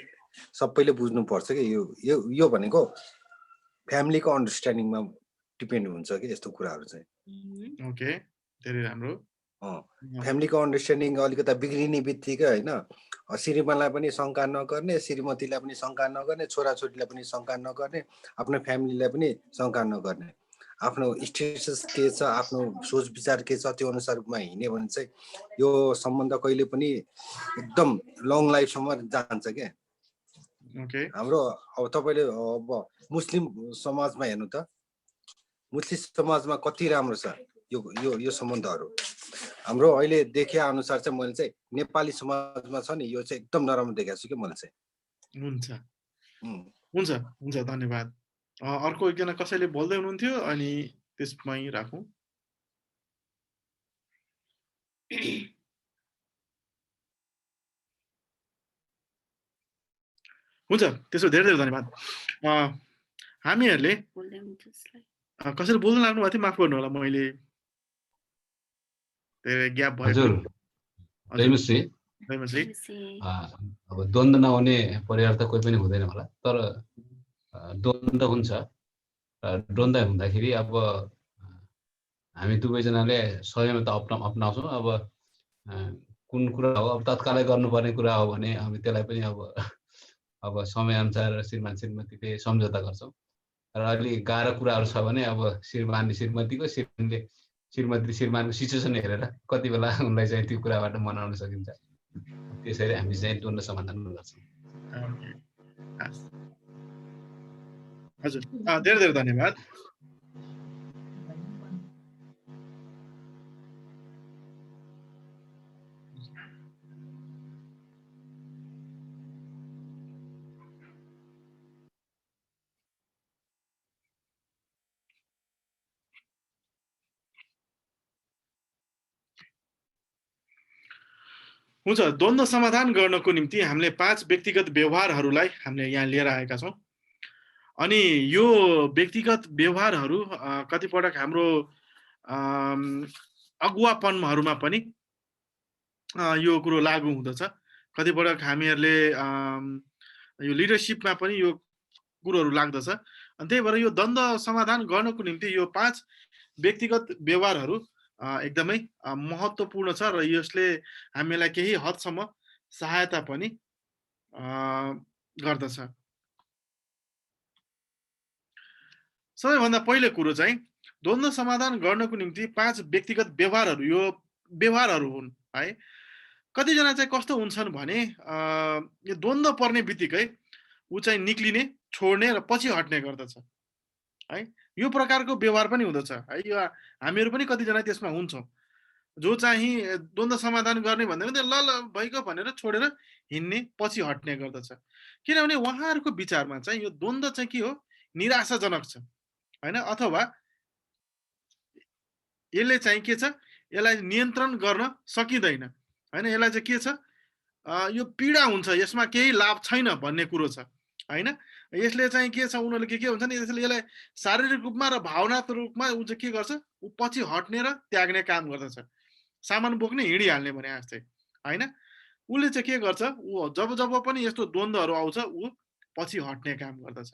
सबैले बुझ्नु पर्छ कि यो भनेको फ्यामिलीको अन्डरस्ट्यान्डिङमा डिपेन्ड हुन्छ कि यस्तो कुराहरू चाहिँ। ओके, धेरै राम्रो। फ्यामिलीको अन्डरस्ट्यान्डिङ अलिकता बिग्रिने बित्तिकै होइन श्रीमानलाई पनि शङ्का नगर्ने, श्रीमतीलाई पनि शङ्का नगर्ने, छोराछोरीलाई पनि शङ्का नगर्ने, आफ्नो फ्यामिलीलाई पनि शङ्का नगर्ने, आफ्नो स्टेटस के छ, आफ्नो सोच विचार के छ त्यो अनुसारमा हिँड्यो भने चाहिँ यो सम्बन्ध कहिले पनि एकदम लङ लाइफसम्म जान्छ क्या। हाम्रो अब तपाईँले अब मुस्लिम समाजमा हेर्नु त, मुस्लिम समाजमा कति राम्रो छ यो सम्बन्धहरू। हाम्रो अहिले देखे अनुसार चाहिँ मैले चाहिँ नेपाली समाजमा छ नि यो चाहिँ एकदम नराम्रो देखेको छु कि मैले चाहिँ। हुन्छ हुन्छ हुन्छ, धन्यवाद। अर्को एकजना कसैले बोल्दै हुनुहुन्थ्यो अनि त्यसमै राखौँ। हुन्छ, त्यसो धेरै धेरै धन्यवाद। हामीहरूले कसैले बोल्न लाग्नु भएको थियो, माफ गर्नु होला मैले धेरै ग्याप भयो। अब द्वन्द्व नहुने परिवार त कोही पनि हुँदैन होला, तर द्वन्द्व हुन्छ। द्वन्द्व हुँदाखेरि अब हामी दुवैजनाले संयमता अपनाउँछौँ। अब कुन कुरा हो अब तत्कालै गर्नुपर्ने कुरा हो भने हामी त्यसलाई पनि अब समयअनुसार श्रीमान श्रीमतीले सम्झौता गर्छौँ। र अलि गाह्रो कुराहरू छ भने अब श्रीमानले श्रीमतीको, श्रीमानले श्रीमतीले श्रीमानको सिचुएसन हेरेर कति बेला उनलाई चाहिँ त्यो कुराबाट मनाउन सकिन्छ। त्यसरी हामी चाहिँ द्वन्द्व समाधान गर्छौँ। हजुर, धेरै धेरै धन्यवाद। हुन्छ, द्वन्द्व समाधान गर्नको निम्ति हामीले 5 व्यक्तिगत व्यवहारहरूलाई हामीले यहाँ लिएर आएका छौँ। अनि यो व्यक्तिगत व्यवहारहरू कतिपटक हाम्रो अगुवापनहरूमा पनि यो कुरो लागू हुँदछ। कतिपटक हामीहरूले यो लिडरसिपमा पनि यो कुरोहरू लाग्दछ। अनि त्यही भएर यो द्वन्द्व समाधान गर्नको निम्ति यो 5 व्यक्तिगत व्यवहारहरू एकदमै महत्त्वपूर्ण छ र यसले हामीलाई केही हदसम्म सहायता पनि गर्दछ। सबैभन्दा पहिलो कुरो चाहिँ द्वन्द्व समाधान गर्नको निम्ति 5 व्यक्तिगत व्यवहारहरू यो व्यवहारहरू हुन् है। कतिजना चाहिँ कस्तो हुन्छन् भने यो द्वन्द्व पर्ने बित्तिकै ऊ चाहिँ निक्लिने, छोड्ने र पछि हट्ने गर्दछ है। यो प्रकारको व्यवहार पनि हुँदछ है। यो हामीहरू पनि कतिजना त्यसमा हुन्छौँ, जो चाहिँ द्वन्द्व समाधान गर्ने भन्दा ल ल भइगयो भनेर छोडेर हिँड्ने, पछि हट्ने गर्दछ। किनभने उहाँहरूको विचारमा चाहिँ यो द्वन्द्व चाहिँ के हो, निराशाजनक छ हैन, अथवा यसले चाहिँ के छ, यसलाई नियन्त्रण गर्न सकिँदैन हैन, यसलाई चाहिँ के छ, यो पीडा हुन्छ, यसमा केही लाभ छैन भन्ने कुरो छ हैन। यसले चाहिँ के छ, उनीहरूले के हुन्छ नि, यसले यसलाई शारीरिक रूपमा र भावनात्मक रूपमा ऊ चाहिँ के गर्छ, ऊ पछि हट्ने र त्याग्ने काम गर्दछ। सामान बोक्ने, हिँडिहाल्ने भने जस्तै हैन। उसले चाहिँ के गर्छ, ऊ जब जब पनि यस्तो द्वन्द्वहरू आउँछ ऊ पछि हट्ने काम गर्दछ।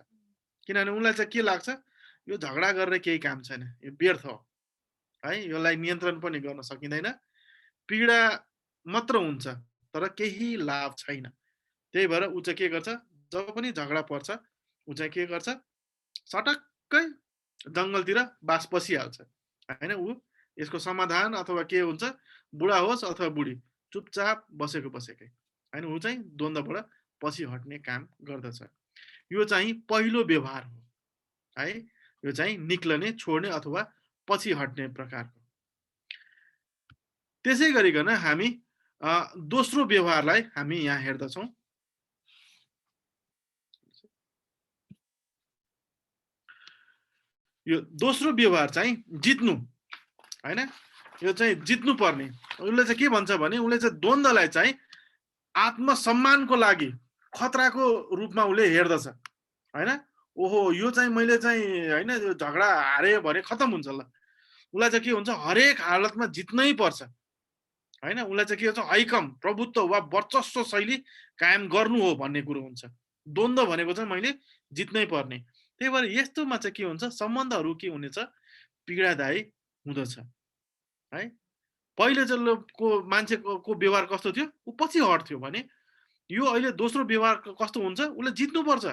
किनभने उनलाई चाहिँ के लाग्छ, यो झगडा गरेर केही काम छैन, यो व्यर्थ हो है, यसलाई नियन्त्रण पनि गर्न सकिँदैन। पीडा मात्र हुन्छ तर केही लाभ छैन। त्यही भएर ऊ चाहिँ के गर्छ, जब पनि झगडा पर्छ ऊ चाहिँ के गर्छ, सटक्कै जङ्गलतिर बास पसिहाल्छ होइन। ऊ यसको समाधान अथवा के हुन्छ, बुढा होस् अथवा बुढी चुपचाप बसेकै होइन, ऊ चाहिँ द्वन्द्वबाट पछि हट्ने काम गर्दछ। यो चाहिँ पहिलो व्यवहार हो है, यो चाहिँ निक्लने, छोड्ने अथवा पछि हट्ने प्रकारको। त्यसै गरिकन हामी दोस्रो व्यवहारलाई हामी यहाँ हेर्दछौँ। यो दोस्रो व्यवहार चाहिँ जित्नु हैन, यो चाहिँ जित्नु पर्ने। उसले चाहिँ के भन्छ भने उसले चाहिँ द्वन्द्वलाई चाहिँ आत्मसम्मानको लागि खतराको रूपमा उसले हेर्दछ हैन। ओहो यो चाहिँ मैले चाहिँ हैन यो झगडा हारे भने खतम हुन्छ ल, उसलाई चाहिँ के हुन्छ, हरेक हालतमा जित्नै पर्छ हैन। उसलाई चाहिँ के हुन्छ, हैकम प्रभुत्व वा वर्चस्व शैली कायम गर्नु हो भन्ने कुरो हुन्छ। द्वन्द्व भनेको चाहिँ मैले जित्नै पर्ने। त्यही भएर यस्तोमा चाहिँ के हुन्छ, सम्बन्धहरू के हुनेछ, पीडादायी हुँदछ है। पहिले को मान्छेको व्यवहार कस्तो थियो, ऊ पछि हट्थ्यो भने यो अहिले दोस्रो व्यवहार कस्तो हुन्छ, उसले जित्नुपर्छ।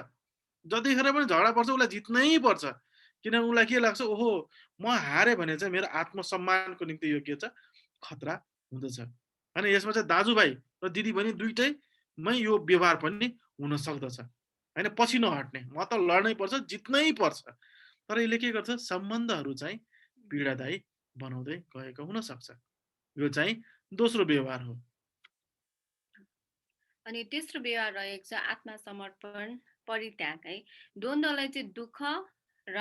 जतिखेर पनि झगडा पर्छ उसलाई जित्नै पर्छ, किनभने उसलाई के लाग्छ, ओहो म हारे भने चाहिँ मेरो आत्मसम्मानको निम्ति यो के छ, खतरा हुँदछ हैन। यसमा चाहिँ दाजुभाइ र दिदीबहिनी दुईटैमै यो व्यवहार पनि हुन सक्दछ हैन। पछि नहट्ने, म त लड्नै पर्छ, जित्नै पर्छ। तर यसले के गर्छ, सम्बन्धहरू चाहिँ पीडादायी बनाउँदै गएको हुन सक्छ। यो चाहिँ दोस्रो व्यवहार हो। अनि तेस्रो व्यवहार रहेको छ आत्मसमर्पण, परित्याग है। द्वन्द्वलाई चाहिँ दुःख र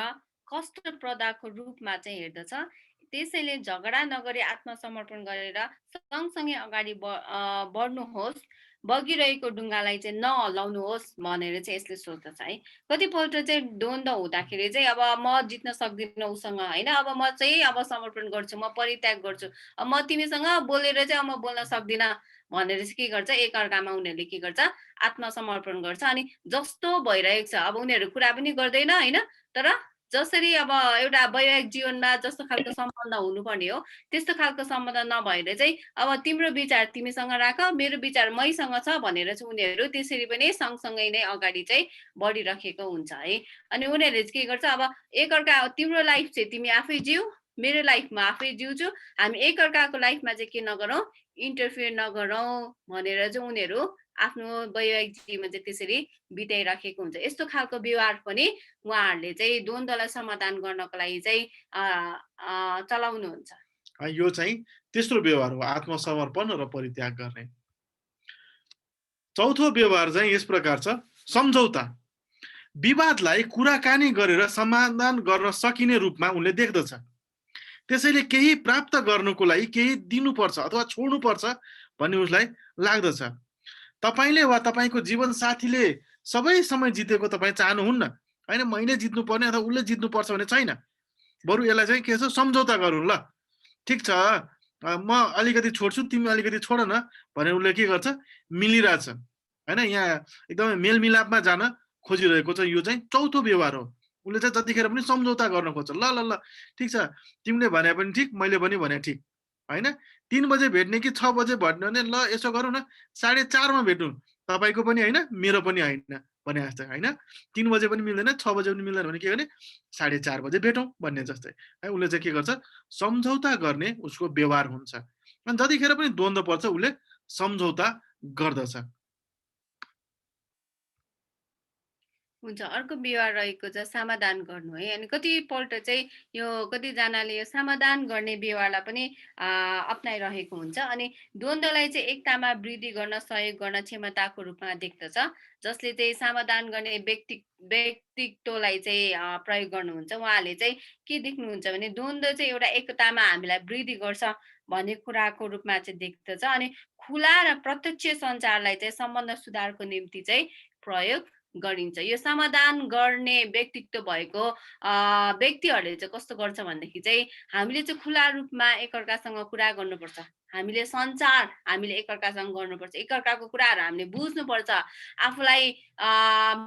कष्टप्रदको रूपमा चाहिँ हेर्दछ। त्यसैले झगडा नगरी आत्मसमर्पण गरेर सँगसँगै अगाडि बढ्नुहोस्, बगिरहेको ढुङ्गालाई चाहिँ नहलाउनुहोस् भनेर चाहिँ यसले सोच्दछ है। कतिपल्ट चाहिँ द्वन्द्व हुँदाखेरि चाहिँ अब म जित्न सक्दिनँ उसँग होइन, अब म चाहिँ अब समर्पण गर्छु, म परित्याग गर्छु, अब म तिमीसँग बोलेर चाहिँ अब म बोल्न सक्दिनँ भनेर चाहिँ के गर्छ, एकअर्कामा उनीहरूले के गर्छ, आत्मसमर्पण गर्छ। अनि जस्तो भइरहेको छ अब उनीहरू कुरा पनि गर्दैन होइन, तर जसरी अब एउटा वैवाहिक जीवनमा जस्तो खालको सम्बन्ध हुनुपर्ने हो त्यस्तो खालको सम्बन्ध नभएर चाहिँ अब तिम्रो विचार तिमीसँग राख, मेरो विचार मैसँग छ भनेर चाहिँ उनीहरू त्यसरी पनि सँगसँगै नै अगाडि चाहिँ बढिराखेको हुन्छ है। अनि उनीहरूले चाहिँ के गर्छ, अब एकअर्का तिम्रो लाइफ चाहिँ तिमी आफै जिउ, मेरो लाइफमा आफै जिउँछु, हामी एकअर्काको लाइफमा चाहिँ के नगरौँ, इन्टरफियर नगरौँ भनेर चाहिँ उनीहरू आफ्नो वैवाहिक जीवन चाहिँ त्यसरी बिताइराखेको हुन्छ। यस्तो खालको व्यवहार पनि उहाँहरूले चाहिँ द्वन्द्वलाई समाधान गर्नको लागि चाहिँ चलाउनुहुन्छ। यो चाहिँ तेस्रो व्यवहार हो, आत्मसमर्पण र परित्याग गर्ने। चौथो व्यवहार चाहिँ यस प्रकार छ, सम्झौता। विवादलाई कुराकानी गरेर समाधान गर्न सकिने रूपमा उनले देख्दछ। त्यसैले केही प्राप्त गर्नको लागि केही दिनुपर्छ अथवा छोड्नुपर्छ भन्ने उसलाई लाग्दछ। तपाईले वा तपाईको जीवन साथीले सबै समय जितेको तपाईँ चाहनुहुन्न हैन, मैले जित्नु पर्ने अथवा उसले जित्नु पर्छ भने छैन। बरु यसलाई चाहिँ के छ, सम्झौता गरौँ ल, ठिक छ म अलिकति छोड्छु तिमी अलिकति छोड न भनेर उसले के गर्छ, मिलिरहेछ हैन। यहाँ एकदमै मेलमिलापमा जान खोजिरहेको छ। यो चाहिँ चौथो व्यवहार हो। उसले चाहिँ जतिखेर पनि सम्झौता गर्न खोज्छ। ल ल ल ठिक छ, तिमीले भने पनि ठिक, मैले पनि भने ठिक हैन। 3 बजे भेट्ने कि 6 बजे भेट्ने भने ल यसो गरौँ न 4:30 मा भेटौँ, तपाईको पनि हैन मेरो पनि हैन भने जस्तै हैन। 3 बजे पनि मिल्दैन, 6 बजे पनि मिल्दैन भने के गर्ने, 4:30 बजे भेटौँ भन्ने जस्तै है। उसले चाहिँ के गर्छ, सम्झौता गर्ने उसको व्यवहार हुन्छ। अनि जतिखेर पनि द्वन्द्व पर्छ उसले सम्झौता गर्दछ। हुन्छ। अर्को व्यवहार रहेको छ समाधान गर्नु है। अनि कतिपल्ट चाहिँ यो कतिजनाले यो समाधान गर्ने व्यवहारलाई पनि अप्नाइरहेको हुन्छ। अनि द्वन्द्वलाई चाहिँ एकतामा वृद्धि गर्न सहयोग गर्न क्षमताको रूपमा देख्दछ, जसले चाहिँ समाधान गर्ने व्यक्तित्वलाई चाहिँ प्रयोग गर्नुहुन्छ। उहाँले चाहिँ के देख्नुहुन्छ भने द्वन्द्व चाहिँ एउटा एकतामा हामीलाई वृद्धि गर्छ भन्ने कुराको रूपमा चाहिँ देख्दछ। अनि खुला र प्रत्यक्ष सञ्चारलाई चाहिँ सम्बन्ध सुधारको निम्ति चाहिँ प्रयोग गरिन्छ। यो समाधान गर्ने व्यक्तित्व भएको व्यक्तिहरूले चाहिँ कस्तो गर्छ भनेदेखि चाहिँ हामीले चाहिँ खुला रूपमा एकअर्कासँग कुरा गर्नुपर्छ हामीले सञ्चार हामीले एकअर्कासँग गर्नुपर्छ, एकअर्काको कुराहरू हामीले बुझ्नुपर्छ, आफूलाई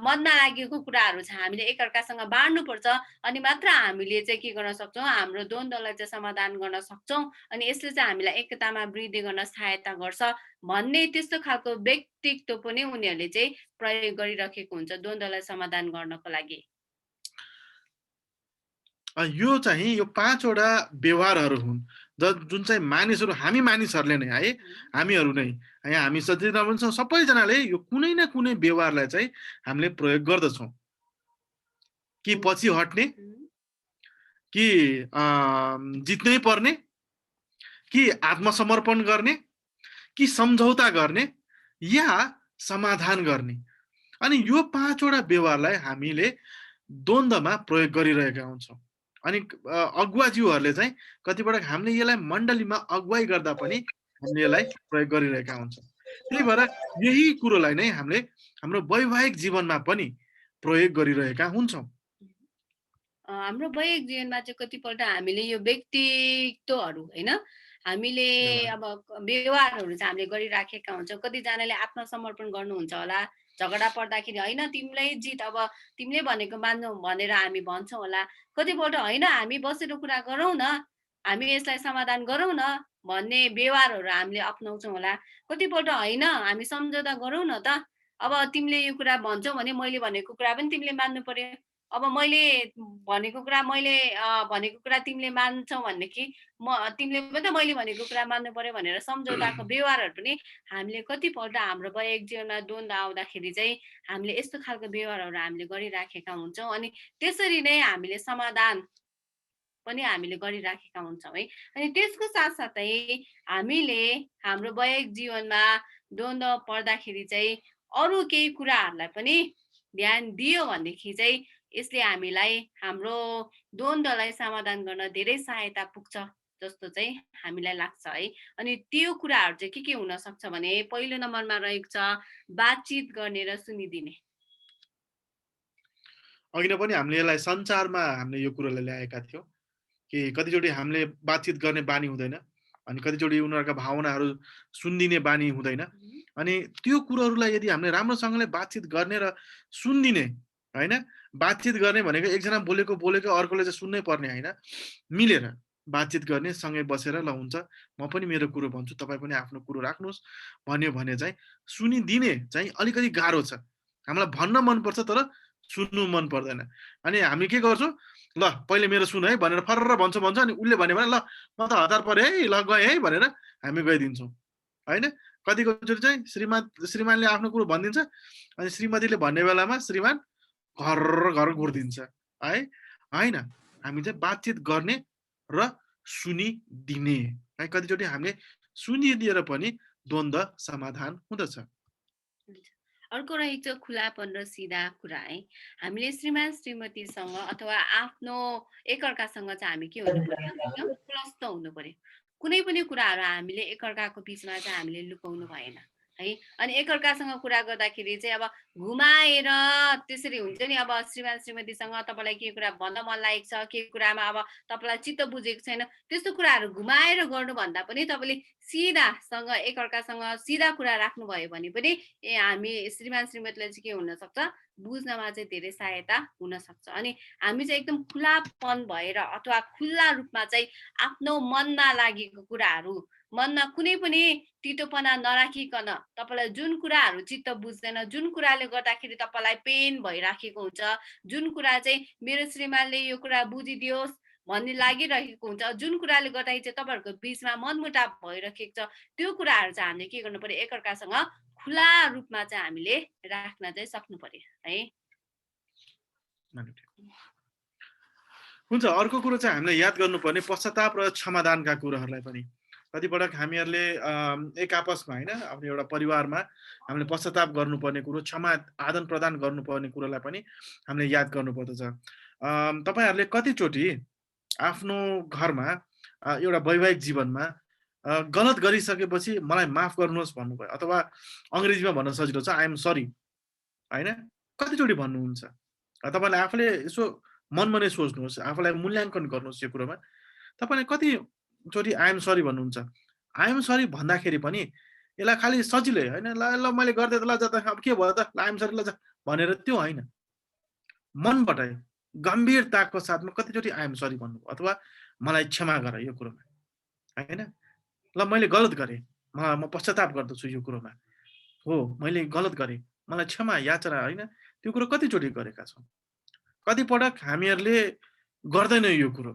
मनमा लागेको कुराहरू चाहिँ हामीले एकअर्कासँग बाँड्नुपर्छ, अनि मात्र हामीले चाहिँ के गर्न सक्छौँ, हाम्रो द्वन्द्वलाई चाहिँ समाधान गर्न सक्छौँ, अनि यसले चाहिँ हामीलाई एकतामा वृद्धि गर्न सहायता गर्छ भन्ने त्यस्तो खालको व्यक्तित्व पनि उनीहरूले चाहिँ प्रयोग गरिरहेको हुन्छ द्वन्द्वलाई समाधान गर्नको लागि। यो चाहिँ यो 5 वटा व्यवहारहरू हुन् जुन चाहिँ मानिसहरू हामी मानिसहरूले नै है हामीहरू नै हामी जतिजना पनि छौँ सबैजनाले यो कुनै न कुनै व्यवहारलाई चाहिँ हामीले प्रयोग गर्दछौँ। कि पछि हट्ने, कि जित्नै पर्ने, कि आत्मसमर्पण गर्ने, कि सम्झौता गर्ने या समाधान गर्ने। अनि यो 5 वटा व्यवहारलाई हामीले द्वन्द्वमा प्रयोग गरिरहेका हुन्छौँ। अनि अगुवाज्यूहरूले चाहिँ कतिपटक हामीले यसलाई मण्डलीमा अगुवाई गर्दा पनि हामीले यसलाई प्रयोग गरिरहेका हुन्छौँ। त्यही भएर यही कुरोलाई नै हामीले हाम्रो वैवाहिक जीवनमा पनि प्रयोग गरिरहेका हुन्छौँ। हाम्रो वैवाहिक जीवनमा चाहिँ कतिपल्ट हामीले यो व्यक्तित्वहरू हैन हामीले अब व्यवहारहरू चाहिँ हामीले गरिराखेका हुन्छौँ। कतिजनाले आत्मसमर्पण गर्नुहुन्छ होला, झगडा पर्दाखेरि हैन तिमीलाई जित, अब तिमीले भनेको मान्नु भनेर हामी भन्छौँ होला। कतिपल्ट हैन हामी बसेर कुरा गरौँ न, हामी यसलाई समाधान गरौँ न भन्ने व्यवहारहरू हामीले अपनाउँछौँ होला। कतिपल्ट हैन हामी सम्झौता गरौँ न त, अब तिमीले यो कुरा भन्छौ भने मैले भनेको कुरा पनि तिमीले मान्नु पर्यो, अब मैले भनेको कुरा तिमीले मान्छौ भनेदेखि तिमीले पनि त मैले भनेको कुरा मान्नु पर्यो भनेर सम्झौताको व्यवहारहरू पनि हामीले कतिपल्ट हाम्रो वैवाहिक जीवनमा द्वन्द्व आउँदाखेरि चाहिँ हामीले यस्तो खालको व्यवहारहरू हामीले गरिराखेका हुन्छौँ। अनि त्यसरी नै हामीले समाधान पनि हामीले गरिराखेका हुन्छौँ है। अनि त्यसको साथसाथै हामीले हाम्रो वैवाहिक जीवनमा द्वन्द्व पर्दाखेरि चाहिँ अरू केही कुराहरूलाई पनि ध्यान दियो भनेदेखि चाहिँ यसले हामीलाई हाम्रो द्वन्द्वलाई समाधान गर्न धेरै सहायता पुग्छ जस्तो चाहिँ हामीलाई लाग्छ है। अनि त्यो कुराहरू चाहिँ के हुन सक्छ भने पहिलो नम्बरमा रहेको छ बातचित गर्ने र सुनिदिने। अघि नै पनि हामीले यसलाई सञ्चारमा हामीले यो कुरोलाई ल्याएका थियौँ कि कतिचोटि हामीले बातचित गर्ने बानी हुँदैन, अनि कतिचोटि उनीहरूका भावनाहरू सुनिदिने बानी हुँदैन। अनि त्यो कुरोहरूलाई यदि हामीले राम्रोसँगले बातचित गर्ने र सुनिदिने हैन, बातचित गर्ने भनेको एकजना बोलेको अर्कोले चाहिँ सुन्नै पर्ने हैन, मिलेर बातचित गर्ने, सँगै बसेर ल हुन्छ म पनि मेरो कुरो भन्छु तपाईँ पनि आफ्नो कुरो राख्नुहोस् भन्यो भने चाहिँ सुनिदिने चाहिँ अलिकति गाह्रो छ। हामीलाई भन्न मनपर्छ तर सुन्नु मन पर्दैन। अनि हामी के गर्छौँ, ल पहिले मेरो सुन है भनेर फर्र भन्छ अनि उसले भन्यो भने ल म त हतार परे है, ल गएँ है भनेर हामी गइदिन्छौँ हैन। कतिचोटि चाहिँ श्रीमानले आफ्नो कुरो भनिदिन्छ अनि श्रीमतीले भन्ने बेलामा श्रीमान घर घुर्दिन्छ है। हैन, हामी चाहिँ बातचित गर्ने र सुनिदिने है। कतिचोटि हामीले सुनिदिएर पनि द्वन्द्व समाधान हुँदछ। अर्को रहेको छ खुलापन र सिधा कुरा है। हामीले श्रीमान श्रीमतीसँग अथवा आफ्नो एकअर्कासँग चाहिँ हामी के हुनु पर्यो, एकदम खुलस्त हुनु पर्यो। कुनै पनि कुराहरू हामीले एकअर्काको बिचमा चाहिँ हामीले लुकाउनु भएन है। अनि एकअर्कासँग कुरा गर्दाखेरि चाहिँ अब घुमाएर त्यसरी हुन्छ नि, अब श्रीमान श्रीमतीसँग तपाईँलाई के कुरा भन्न मन लागेको छ, के कुरामा अब तपाईँलाई चित्त बुझेको छैन, त्यस्तो कुराहरू घुमाएर गर्नुभन्दा पनि तपाईँले सिधासँग एकअर्कासँग सिधा कुरा राख्नुभयो भने पनि हामी श्रीमान श्रीमतीलाई चाहिँ के हुनसक्छ, बुझ्नमा चाहिँ धेरै सहायता हुनसक्छ। अनि हामी चाहिँ एकदम खुलापन भएर अथवा खुल्ला रूपमा चाहिँ आफ्नो मनमा लागेको कुराहरू, मनमा कुनै पनि तितोपना नराखिकन तपाईँलाई जुन कुराहरू चित्त बुझ्दैन, जुन कुराले गर्दाखेरि तपाईँलाई पेन भइराखेको हुन्छ, जुन कुरा चाहिँ मेरो श्रीमानले यो कुरा बुझिदियोस् भन्ने लागिरहेको हुन्छ, जुन कुराले गर्दाखेरि चाहिँ तपाईँहरूको बिचमा मनमुटाव भइरहेको छ, त्यो कुराहरू चाहिँ हामीले के गर्नु पर्यो, एकअर्कासँग खुला रूपमा चाहिँ हामीले राख्न चाहिँ सक्नु पर्यो है। हुन्छ, अर्को कुरो चाहिँ हामीले याद गर्नुपर्ने पश्चाताप र क्षमादानका कुराहरूलाई पनि। कतिपटक हामीहरूले एक आपसमा हैन आफ्नो एउटा परिवारमा हामीले पश्चाताप गर्नुपर्ने कुरो, क्षमा आदान प्रदान गर्नुपर्ने कुरोलाई पनि हामीले याद गर्नुपर्दछ। तपाईहरुले कतिचोटि आफ्नो घरमा एउटा वैवाहिक जीवनमा गलत गरिसकेपछि मलाई माफ गर्नुहोस् भन्नुभयो, अथवा अंग्रेजीमा भन्न सजिलो छ आई एम सरी हैन, कतिचोटि भन्नुहुन्छ? तपाईले आफूले यसो मनमा नै सोच्नुहोस्, आफूलाई मूल्याङ्कन गर्नुहोस् यो कुरोमा। तपाईले कतिचोटि आई एम सरी भन्नुहुन्छ? आइएम सरी भन्दाखेरि पनि यसलाई खालि सजिलै होइन, ल मैले गर्दै त ल जा त अब के भयो त ल आइएम सरी ल जा भनेर त्यो होइन, मनबाटै गम्भीरताको साथमा कतिचोटि आइएम सरी भन्नुभयो अथवा मलाई क्षमा गर यो कुरोमा होइन, ल मैले गलत गरेँ, म पश्चाताप गर्दछु यो कुरोमा, हो मैले गलत गरेँ, मलाई क्षमा याचना होइन, त्यो कुरो कतिचोटि गरेका छौँ। कतिपटक हामीहरूले गर्दैनौँ यो कुरो,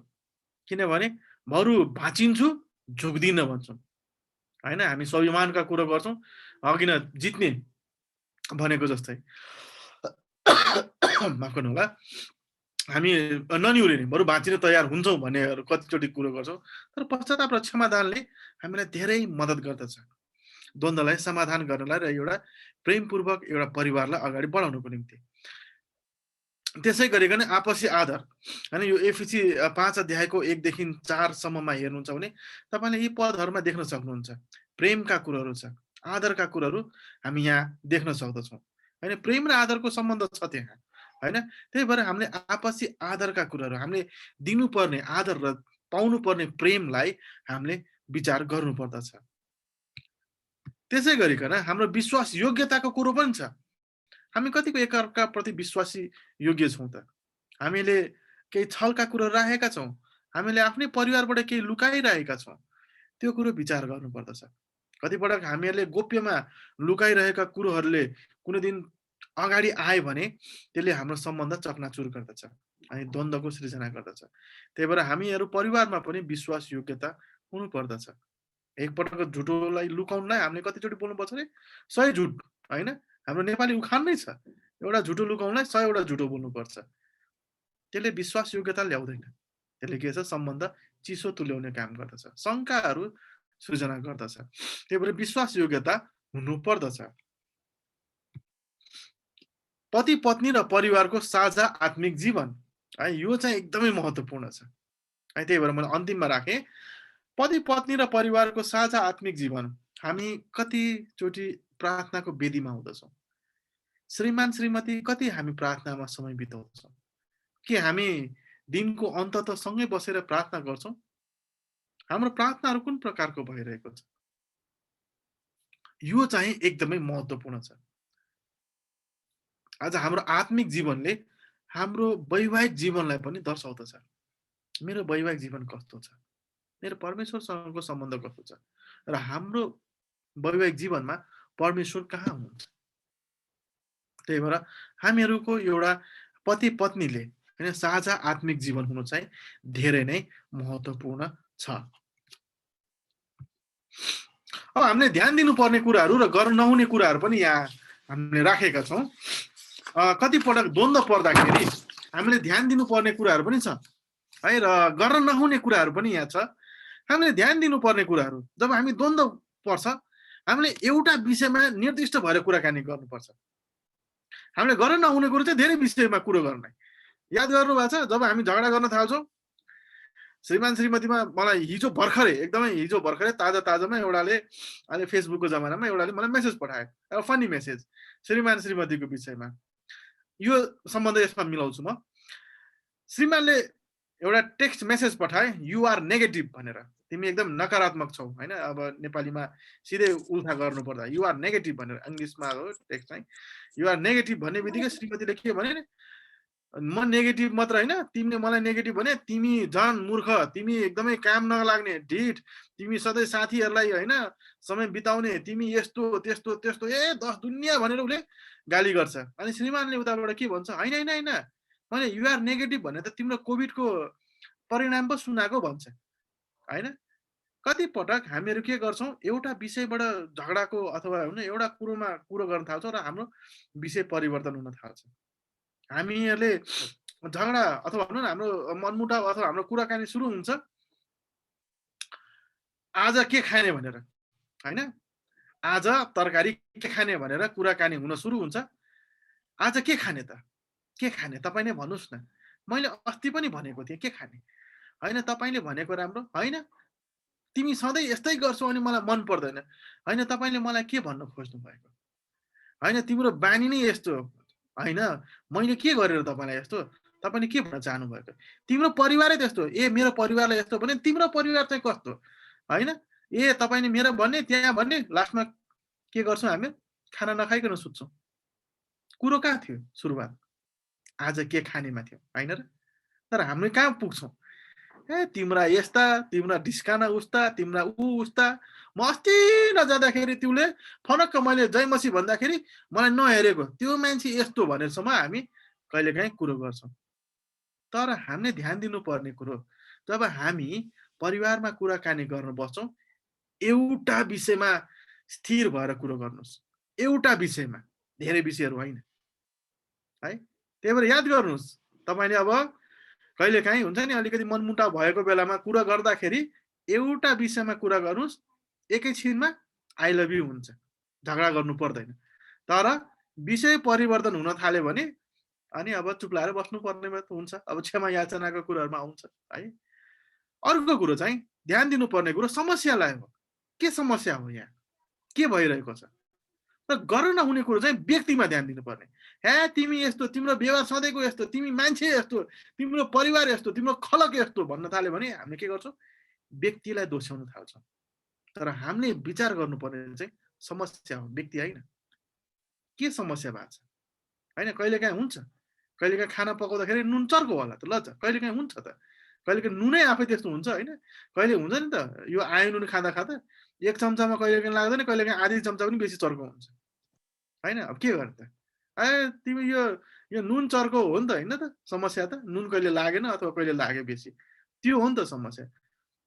किनभने बरु भाँचिन्छु झुक्दिनँ भन्छौँ होइन, हामी स्वाभिमानका कुरो गर्छौँ, अघि न जित्ने भनेको जस्तै माफ गर्नु होला, हामी ननिहुरिने बरु बाँचिन तयार हुन्छौँ भन्नेहरू कतिचोटि कुरो गर्छौँ। तर पश्चाताप र क्षमादानले हामीलाई धेरै मद्दत गर्दछ द्वन्द्वलाई समाधान गर्नलाई र एउटा प्रेमपूर्वक एउटा परिवारलाई अगाडि बढाउनको निम्ति। त्यसै गरिकन आपसी आदर होइन, यो एफिसी 5 अध्यायको 1 देखि 4 सम्ममा हेर्नुहुन्छ भने तपाईँले यी पदहरूमा देख्न सक्नुहुन्छ प्रेमका कुराहरू छ, आदरका कुराहरू हामी यहाँ देख्न सक्दछौँ होइन। प्रेम र आदरको सम्बन्ध छ त्यहाँ होइन, त्यही भएर हामीले आपसी आदरका कुराहरू हामीले दिनुपर्ने आदर र पाउनुपर्ने प्रेमलाई हामीले विचार गर्नुपर्दछ। त्यसै गरिकन हाम्रो विश्वास योग्यताको कुरो पनि छ, हामी कतिको एकअर्काप्रति विश्वासी योग्य छौँ त, हामीले केही छलका कुरो राखेका छौँ, हामीले आफ्नै परिवारबाट केही लुकाइरहेका छौँ, त्यो कुरो विचार गर्नुपर्दछ। कतिपटक हामीहरूले गोप्यमा लुकाइरहेका कुरोहरूले कुनै दिन अगाडि आयो भने त्यसले हाम्रो सम्बन्ध चकनाचुर गर्दछ अनि द्वन्द्वको सृजना गर्दछ। त्यही भएर हामीहरू परिवारमा पनि विश्वास योग्यता हुनुपर्दछ। एकपटक झुटोलाई लुकाउनलाई हामीले कतिचोटि बोल्नुपर्छ अरे 100 झुट होइन, हाम्रो नेपाली उखान नै छ, एउटा झुटो लुकाउनलाई 100 वटा झुटो बोल्नुपर्छ, त्यसले विश्वास योग्यता ल्याउँदैन, त्यसले के छ सम्बन्ध चिसो तुल्याउने काम गर्दछ, शङ्काहरू सृजना गर्दछ। त्यही भएर विश्वास योग्यता हुनु पर्दछ। पति पत्नी र परिवारको साझा आत्मिक जीवन है, यो चाहिँ एकदमै महत्त्वपूर्ण छ है। त्यही भएर मैले अन्तिममा राखेँ पति पत्नी र परिवारको साझा आत्मिक जीवन। हामी कतिचोटि प्रार्थनाको वेदीमा हुँदछौँ, श्रीमान श्रीमती कति हामी प्रार्थनामा समय बिताउँछौँ, के हामी दिनको अन्त त सँगै बसेर प्रार्थना गर्छौँ? हाम्रो प्रार्थनाहरू कुन प्रकारको भइरहेको छ? यो चाहिँ एकदमै महत्त्वपूर्ण छ। आज हाम्रो आत्मिक जीवनले हाम्रो वैवाहिक जीवनलाई पनि दर्शाउँदछ। मेरो वैवाहिक जीवन कस्तो छ, मेरो परमेश्वरसँगको सम्बन्ध कस्तो छ र हाम्रो वैवाहिक जीवनमा परमेश्वर कहाँ हुनुहुन्छ। त्यही भएर हामीहरूको एउटा पति पत्नीले होइन साझा आत्मिक जीवन हुनु चाहिँ धेरै नै महत्त्वपूर्ण छ। अब हामीले ध्यान दिनुपर्ने कुराहरू र गर्न नहुने कुराहरू पनि यहाँ हामीले राखेका छौँ। कतिपटक द्वन्द्व पर्दाखेरि हामीले ध्यान दिनुपर्ने कुराहरू पनि छ है र गर्न नहुने कुराहरू पनि यहाँ छ। हामीले ध्यान दिनुपर्ने कुराहरू, जब हामी द्वन्द्व पर्छ हामीले एउटा विषयमा निर्दिष्ट भएर कुराकानी गर्नुपर्छ। हामीले गर्न नहुने कुरो चाहिँ धेरै विषयमा कुरो गर्ने। याद गर्नु भएको छ जब हामी झगडा गर्न थाल्छौँ, श्रीमान श्रीमतीमा मलाई हिजो भर्खरै ताजामा एउटाले अहिले फेसबुकको जमानामा एउटाले मलाई मेसेज पठायो, एउटा फनी मेसेज श्रीमान श्रीमतीको विषयमा। यो सम्बन्ध यसमा मिलाउँछु म। श्रीमानले एउटा टेक्स्ट मेसेज पठाए यु आर नेगेटिभ भनेर, तिमी एकदम नकारात्मक छौ होइन। अब नेपालीमा सिधै उल्था गर्नु पर्दा यु आर नेगेटिभ भनेर, इङ्ग्लिसमा हो टेक्स्ट चाहिँ यु आर नेगेटिभ भन्ने बित्तिकै श्रीमतीले के भने म नेगेटिभ मात्र होइन, तिमीले मलाई नेगेटिभ भने तिमी झन् मूर्ख, तिमी एकदमै काम नलाग्ने ढिठ, तिमी सधैँ साथीहरूलाई होइन समय बिताउने, तिमी यस्तो त्यस्तो त्यस्तो 10 दुनियाँ भनेर उसले गाली गर्छ। अनि श्रीमानले उताबाट के भन्छ, होइन होइन होइन मैले युआर नेगेटिभ भने त तिम्रो कोभिडको परिणाम पो सुनाएको भन्छ होइन। कति पटक हामीहरू के गर्छौँ, एउटा विषयबाट झगडाको अथवा होइन एउटा कुरोमा कुरो गर्न थाल्छौँ र हाम्रो विषय परिवर्तन हुन थाल्छ। हामीहरूले झगडा अथवा भनौँ न हाम्रो मनमुटाव अथवा हाम्रो कुराकानी सुरु हुन्छ आज के खाने भनेर होइन, आज तरकारी के खाने भनेर कुराकानी हुन सुरु हुन्छ। आज के खाने त, के खाने तपाईँ नै भन्नुहोस् न, मैले अस्ति पनि भनेको थिएँ के खाने होइन, तपाईँले भनेको राम्रो होइन, तिमी सधैँ यस्तै गर्छौ अनि मलाई मन पर्दैन होइन, तपाईँले मलाई के भन्न खोज्नु भएको होइन, तिम्रो बानी नै यस्तो होइन, मैले के गरेर तपाईँलाई यस्तो, तपाईँले के भन्न चाहनु भएको, तिम्रो परिवारै त्यस्तो, मेरो परिवारलाई यस्तो भने तिम्रो परिवार चाहिँ कस्तो होइन, ए तपाईँले मेरो भन्ने त्यहाँ भन्ने लास्टमा के गर्छौँ हामी खाना नखाइकन सुत्छौँ। कुरो कहाँ थियो सुरुवात? आज के खानेमा थियो होइन र? तर हामी कहाँ पुग्छौँ? ए तिम्रा यस्ता, तिम्रा ढिस्काना उस्ता, तिम्रा उस्ता। म अस्ति नजाँदाखेरि तिमीले फनक्क मैले जयमसी भन्दाखेरि मलाई नहेरेको त्यो मान्छे यस्तो भनेरसम्म हामी कहिलेकाहीँ कुरो गर्छौँ। तर हामीले ध्यान दिनुपर्ने कुरो, जब हामी परिवारमा कुराकानी गर्न बस्छौँ, एउटा विषयमा स्थिर भएर कुरो गर्नुहोस्। एउटा विषयमा, धेरै विषयहरू होइन है। त्यही भएर याद गर्नुहोस्, तपाईँले अब कहिलेकाहीँ हुन्छ नि अलिकति मनमुटाव भएको बेलामा कुरा गर्दाखेरि एउटा विषयमा कुरा गर्नुहोस्, एकैछिनमा आई लभ यू हुन्छ, झगडा गर्नु पर्दैन। तर विषय परिवर्तन हुन थाल्यो भने अनि अब चुप लाएर बस्नुपर्ने हुन्छ। अब क्षमा याचनाको कुराहरूमा आउँछ है। अर्को कुरो चाहिँ ध्यान दिनुपर्ने कुरो समस्यालाई हो। के समस्या हो यहाँ, के भइरहेको छ? र गर्न नहुने कुरो चाहिँ व्यक्तिमा ध्यान दिनुपर्ने। हे तिमी यस्तो, तिम्रो व्यवहार सधैँको यस्तो, तिमी मान्छे यस्तो, तिम्रो परिवार यस्तो, तिम्रो खलक यस्तो भन्न थाल्यो भने हामीले के गर्छौँ? व्यक्तिलाई दोस्याउन थाल्छौँ। तर हामीले विचार गर्नुपर्ने चाहिँ समस्या हो, व्यक्ति होइन। के समस्या भएको छ होइन? कहिलेकाहीँ हुन्छ, कहिलेकाहीँ खाना पकाउँदाखेरि नुन चर्को होला त, ल त कहिलेकाहीँ हुन्छ त, कहिलेकाहीँ नुनै आफै त्यस्तो हुन्छ होइन। कहिले हुन्छ नि त यो आयो नुन खाँदा खाँदा एक चम्चामा कहिलेकाहीँ लाग्दैन, कहिलेकाहीँ आधी चम्चा पनि बेसी चर्को हुन्छ होइन। अब के गर्ने त? ए तिमी यो नुन चर्को हो नि त होइन त समस्या त। नुन कहिले लागेन अथवा कहिले लाग्यो बेसी, त्यो हो नि त समस्या।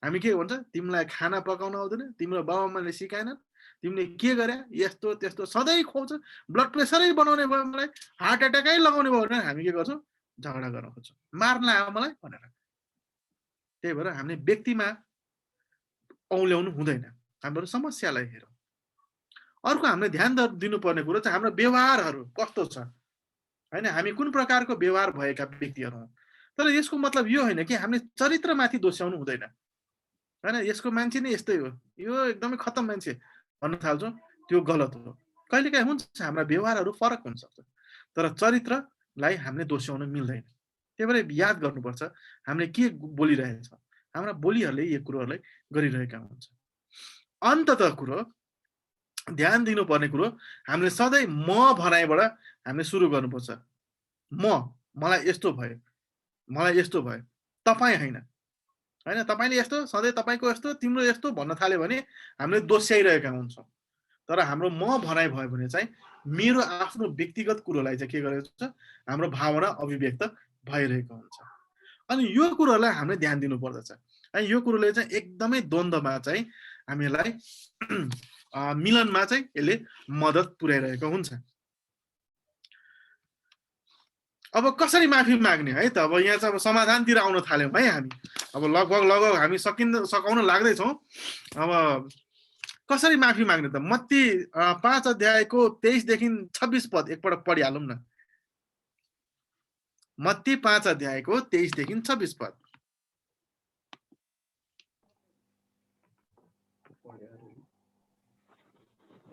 हामी के भन्छ? तिमीलाई खाना पकाउन आउँदैन, तिम्रो बाबुआमाले सिकाएनन्, तिमीले के गरे यस्तो त्यस्तो सधैँ खुवाउँछ, ब्लड प्रेसरै बनाउने भयो मलाई, हार्ट एट्याकै लगाउने भयो भने हामी के गर्छौँ? झगडा गर्न खोज्छौँ, मार्न आयो मलाई भनेर। त्यही भएर हामीले व्यक्तिमा औल्याउनु हुँदैन, हाम्रो समस्यालाई हेरौँ। अर्को हामीले ध्यान दिनुपर्ने कुरो चाहिँ हाम्रो व्यवहारहरू कस्तो छ होइन। हामी कुन प्रकारको व्यवहार भएका व्यक्तिहरू हौँ। तर यसको मतलब यो होइन कि हामीले चरित्रमाथि दोस्याउनु हुँदैन होइन। यसको मान्छे नै यस्तै हो, यो एकदमै खतम मान्छे भन्न थाल्छौँ, त्यो गलत हो। कहिलेकाहीँ हुन्छ हाम्रा व्यवहारहरू फरक हुनसक्छ, तर चरित्रलाई हामीले दोस्याउन मिल्दैन। त्यही भएर याद गर्नुपर्छ हामीले के बोलिरहेछौँ। हाम्रा बोलीहरूले यी कुरोहरूलाई गरिरहेका हुन्छ। अन्ततः कुरो ध्यान दिनुपर्ने कुरो, हामीले सधैँ म भनाइबाट हामीले सुरु गर्नुपर्छ। मलाई यस्तो भयो, मलाई यस्तो भयो, तपाईँ होइन होइन। तपाईँले यस्तो, सधैँ तपाईँको यस्तो, तिम्रो यस्तो भन्न थाल्यो भने हामीले दोस्याइरहेका हुन्छौँ। तर हाम्रो म भनाइ भयो भने चाहिँ मेरो आफ्नो व्यक्तिगत कुरोलाई चाहिँ के गरेको छ, हाम्रो भावना अभिव्यक्त भइरहेको हुन्छ। अनि यो कुरोलाई हामीले ध्यान दिनुपर्दछ। अनि यो कुरोले चाहिँ एकदमै द्वन्द्वमा चाहिँ हामीलाई मिलनमा चाहिँ यसले मद्दत पुर्याइरहेको हुन्छ। अब कसरी माफी माग्ने है त? अब यहाँ चाहिँ अब समाधानतिर आउन थाल्यौँ है हामी। अब लगभग हामी सकाउन लाग्दैछौँ। अब कसरी माफी माग्ने त? मत्ती 5 अध्यायको 23देखि 26 पद एकपल्ट पढिहालौँ न। मत्ती 5 अध्यायको 23देखि 26 पद।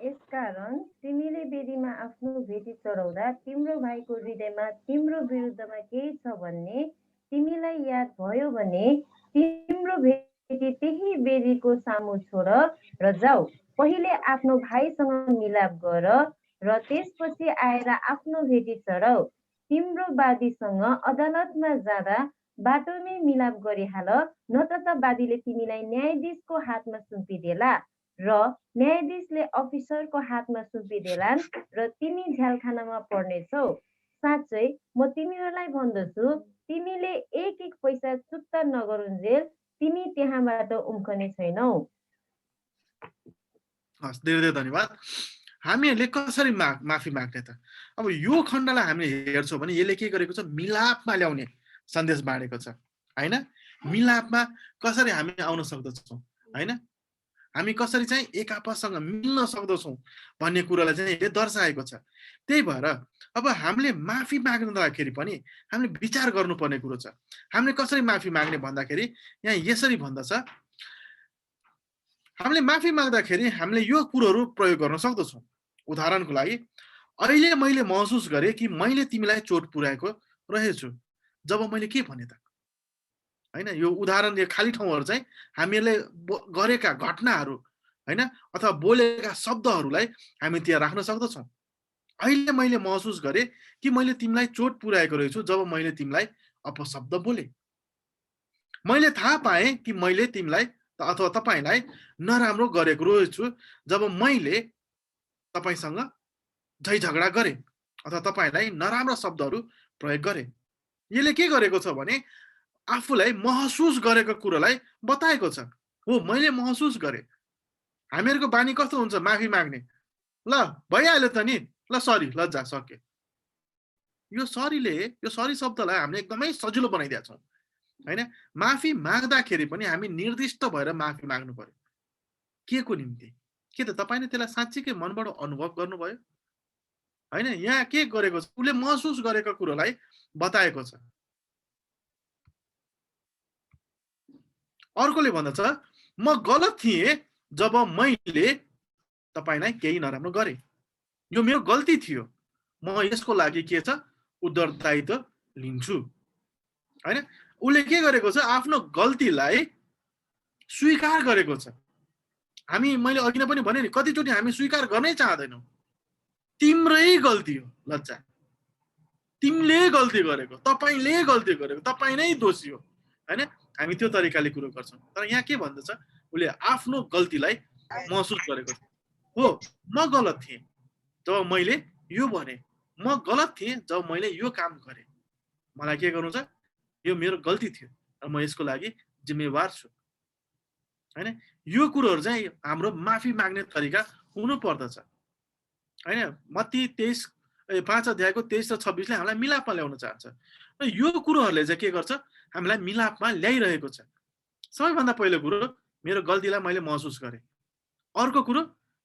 यसकारण तिमीले वेदीमा आफ्नो भेटी चढाउँदा तिम्रो भाइको हृदयमा तिम्रो विरुद्धमा केही छ भन्ने तिमीलाई याद भयो भने तिम्रो भेटी त्यही वेदीको सामु छोड र जाऊ। पहिले आफ्नो भाइसँग मिलाप गर र त्यसपछि आएर आफ्नो भेटी चढाऊ। तिम्रो वादीसँग अदालतमा जाँदा बाटोमै मिलाप गरिहाल, नत्र त वादीले तिमीलाई न्यायाधीशको हातमा सुम्पिदेला र न्यायाधीशले अफिसरको हातमा सुम्पिदेलान् र तिमी झ्यालखानामा पर्नेछौ। साँच्चै म तिमीहरूलाई भन्दछु, तिमीले एक पैसा चुक्ता नगरुन्जेल तिमी त्यहाँबाट उम्कने छैनौ। हस्, धेरै धन्यवाद। हामीहरूले कसरी माफी माग्ने त? अब यो खण्डलाई हामीले हेर्छौँ भने यसले के गरेको छ? मिलापमा ल्याउने सन्देश बाँडेको छ होइन। मिलापमा कसरी हामी आउन सक्दछौँ होइन, हामी कसरी चाहिँ एक आपससँग मिल्न सक्दछौँ भन्ने कुरालाई चाहिँ यसले दर्शाएको छ। त्यही भएर अब हामीले माफी माग्दाखेरि पनि हामीले विचार गर्नुपर्ने कुरो छ। हामीले कसरी माफी माग्ने भन्दाखेरि यहाँ यसरी भन्दछ, हामीले माफी माग्दाखेरि हामीले यो कुरोहरू प्रयोग गर्न सक्दछौँ। उदाहरणको लागि, अहिले मैले महसुस गरेँ कि मैले तिमीलाई चोट पुर्याएको रहेछु। जब मैले के भने त? होइन। यो उदाहरण यो खाली ठाउँहरू चाहिँ हामीहरूले गरेका घटनाहरू होइन अथवा बोलेका शब्दहरूलाई हामी त्यहाँ राख्न सक्दछौँ। अहिले मैले महसुस गरेँ कि मैले तिमीलाई चोट पुर्याएको रहेछु जब मैले तिमीलाई अपशब्द बोले। मैले थाहा पाएँ कि मैले तिमीलाई अथवा तपाईँलाई नराम्रो गरेको रहेछु जब मैले तपाईँसँग झै झगडा गरेँ अथवा तपाईँलाई नराम्रा शब्दहरू प्रयोग गरेँ। यसले के गरेको छ भने आफूलाई महसुस गरेको कुरोलाई बताएको छ। हो, मैले महसुस गरेँ। हामीहरूको बानी कस्तो हुन्छ? माफी माग्ने, ल भइहाल्यो त नि, ल सरी, ल जा सक्यो। यो सरी शब्दलाई हामीले एकदमै सजिलो बनाइदिएका छौँ होइन। माफी माग्दाखेरि पनि हामी निर्दिष्ट भएर माफी माग्नु पर्यो। के को निम्ति? के त तपाईँले त्यसलाई साँच्चीकै मनबाट अनुभव गर्नुभयो होइन? यहाँ के गरेको छ? उसले महसुस गरेको कुरोलाई बताएको छ। अर्कोले भन्दछ म गलत थिएँ जब मैले तपाईँलाई केही नराम्रो गरेँ। यो मेरो गल्ती थियो, म यसको लागि के छ उत्तरदायित्व लिन्छु होइन। उसले के गरेको छ? आफ्नो गल्तीलाई स्वीकार गरेको छ। मैले अघि नै पनि भने नि, कतिचोटि हामी स्वीकार गर्नै चाहँदैनौँ। तिम्रै गल्ती हो लज्जा, तिमीले गल्ती गरेको, तपाईँले गल्ती गरेको, तपाईँ नै दोषी हो होइन। हामी त्यो तरिकाले कुरो गर्छौँ। तर यहाँ के भन्दछ? उसले आफ्नो गल्तीलाई महसुस गरेको छ। हो, म गलत थिएँ जब मैले यो भने, म गलत थिएँ जब मैले यो काम गरेँ। मलाई के गर्नु छ? यो मेरो गल्ती थियो र म यसको लागि जिम्मेवार छु होइन। यो कुरोहरू चाहिँ हाम्रो माफी माग्ने तरिका हुनु पर्दछ होइन। मत्ती 5 अध्यायको 23 र 26ले हामीलाई मिलापमा ल्याउन चाहन्छ र यो कुरोहरूले चाहिँ के गर्छ? हामीलाई मिलापमा ल्याइरहेको छ। सबैभन्दा पहिलो कुरो, मेरो गल्तीलाई मैले महसुस गरेँ। अर्को कुरो,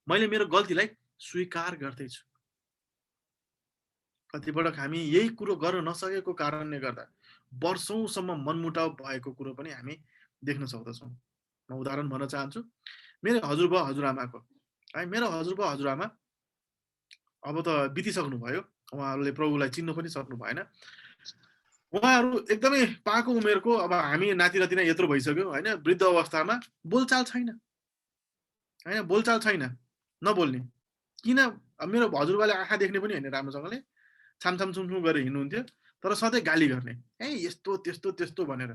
मैले मेरो गल्तीलाई स्वीकार गर्दैछु। कतिपटक हामी यही कुरो गर्न नसकेको कारणले गर्दा वर्षौंसम्म मनमुटाव भएको कुरो पनि हामी देख्न सक्दछौँ। म उदाहरण भन्न चाहन्छु मेरो हजुरबा हजुरआमाको है। मेरो हजुरबा हजुरआमा अब त बितिसक्नु भयो, उहाँहरूले प्रभुलाई चिन्न पनि सक्नु भएन। उहाँहरू एकदमै पाको उमेरको, अब हामी नातिनातिना यत्रो भइसक्यो होइन, वृद्ध अवस्थामा बोलचाल छैन होइन, बोलचाल छैन, नबोल्ने। किन? मेरो हजुरबाले आँखा देख्ने पनि होइन राम्रोसँगले, छामछाम छुमछुम गरेर हिँड्नुहुन्थ्यो, तर सधैँ गाली गर्ने, ए यस्तो त्यस्तो त्यस्तो भनेर।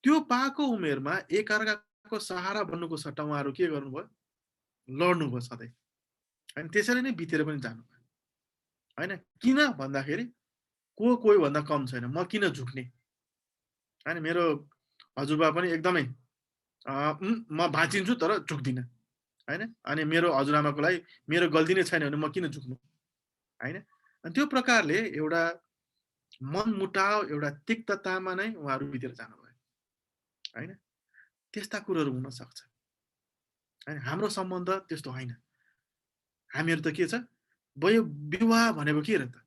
त्यो पाको उमेरमा एकअर्काको सहारा बन्नुको सट्टा उहाँहरू के गर्नुभयो? लड्नुभयो सधैँ होइन। त्यसरी नै बितेर पनि जानुभयो होइन। किन भन्दाखेरि कोही भन्दा कम छैन, म किन झुक्ने होइन। मेरो हजुरबा पनि एकदमै म भाँचिन्छु तर झुक्दिनँ होइन। अनि मेरो हजुरआमाको लागि मेरो गल्ती नै छैन भने म किन झुक्नु होइन। अनि त्यो प्रकारले एउटा मनमुटाव, एउटा तिक्ततामा नै उहाँहरू बितेर जानुभयो होइन। त्यस्ता कुरोहरू हुन सक्छ होइन। हाम्रो सम्बन्ध त्यस्तो होइन। हामीहरू त के छ, विवाह भनेको के र त?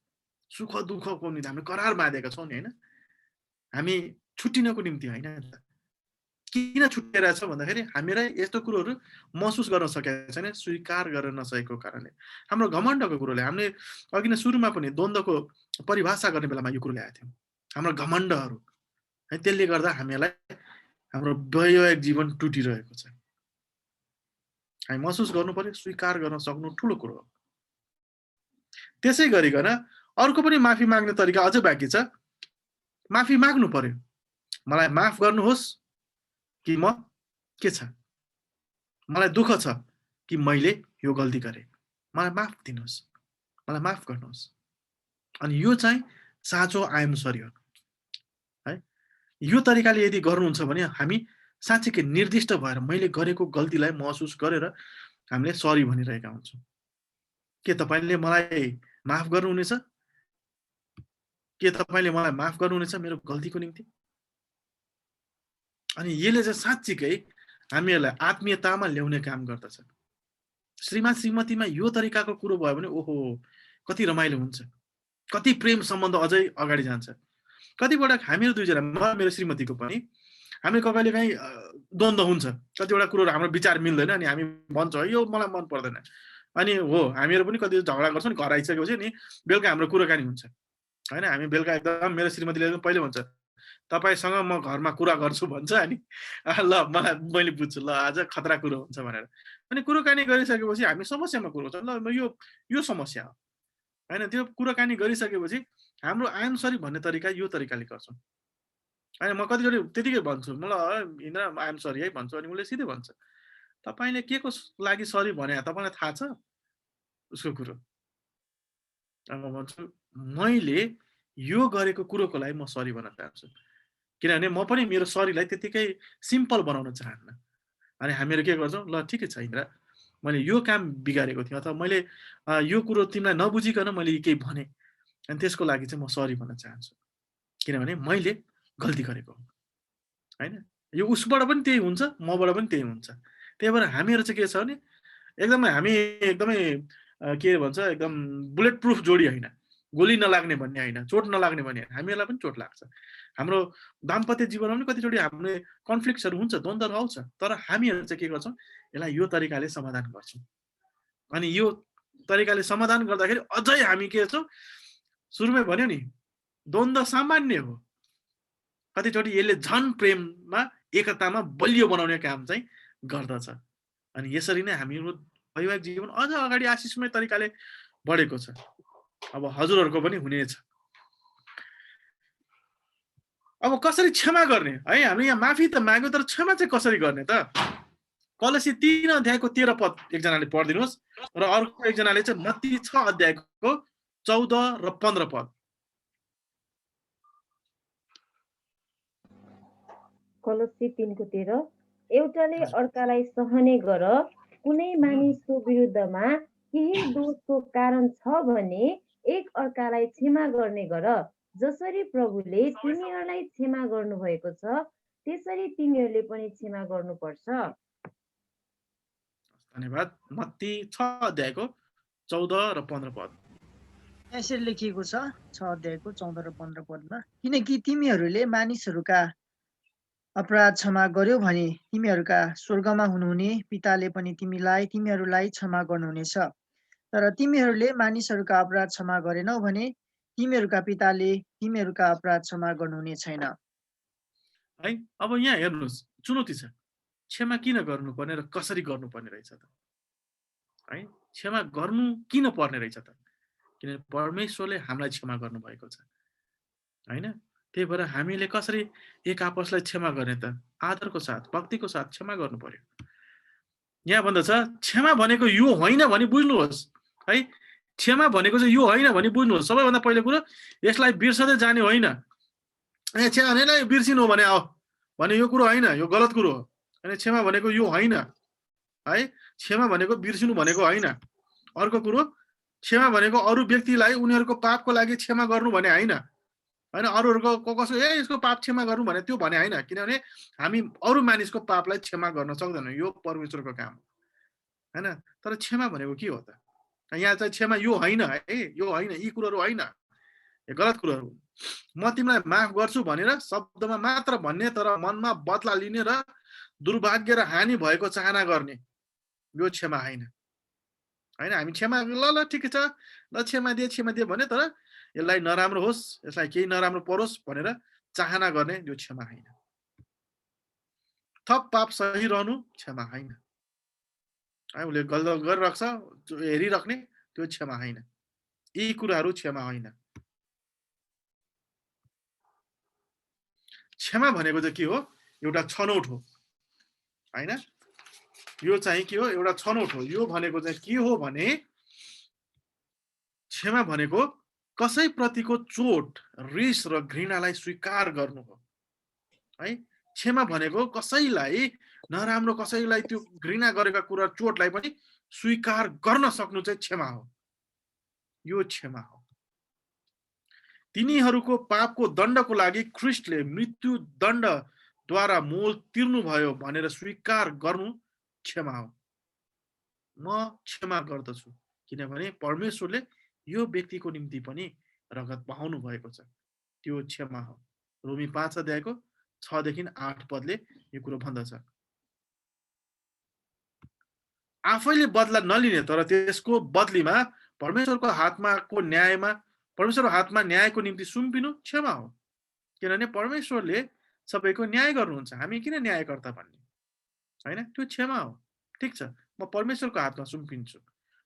सुख दुःखको निम्ति हामी करार बाँधेका छौँ नि होइन। हामी छुट्टिनको निम्ति होइन। किन छुट्टिएर छ भन्दाखेरि हामीलाई यस्तो कुरोहरू महसुस गर्न सकेका छैन, स्वीकार गर्न नसकेको कारणले। हाम्रो घमण्डको कुरोले, हामीले अघि नै सुरुमा पनि द्वन्द्वको परिभाषा गर्ने बेलामा यो कुरो ल्याएका थियौँ। हाम्रो घमण्डहरू है, त्यसले गर्दा हामीलाई हाम्रो वैवाहिक जीवन टुटिरहेको छ। हामी महसुस गर्नु पर्यो, स्वीकार गर्न सक्नु ठुलो कुरो हो। त्यसै गरिकन अर्को पनि माफी माग्ने तरिका अझै बाँकी छ। माफी माग्नु पर्यो, मलाई माफ गर्नुहोस् कि म के छ, मलाई दुःख छ कि मैले यो गल्ती गरेँ, मलाई माफ दिनुहोस्, मलाई माफ गर्नुहोस्। अनि यो चाहिँ साँचो आई एम सरी हो है। यो तरिकाले यदि गर्नुहुन्छ भने हामी साँच्चीकै निर्दिष्ट भएर मैले गरेको गल्तीलाई महसुस गरेर हामीले सरी भनिरहेका हुन्छौँ। के तपाईँले मलाई माफ गर्नुहुनेछ? के तपाईँले मलाई माफ गर्नुहुनेछ मेरो गल्तीको निम्ति? अनि यसले चाहिँ साँच्चीकै हामीहरूलाई आत्मीयतामा ल्याउने काम गर्दछ। श्रीमान श्रीमतीमा यो तरिकाको कुरो भयो भने ओहो कति रमाइलो हुन्छ, कति प्रेम सम्बन्ध अझै अगाडि जान्छ। कतिपटक हामीहरू दुईजना, म मेरो श्रीमतीको पनि हामी कहिले काहीँ द्वन्द्व हुन्छ, कतिवटा कुरोहरू हाम्रो विचार मिल्दैन अनि हामी भन्छौँ यो मलाई मन पर्दैन। अनि हो हामीहरू पनि कति झगडा गर्छौँ नि, घर आइसकेपछि नि बेलुका हाम्रो कुराकानी हुन्छ होइन। हामी बेलुका एकदम, मेरो श्रीमतीले पहिले भन्छ तपाईसँग म घरमा कुरा गर्छु भन्छ अनि ल मैले बुझ्छु ल आज खतरा कुरो हुन्छ भनेर। अनि कुराकानी गरिसकेपछि हामी समस्यामा कुराउँछौँ ल यो समस्या हो होइन। त्यो कुराकानी गरिसकेपछि हाम्रो आइएम सरी भन्ने तरिका यो तरिकाले गर्छौँ होइन। म कतिचोटि त्यतिकै भन्छु मलाई इन्द्र आइएम सरी है भन्छु अनि उसले सिधै भन्छ तपाईँले के को लागि सरी भने तपाईँलाई थाहा छ उसको कुरो। म भन्छु मैले यो गरेको कुरोको लागि म सरी भन्न चाहन्छु किनभने म पनि मेरो सरीलाई त्यतिकै सिम्पल बनाउन चाहन्न। अनि हामीहरू के गर्छौँ ल ठिकै छ इन्द्र मैले यो काम बिगारेको थिएँ अथवा मैले यो कुरो तिमीलाई नबुझिकन मैले केही भने अनि त्यसको लागि चाहिँ म सरी भन्न चाहन्छु किनभने मैले गल्ती गरेको हो होइन। यो उसबाट पनि त्यही हुन्छ मबाट पनि त्यही हुन्छ। त्यही भएर हामीहरू चाहिँ के छ भने हामी एकदमै के भन्छ एकदम बुलेट प्रुफ जोडी होइन, गोली नलाग्ने भन्ने होइन, चोट नलाग्ने भन्ने होइन। हामीहरूलाई पनि चोट लाग्छ। हाम्रो दाम्पत्य जीवनमा पनि कतिचोटि हामीले कन्फ्लिक्ट्सहरू हुन्छ, द्वन्द्वहरू आउँछ, तर हामीहरू चाहिँ के गर्छौँ यसलाई यो तरिकाले समाधान गर्छौँ। अनि यो तरिकाले समाधान गर्दाखेरि अझै हामी के छौँ सुरुमै भन्यो नि द्वन्द्व सामान्य हो। कतिचोटि यसले झन प्रेममा एकतामा बलियो बनाउने काम चाहिँ गर्दछ। अनि यसरी नै हामीहरू वैवाहिक जीवन अझ अगाडि आशिषमय तरिकाले बढेको छ। अब हजुरहरूको पनि हुनेछ। अब कसरी क्षमा गर्ने है? हामीले यहाँ माफी त माग्यो तर क्षमा चाहिँ कसरी गर्ने त? कलसी 3 अध्यायको 13 पद एकजनाले पढिदिनुहोस् र अर्को एकजनाले चाहिँ मत्ती 6 अध्यायको 14 र 15 पद। कलसी 3:13 एउटाले अर्कालाई सहने गर, कुनै मानिसको विरुद्धमा केही दोषको कारण छ भने एक अर्कालाई क्षमा गर्ने गर, जसरी प्रभुले तिमीहरूलाई क्षमा गर्नुभएको छ त्यसरी तिमीहरूले पनि क्षमा गर्नुपर्छ। धन्यवाद। मत्ती 6 अध्यायको 14 र 15 पद यसरी लेखिएको छ 6 अध्यायको 14 र 15 पदमा, किनकि तिमीहरूले मानिसहरूका अपराध क्षमा गर्यो भने तिमीहरूका स्वर्गमा हुनुहुने पिताले पनि तिमीहरूलाई क्षमा गर्नुहुनेछ। तर तिमीहरूले मानिसहरूका अपराध क्षमा गरेनौ भने तिमीहरूका पिताले तिमीहरूका अपराध क्षमा गर्नुहुने छैन। है अब यहाँ हेर्नुहोस् चुनौती छ। क्षमा किन गर्नुपर्ने र कसरी गर्नुपर्ने रहेछ त? है क्षमा गर्नु किन पर्ने रहेछ त? किनभने परमेश्वरले हामीलाई क्षमा गर्नुभएको छ होइन। त्यही भएर हामीले कसरी एक आपसलाई क्षमा गर्ने त? आदरको साथ, भक्तिको साथ क्षमा गर्नु पर्यो। यहाँ भन्दछ क्षमा भनेको यो होइन भने बुझ्नुहोस् है। क्षमा भनेको चाहिँ यो होइन भने बुझ्नुहोस्। सबैभन्दा पहिलो कुरो यसलाई बिर्सदै जाने होइन। क्षमा भनेलाई बिर्सिनु हो भने आओ भने यो कुरो होइन, यो गलत कुरो हो। अनि क्षमा भनेको यो होइन है। क्षमा भनेको बिर्सिनु भनेको होइन। अर्को कुरो क्षमा भनेको अरू व्यक्तिलाई उनीहरूको पापको लागि क्षमा गर्नु भने होइन होइन। अरूहरूको कसो यसको पाप क्षमा गर्नु भने त्यो भने होइन। किनभने हामी अरू मानिसको पापलाई क्षमा गर्न सक्दैनौँ, यो परमेश्वरको काम हो होइन। तर क्षमा भनेको के हो त? यहाँ चाहिँ क्षमा यो होइन है, यो होइन, यी कुरोहरू होइन, यो गलत कुरोहरू। म तिमीलाई माफ गर्छु भनेर शब्दमा मात्र भन्ने तर मनमा बदला लिने र दुर्भाग्य र हानि भएको चाहना गर्ने यो क्षमा होइन होइन। हामी क्षमा ल ठिकै छ ल क्षमा दिए भने तर यसलाई नराम्रो होस्, यसलाई केही नराम्रो परोस् भनेर चाहना गर्ने यो क्षमा होइन। थप पाप सही रहनु क्षमा होइन है। उसले गल्ती गरिराख्छ हेरिराख्ने त्यो क्षमा होइन। यी कुराहरू क्षमा होइन। क्षमा भनेको चाहिँ के हो? एउटा छनौट हो होइन। यो चाहिँ के हो? एउटा छनौट हो। यो भनेको चाहिँ के हो भने क्षमा भनेको कसैप्रतिको चोट, रिस र घृणालाई स्वीकार गर्नु हो है। क्षमा भनेको कसैलाई नराम्रो, कसैलाई त्यो घृणा गरेका कुरा, चोटलाई पनि स्वीकार गर्न सक्नु चाहिँ क्षमा हो। यो क्षमा हो। तिनीहरूको पापको दण्डको लागि ख्रीष्टले मृत्यु दण्डद्वारा मोल तिर्नुभयो भनेर स्वीकार गर्नु क्षमा हो। म क्षमा गर्दछु किनभने परमेश्वरले यो व्यक्तिको निम्ति पनि रगत बहाउनु भएको छ, त्यो क्षमा हो। रोमी 5 अध्यायको 6 देखि 8 पदले यो कुरो भन्दछ। आफैले बदला नलिने तर त्यसको बदलीमा परमेश्वरको हातमा न्यायको निम्ति सुम्पिनु क्षमा हो। किनभने परमेश्वरले सबैको न्याय गर्नुहुन्छ, हामी किन न्यायकर्ता भन्ने होइन, त्यो क्षमा हो। ठिक छ, म परमेश्वरको हातमा सुम्पिन्छु,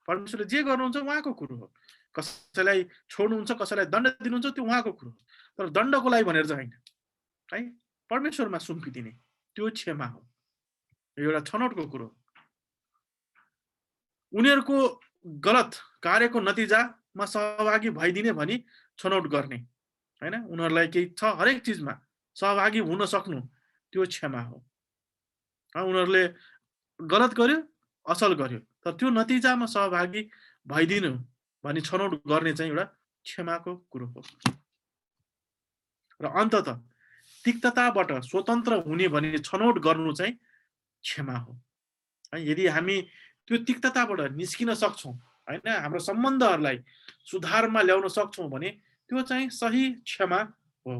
परमेश्वरले जे गर्नुहुन्छ उहाँको कुरो हो, कसैलाई छोड्नुहुन्छ कसैलाई दण्ड दिनुहुन्छ त्यो उहाँको कुरो हो, तर दण्डको लागि भनेर चाहिँ होइन है, परमेश्वरमा सुम्पिदिने त्यो क्षमा हो। यो एउटा छनौटको कुरो हो। उनीहरूको गलत कार्यको नतिजामा सहभागी भइदिने भनी छनौट गर्ने होइन, उनीहरूलाई केही छ हरेक चिजमा सहभागी हुन सक्नु त्यो क्षमा हो। उनीहरूले गलत गर्यो असल गर्यो तर त्यो नतिजामा सहभागी भइदिनु भनी छनौट गर्ने चाहिँ एउटा क्षमाको कुरो हो। र अन्तत तिक्तताबाट स्वतन्त्र हुने भनी छनौट गर्नु चाहिँ क्षमा हो। यदि हामी त्यो तिक्तताबाट निस्किन सक्छौँ होइन, हाम्रो सम्बन्धहरूलाई सुधारमा ल्याउन सक्छौँ भने त्यो चाहिँ सही क्षमा हो।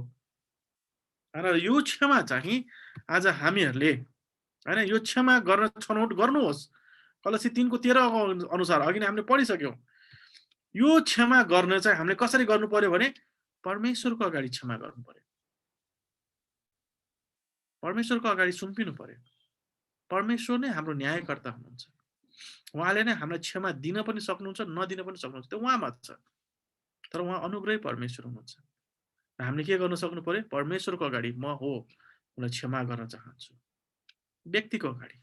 र यो क्षमा चाहिँ आज हामीहरूले होइन, यो क्षमा गर्न छनौट गर्नुहोस्। कलसी 3:13 अनुसार अघि नै हामीले पढिसक्यौँ। यो क्षमा गर्न चाहिँ हामीले कसरी गर्नु पर्यो भने परमेश्वरको अगाडि क्षमा गर्नु पर्यो, परमेश्वरको अगाडि सुम्पिनु पर्यो। परमेश्वर नै हाम्रो न्यायकर्ता हुनुहुन्छ, उहाँले नै हामीलाई क्षमा दिन पनि सक्नुहुन्छ नदिन पनि सक्नुहुन्छ, त्यो उहाँमा छ। तर उहाँ अनुग्रही परमेश्वर हुनुहुन्छ र हामीले के गर्न सक्नु पर्यो, परमेश्वरको अगाडि म हो मलाई क्षमा गर्न चाहन्छु, व्यक्तिको अगाडि,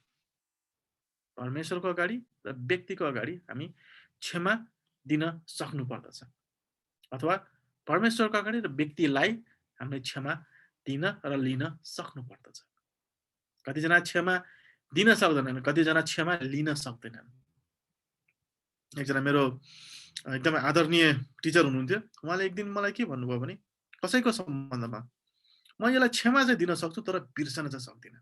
परमेश्वरको अगाडि र व्यक्तिको अगाडि हामी क्षमा दिन सक्नु पर्दछ, अथवा परमेश्वरको अगाडि र व्यक्तिलाई हामीले क्षमा दिन र लिन सक्नु पर्दछ। कतिजना क्षमा दिन सक्दैनन्, कतिजना क्षमा लिन सक्दैनन्। एकजना मेरो एकदमै आदरणीय टिचर हुनुहुन्थ्यो, उहाँले एक दिन मलाई के भन्नुभयो भने कसैको सम्बन्धमा म यसलाई क्षमा चाहिँ दिन सक्छु तर बिर्सन चाहिँ सक्दिनँ।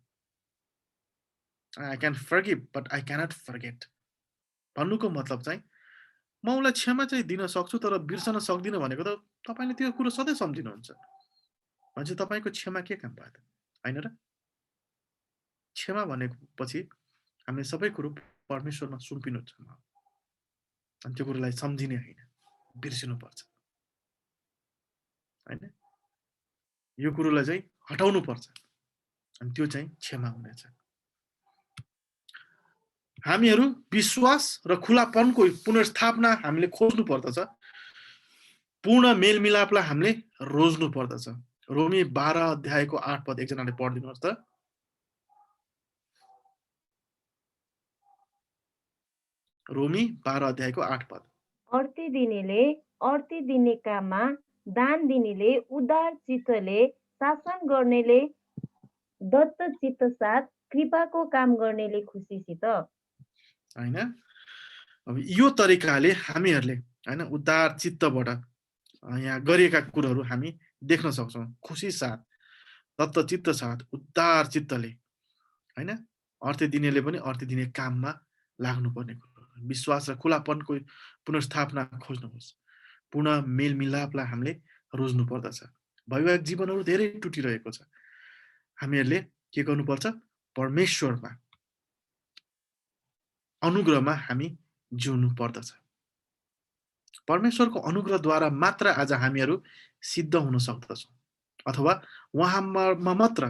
I can forgive but I cannot forget भन्नुको मतलब चाहिँ म उसलाई क्षमा चाहिँ दिन सक्छु तर बिर्सन सक्दिनँ भनेको त तपाईँले त्यो कुरो सधैँ सम्झिनुहुन्छ भने तपाईँको क्षमा के काम भयो त, होइन र? क्षमा भनेको पछि हामीले सबै कुरो परमेश्वरमा सुम्पिनु छ अनि त्यो कुरोलाई सम्झिने होइन, बिर्सिनुपर्छ होइन, यो कुरोलाई चाहिँ हटाउनु पर्छ अनि त्यो चाहिँ क्षमा हुनेछ। हामीहरू विश्वास र खुलापनको पुनर्स्थापना हामीले खोज्नु पर्दछ, पूर्ण मेलमिलापलाई हामीले रोज्नु पर्दछ। रोमी 12:8 एकजनाले पढिदिनुहोस् त। रोमी 12:8 अर्ती दिने काममा दान दिनेले उदार चित्तले, शासन गर्नेले दत्त चित्त साथ, कृपाको काम गर्नेले खुसीसित होइन। अब यो तरिकाले हामीहरूले होइन उदार चित्तबाट यहाँ गरिएका कुरोहरू हामी देख्न सक्छौँ। खुसी साथ, दत्त चित्त साथ, उदार चित्तले होइन, अर्थ दिनेले पनि अर्थ दिने काममा लाग्नुपर्ने कुरो, विश्वास र खुलापनको पुनर्स्थापना खोज्नुहोस्, पूर्ण मेलमिलापलाई हामीले रोज्नु पर्दछ। वैवाहिक जीवनहरू धेरै टुटिरहेको छ, हामीहरूले के गर्नुपर्छ, परमेश्वरमा अनुग्रहमा हामी जिउनु पर्दछ। परमेश्वरको अनुग्रहद्वारा मात्र आज हामीहरू सिद्ध हुन सक्दछौँ, अथवा उहाँमा मात्र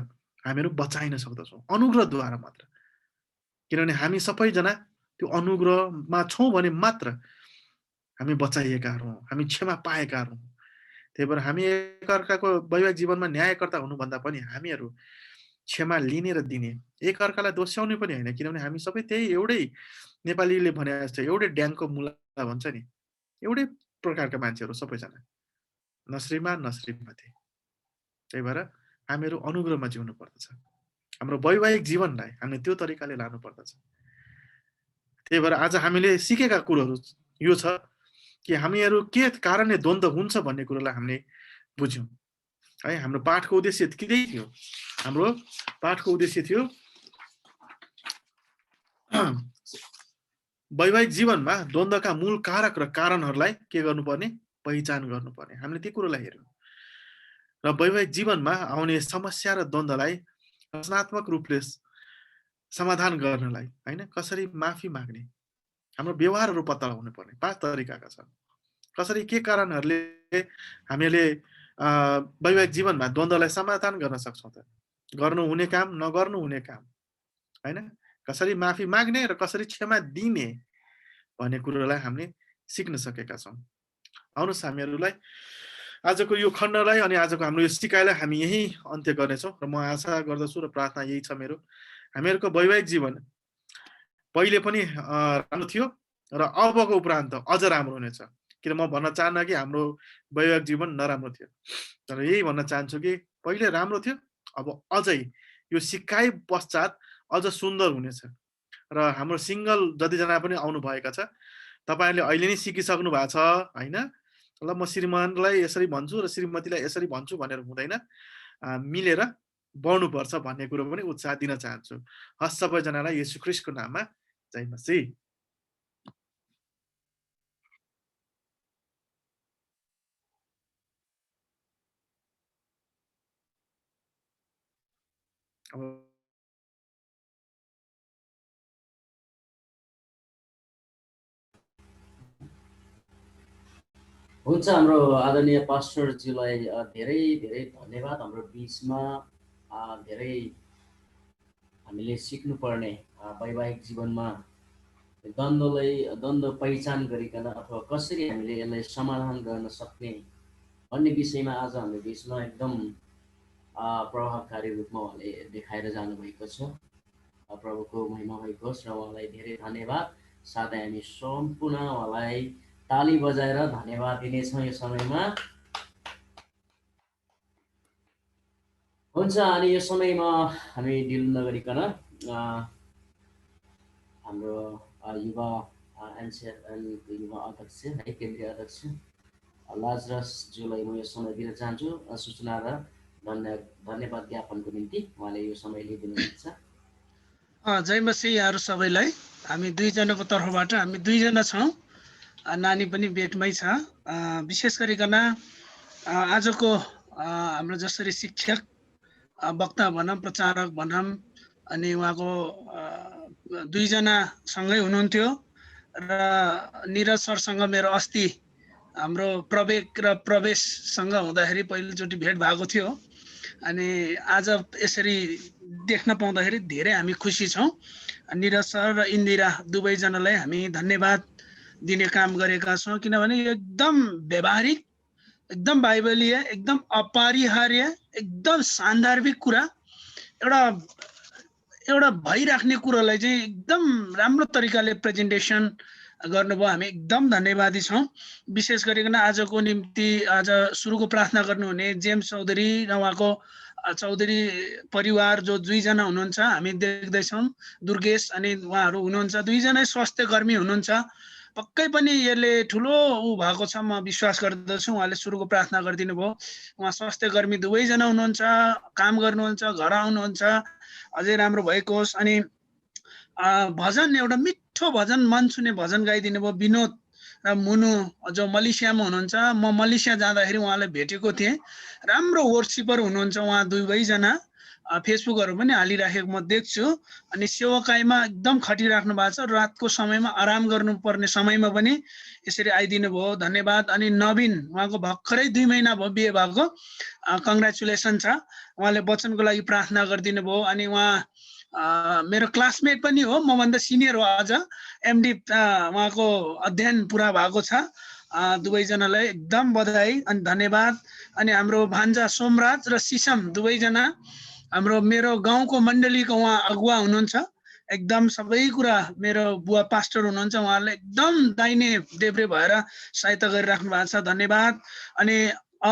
हामीहरू बचाइन सक्दछौँ, अनुग्रहद्वारा मात्र। किनभने हामी सबैजना त्यो अनुग्रहमा छौँ भने मात्र हामी बचाइएकाहरू हौँ, हामी क्षमा पाएकाहरू हौँ। त्यही भएर हामी एकअर्काको वैवाहिक जीवनमा न्यायकर्ता हुनुभन्दा पनि हामीहरू क्षमा लिने र दिने, एकअर्कालाई दोस्याउने पनि होइन। किनभने हामी सबै त्यही एउटै, नेपालीले भने जस्तो एउटै ड्याङको मुला भन्छ नि, एउटै प्रकारका मान्छेहरू सबैजना, न श्रीमान न श्रीमती। त्यही भएर हामीहरू अनुग्रहमा जिउनु पर्दछ, हाम्रो वैवाहिक जीवनलाई हामीले त्यो तरिकाले लानु पर्दछ। त्यही भएर आज हामीले सिकेका कुरोहरू यो छ कि हामीहरू के कारणले द्वन्द्व हुन्छ भन्ने कुरोलाई हामीले बुझ्यौँ है। हाम्रो पाठको उद्देश्य त्यही थियो, हाम्रो पाठको उद्देश्य थियो वैवाहिक जीवनमा द्वन्द्वका मूल कारक र कारणहरूलाई के गर्नुपर्ने, पहिचान गर्नुपर्ने। हामीले त्यो कुरोलाई हेर्यौँ र वैवाहिक जीवनमा आउने समस्या र द्वन्द्वलाई रचनात्मक रूपले समाधान गर्नलाई होइन कसरी माफी माग्ने, हाम्रो व्यवहारहरू पत्ता लगाउनु पर्ने 5 तरिकाका छन्। कसरी के कारणहरूले हामीले वैवाहिक जीवनमा द्वन्द्वलाई समाधान गर्न सक्छौँ त? गर्नु हुने काम, नगर्नु हुने काम, हैन? कसरी माफी माग्ने र कसरी क्षमा दिने भन्ने कुरोलाई हामीले सिक्न सकेका छौँ। आउनुहोस् हामीहरूलाई आजको यो खण्डलाई अनि आजको हाम्रो यो सिकाइलाई हामी यही अन्त्य गर्नेछौँ र म आशा गर्दछु र प्रार्थना यही छ मेरो, हामीहरूको वैवाहिक जीवन पहिले पनि राम्रो थियो र अबको उपरान्त अझ राम्रो हुनेछ। किन म भन्न चाहन्न कि हाम्रो वैवाहिक जीवन नराम्रो थियो, तर यही भन्न चाहन्छु कि पहिले राम्रो थियो, अब अझै यो सिकाइ पश्चात अझ सुन्दर हुनेछ। र हाम्रो सिङ्गल जतिजना पनि आउनुभएका छ, तपाईँहरूले अहिले नै सिकिसक्नु भएको छ होइन? ल म श्रीमानलाई यसरी भन्छु र श्रीमतीलाई यसरी भन्छु भनेर हुँदैन, मिलेर बढ्नुपर्छ भन्ने कुरो पनि उत्साह दिन चाहन्छु। हस्, सबैजनालाई येशू ख्रीष्टको नाममा जय मसीह। हुन्छ, हाम्रो आदरणीय पास्टरज्यूलाई धेरै धेरै धन्यवाद। हाम्रो बिचमा धेरै हामीले सिक्नुपर्ने वैवाहिक जीवनमा द्वन्द्व पहिचान गरिकन अथवा कसरी हामीले यसलाई समाधान गर्न सक्ने भन्ने विषयमा आज हाम्रो बिचमा एकदम प्रभावकारी रूपमा उहाँले देखाएर जानुभएको छ। प्रभुको महिमा भएको होस् र उहाँलाई धेरै धन्यवाद। साथै हामी सम्पूर्ण उहाँलाई ताली बजाएर धन्यवाद दिनेछौँ यो समयमा। हुन्छ, अनि यो समयमा हामी ढिलो नगरिकन हाम्रो युवा युवा अध्यक्ष है, केन्द्रीय अध्यक्ष लाजरसज्यूलाई म यो समय दिन चाहन्छु सूचना र धन्यवाद ज्ञापनको निम्ति। उहाँले यो समय लिइदिनुहुन्छ। जय मसीह यहाँहरू सबैलाई। हामी दुईजनाको तर्फबाट, हामी दुईजना छौँ, नानी पनि बेडमै छ। विशेष गरिकन आजको हाम्रो जसरी शिक्षक वक्ता भनौँ, प्रचारक भनौँ, अनि उहाँको दुईजना सँगै हुनुहुन्थ्यो र निरज सरसँग मेरो अस्ति हाम्रो प्रवेक र प्रवेशसँग हुँदाखेरि पहिलोचोटि भेट भएको थियो। अनि आज यसरी देख्न पाउँदाखेरि धेरै हामी खुसी छौँ। निरज सर र इन्दिरा दुवैजनालाई हामी धन्यवाद दिने काम गरेका छौँ, किनभने यो एकदम व्यवहारिक, एकदम बाइबलीय, एकदम अपरिहार्य, एकदम सान्दर्भिक कुरा, एउटा भइराख्ने कुरोलाई चाहिँ एकदम राम्रो तरिकाले प्रेजेन्टेसन गर्नुभयो। हामी एकदम धन्यवादी छौँ। विशेष गरिकन आजको निम्ति आज सुरुको प्रार्थना गर्नुहुने जेम्स चौधरी र उहाँको चौधरी परिवार जो दुईजना हुनुहुन्छ, हामी देख्दैछौँ, दुर्गेश अनि उहाँहरू हुनुहुन्छ, दुईजना स्वास्थ्य कर्मी हुनुहुन्छ। पक्कै पनि यसले ठुलो भएको छ, म विश्वास गर्दछु। उहाँले सुरुको प्रार्थना गरिदिनु भयो। उहाँ स्वास्थ्य कर्मी दुवैजना हुनुहुन्छ, काम गर्नुहुन्छ, घर आउनुहुन्छ, अझै राम्रो भएको होस्। अनि भजन, एउटा मिठो भजन, मन छुने भजन गाइदिनु भयो विनोद र मुनु जो मलेसियामा हुनुहुन्छ। म मलेसिया जाँदाखेरि उहाँलाई भेटेको थिएँ। राम्रो वर्सिपर हुनुहुन्छ उहाँ दुवैजना। फेसबुकहरू पनि हालिराखेको म देख्छु। अनि सेवाकाईमा एकदम खटिराख्नु भएको छ। रातको समयमा आराम गर्नुपर्ने समयमा पनि यसरी आइदिनु भयो, धन्यवाद। अनि नवीन, उहाँको भर्खरै 2 महिना भयो बिहे भएको, कङ्ग्रेचुलेसन छ। उहाँले वचनको लागि प्रार्थना गरिदिनु भयो। अनि उहाँ मेरो क्लासमेट पनि हो, मभन्दा सिनियर हो, अझ एमडी उहाँको अध्ययन पुरा भएको छ। दुवैजनालाई एकदम बधाई अनि धन्यवाद। अनि हाम्रो भान्जा सोमराज र सिसम दुवैजना हाम्रो मेरो गाउँको मण्डलीको उहाँ अगुवा हुनुहुन्छ। एकदम सबै कुरा मेरो बुवा पास्टर हुनुहुन्छ, उहाँले एकदम दाहिने देब्रे भएर सहायता गरिराख्नु भएको छ, धन्यवाद। अनि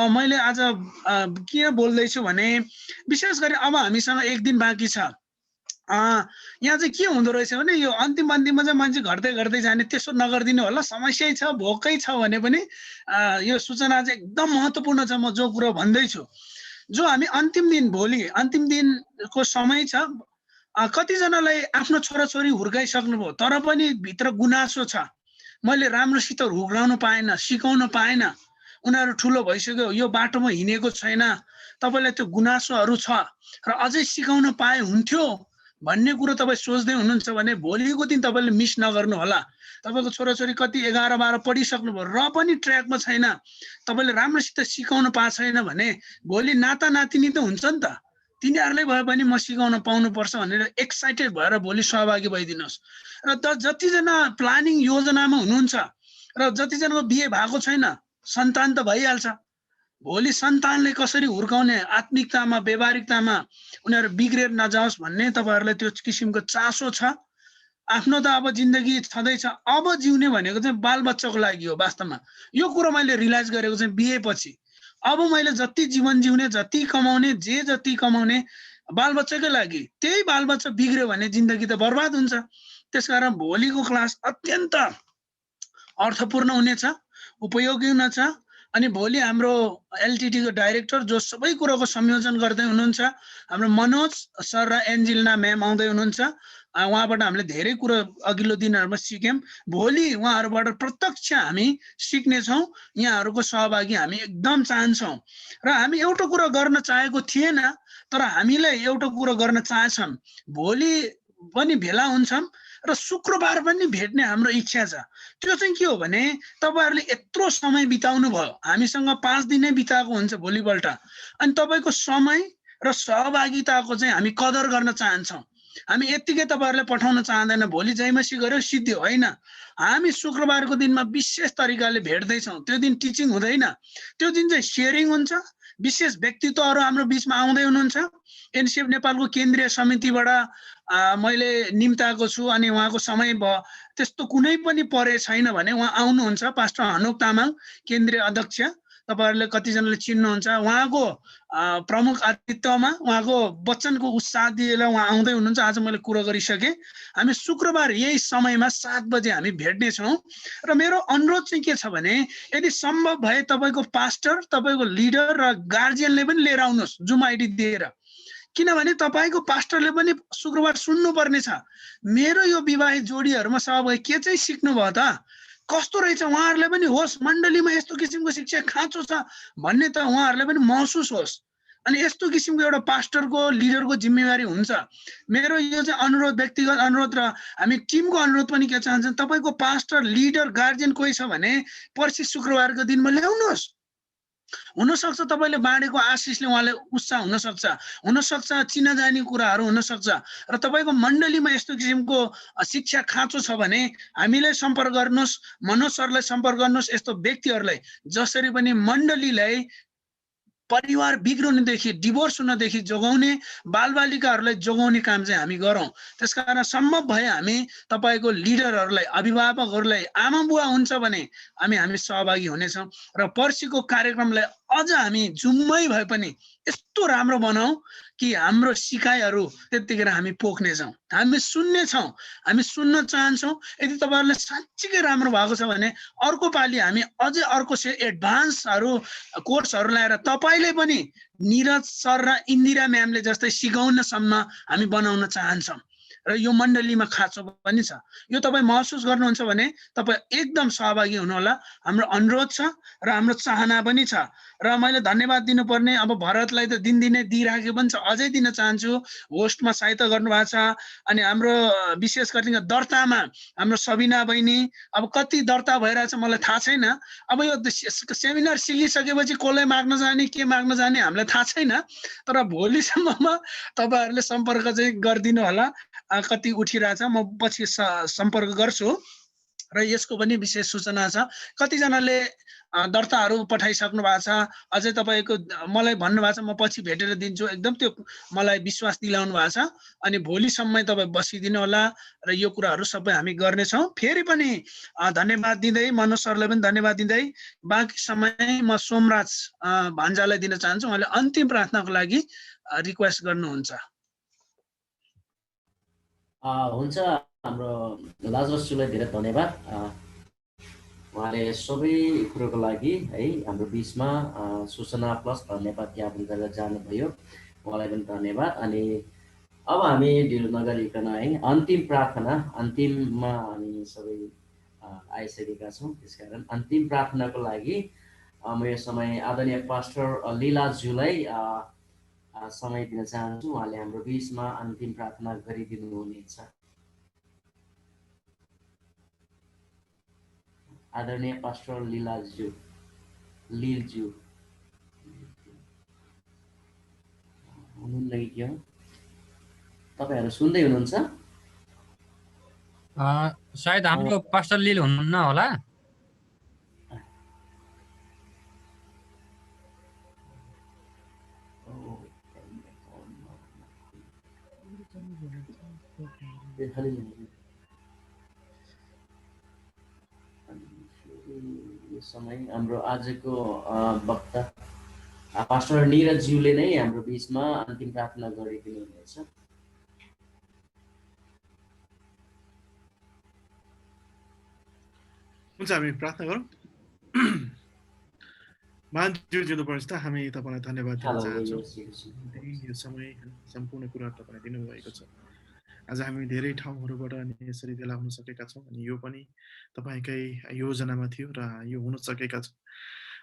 मैले आज किन बोल्दैछु भने विशेष गरी अब हामीसँग 1 दिन बाँकी छ। यहाँ चाहिँ के हुँदो रहेछ भने यो अन्तिममा चाहिँ मान्छे घट्दै जाने, त्यसो नगरिदिनु होला। समस्या छ, भोकै छ भने पनि यो सूचना चाहिँ एकदम महत्त्वपूर्ण छ। म जो कुरो भन्दैछु, जो हामी अन्तिम दिन, भोलि अन्तिम दिनको समय छ। कतिजनालाई आफ्नो छोराछोरी हुर्काइसक्नुभयो, तर पनि भित्र गुनासो छ, मैले राम्रोसित हुर्काउन पाएन, सिकाउन पाएन, उनीहरू ठुलो भइसक्यो, यो बाटोमा हिँडेको छैन, तपाईँलाई त्यो गुनासोहरू छ र अझै सिकाउन पाए हुन्थ्यो भन्ने कुरो तपाईँ सोच्दै हुनुहुन्छ भने भोलिको दिन तपाईँले मिस नगर्नु होला। तपाईँको छोराछोरी कति 11-12 पढिसक्नुभयो र पनि ट्र्याकमा छैन, तपाईँले राम्रोसित सिकाउन पाएको छैन भने भोलि नाता नातिनी त हुन्छ नि त, तिनीहरूलाई भए पनि म सिकाउन पाउनुपर्छ भनेर एक्साइटेड भएर भोलि सहभागी भइदिनुहोस्। र जतिजना प्लानिङ योजनामा हुनुहुन्छ र जतिजनाको बिहे भएको छैन, सन्तान त भइहाल्छ। भोलि सन्तानले कसरी हुर्काउने, आत्मिकतामा व्यवहारिकतामा उनीहरू बिग्रेर नजाओस् भन्ने तपाईँहरूलाई त्यो किसिमको चासो छ। आफ्नो त अब जिन्दगी छँदैछ, अब जिउने भनेको चाहिँ बालबच्चाको लागि हो। वास्तवमा यो कुरो मैले रियलाइज गरेको चाहिँ बिहेपछि। अब मैले जति जीवन जिउने, जति कमाउने, जति कमाउने बालबच्चाकै लागि, त्यही बालबच्चा बिग्रियो भने जिन्दगी त बर्बाद हुन्छ। त्यसकारण भोलिको क्लास अत्यन्त अर्थपूर्ण हुनेछ, उपयोगी हुनेछ। अनि भोलि हाम्रो एलटिटी को डाइरेक्टर जो सबै कुरोको संयोजन गर्दै हुनुहुन्छ, हाम्रो मनोज सर र एन्जिलिना म्याम आउँदै हुनुहुन्छ। उहाँबाट हामीले धेरै कुरो अघिल्लो दिनहरूमा सिक्यौँ। भोलि उहाँहरूबाट प्रत्यक्ष हामी सिक्नेछौँ। यहाँहरूको सहभागी हामी एकदम चाहन्छौँ र हामी एउटा कुरो गर्न चाहेको थिएन, तर हामीले एउटा कुरो गर्न चाहेछौँ। भोलि पनि भेला हुन्छौँ र शुक्रबार पनि भेट्ने हाम्रो इच्छा छ। त्यो चाहिँ के हो भने तपाईहरुले यत्रो समय बिताउनु भयो, हामीसँग 5 दिनै बिताएको हुन्छ भोलिपल्ट, अनि तपाईको समय र सहभागिताको चाहिँ हामी कदर गर्न चाहन्छौँ। हामी यतिकै तपाईहरुले पठाउन चाहदैन भोलि जयमसी गर्यो सिद्धियो होइन। हामी शुक्रबारको दिनमा विशेष तरिकाले भेट्दै छौँ। त्यो दिन टिचिङ हुँदैन, त्यो दिन चाहिँ शेयरिङ हुन्छ। विशेष व्यक्तित्वहरू हाम्रो बीचमा आउँदै हुनुहुन्छ। एनसीएफ नेपालको केन्द्रीय समितिबाट मैले निम्ताएको छु अनि उहाँको समय भयो त्यस्तो कुनै पनि परे छैन भने उहाँ आउनुहुन्छ। पास्टर हनुक तामाङ केन्द्रीय अध्यक्ष, तपाईहरुले कतिजनाले चिन्नुहुन्छ। उहाँको प्रमुख आतिथ्यमा उहाँको वचनको उत्साह दिएर उहाँ आउँदै हुनुहुन्छ। आज मैले कुरो गरिसकेँ। हामी शुक्रबार यही समयमा 7 बजे हामी भेट्ने छौँ। र मेरो अनुरोध चाहिँ के छ भने यदि सम्भव भए तपाईको पास्टर, तपाईको लिडर र गार्जियनले पनि लिएर आउनुहोस् जुम आइडी दिएर। किनभने तपाईको पास्टरले पनि शुक्रबार सुन्नु पर्ने छ, मेरो यो विवाहित जोडीहरुमा सहभागी के चाहिँ सिक्नु भयो त, कस्तो रहेछ, उहाँहरुले पनि होस् मण्डलीमा यस्तो किसिमको शिक्षा खाँचो छ भन्ने त उहाँहरुले पनि महसुस होस्। अनि यस्तो किसिमको एउटा पास्टरको लिडरको जिम्मेवारी हुन्छ। मेरो यो चाहिँ अनुरोध, व्यक्तिगत अनुरोध र हामी टिमको अनुरोध पनि के चाहन्छौँ, तपाईको पास्टर, लिडर, गार्जियन कोही छ भने पर्सि शुक्रबारको दिनमा ल्याउनुहोस्। हुनसक्छ तपाईले बाँडेको आशिषले उहाँले उत्साह हुनसक्छ, हुनसक्छ चिनाजानी कुराहरू हुनसक्छ र तपाईको मण्डलीमा यस्तो किसिमको शिक्षा खाँचो छ भने हामीलाई सम्पर्क गर्नुहोस्, मनोज सरलाई सम्पर्क गर्नुहोस्। यस्तो व्यक्तिहरूलाई जसरी पनि मण्डलीलाई परिवार बिग्रनुदेखि, डिभोर्स हुनदेखि जोगाउने, बालबालिकाहरूलाई जोगाउने काम चाहिँ हामी गरौँ। त्यसकारण सम्भव भए हामी तपाईको लिडरहरूलाई, अभिभावकहरूलाई, आमा बुवा हुन्छ भने हामी सहभागी हुनेछौँ र पर्सिको कार्यक्रमलाई अझ हामी जुम्मै भए पनि यस्तो राम्रो बनाऊ कि हाम्रो सिकाइहरू त्यतिखेर हामी पोख्नेछौँ, हामी सुन्नेछौँ, हामी सुन्न चाहन्छौँ। यदि तपाईहरुले साँच्चीकै राम्रो भएको छ भने अर्को पालि हामी अझै अर्को एडभान्सहरू कोर्सहरू ल्याएर तपाईले पनि निरज सर र इन्दिरा म्यामले जस्तै सिकाउनसम्म हामी बनाउन चाहन्छौँ। र यो मण्डलीमा खाँचो पनि छ, यो तपाईँ महसुस गर्नुहुन्छ भने तपाईँ एकदम सहभागी हुनुहोला। हाम्रो अनुरोध छ र हाम्रो चाहना पनि छ। र मैले धन्यवाद दिनुपर्ने अब भरतलाई त दिनदिनै दिइराखेको पनि छ, अझै दिन चाहन्छु। होस्टमा सहायता गर्नुभएको छ। अनि हाम्रो विशेष गरी दर्तामा हाम्रो सबिना बहिनी, अब कति दर्ता भइरहेछ मलाई थाहा छैन। अब यो सेमिनार सिकिसकेपछि कसलाई माग्न जाने, के माग्न जाने हामीलाई थाहा छैन, तर भोलिसम्ममा तपाईहरुले सम्पर्क चाहिँ गरिदिनु होला। कति उठिरहेछ म पछि सम्पर्क गर्छु। र यसको पनि विशेष सूचना छ। कतिजनाले दर्ताहरू पठाइसक्नु भएको छ, अझै तपाईको मलाई भन्नुभएको छ म पछि भेटेर दिन्छु, एकदम त्यो मलाई विश्वास दिलाउनु भएको छ। अनि भोलिसम्म तपाईँ बसिदिनु होला र यो कुराहरू सबै हामी गर्नेछौँ। फेरि पनि धन्यवाद दिँदै, मनोज सरलाई पनि धन्यवाद दिँदै बाँकी समय म सोमराज भान्जालाई दिन चाहन्छु। उहाँले अन्तिम प्रार्थनाको लागि रिक्वेस्ट गर्नुहुन्छ। हुन्छ, हाम्रो लाजरसलाई धेरै धन्यवाद। उहाँले सबै कुरोको लागि है हाम्रो बिचमा सूचना प्लस धन्यवाद ज्ञापन गरेर जानुभयो, उहाँलाई पनि धन्यवाद। अनि अब हामी ढिलो नगरिकन है अन्तिम प्रार्थना, अन्तिममा हामी सबै आइसकेका छौँ। त्यसकारण अन्तिम प्रार्थनाको लागि म यो समय आदरणीय पास्टर लीलाज्यूलाई समय दिन चाहन्छु। उहाँले हाम्रो बिचमा अन्तिम प्रार्थना गरिदिनु हुनेछ। आदरणीय पास्टर लिलज्यू हुनुहुन्न कि के हो? तपाईँहरू सुन्दै हुनुहुन्छ? सायद हाम्रो पास्टर लिल हुनुहुन्न होला। यो समय हाम्रो आजको वक्ता पास्टर निरजज्यूले नै हाम्रो बिचमा अन्तिम प्रार्थना गरिदिनु हुनेछ। हुन्छ, हामी प्रार्थना गरौँ। महाज्यू जिउँदो परमेश्वर, हामी तपाईँलाई धन्यवाद दिन चाहन्छौँ। यो समय सम्पूर्ण कुरा तपाईँले दिनुभएको छ। आज हामी धेरै ठाउँहरूबाट अनि यसरी भेला हुन सकेका छौँ अनि यो पनि तपाईँकै योजनामा थियो र यो हुन सकेका छ।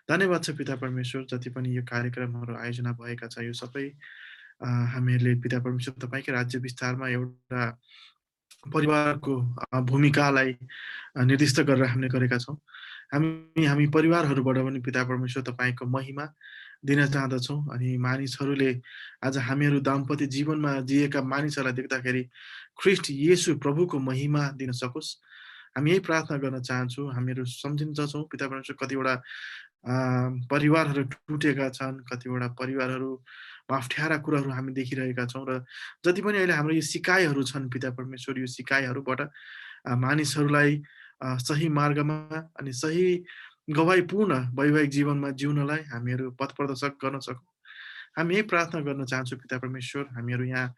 धन्यवाद छ पिता परमेश्वर। जति पनि यो कार्यक्रमहरू आयोजना भएका छ यो सबै हामीहरूले पिता परमेश्वर तपाईँकै राज्य विस्तारमा एउटा परिवारको भूमिकालाई निर्दिष्ट गरेर हामीले गरेका छौँ। हामी परिवारहरूबाट पनि पिता परमेश्वर तपाईँको महिमा दिन चाहँदछौँ अनि मानिसहरूले आज हामीहरू दाम्पत्य जीवनमा जिएका मानिसहरूलाई देख्दाखेरि ख्रीष्ट येशू प्रभुको महिमा दिन सकोस्। हामी यही प्रार्थना गर्न चाहन्छौँ। हामीहरू सम्झिन्छौँ पिता परमेश्वर कतिवटा परिवारहरू टुटेका छन्, कतिवटा परिवारहरू अप्ठ्यारा कुराहरू हामी देखिरहेका छौँ र जति पनि अहिले हाम्रो यो सिकाइहरू छन् पिता परमेश्वर, यो सिकाइहरूबाट मानिसहरूलाई सही मार्गमा अनि सही गवाईपूर्ण वैवाहिक जीवनमा जिउनलाई हामीहरू पथ प्रदर्शक गर्न सकौँ। हामी यही प्रार्थना गर्न चाहन्छौँ पिता परमेश्वर। हामीहरू यहाँ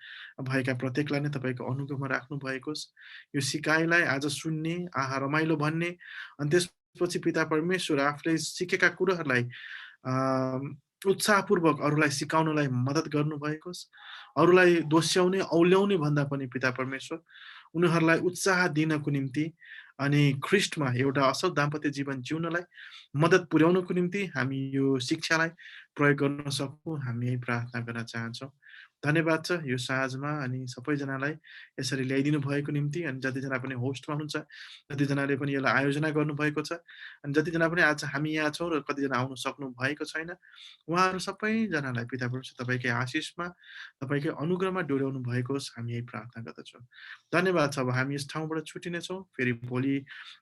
भएका प्रत्येकलाई नै तपाईँको अनुग्रहमा राख्नु भएको होस्। यो सिकाइलाई आज सुन्ने, आहा रमाइलो भन्ने अनि त्यसपछि पिता परमेश्वर आफूले सिकेका कुराहरूलाई उत्साहपूर्वक अरूलाई सिकाउनलाई मद्दत गर्नुभएको होस्। अरूलाई दोस्याउने औल्याउने भन्दा पनि पिता परमेश्वर उनीहरूलाई उत्साह दिनको निम्ति अनि ख्रीष्टमा एउटा असल दाम्पत्य जीवन जिउनलाई मद्दत पुर्याउनको निम्ति हामी यो शिक्षालाई प्रयोग गर्न सकौँ। हामी यही प्रार्थना गर्न चाहन्छौँ। धन्यवाद छ यो साँझमा अनि सबैजनालाई यसरी ल्याइदिनु भएको निम्ति अनि जतिजना पनि होस्टमा हुनुहुन्छ, जतिजनाले पनि यसलाई आयोजना गर्नुभएको छ अनि जतिजना पनि आज हामी यहाँ छौँ र कतिजना आउनु सक्नु भएको छैन, उहाँहरू सबैजनालाई पिता परमेश्वर तपाईँकै आशिषमा तपाईँकै अनुग्रहमा डोर्याउनु भएको होस्। हामी यही प्रार्थना गर्दछौँ। धन्यवाद छ। अब हामी यस ठाउँबाट छुटिनेछौँ। फेरि भोलि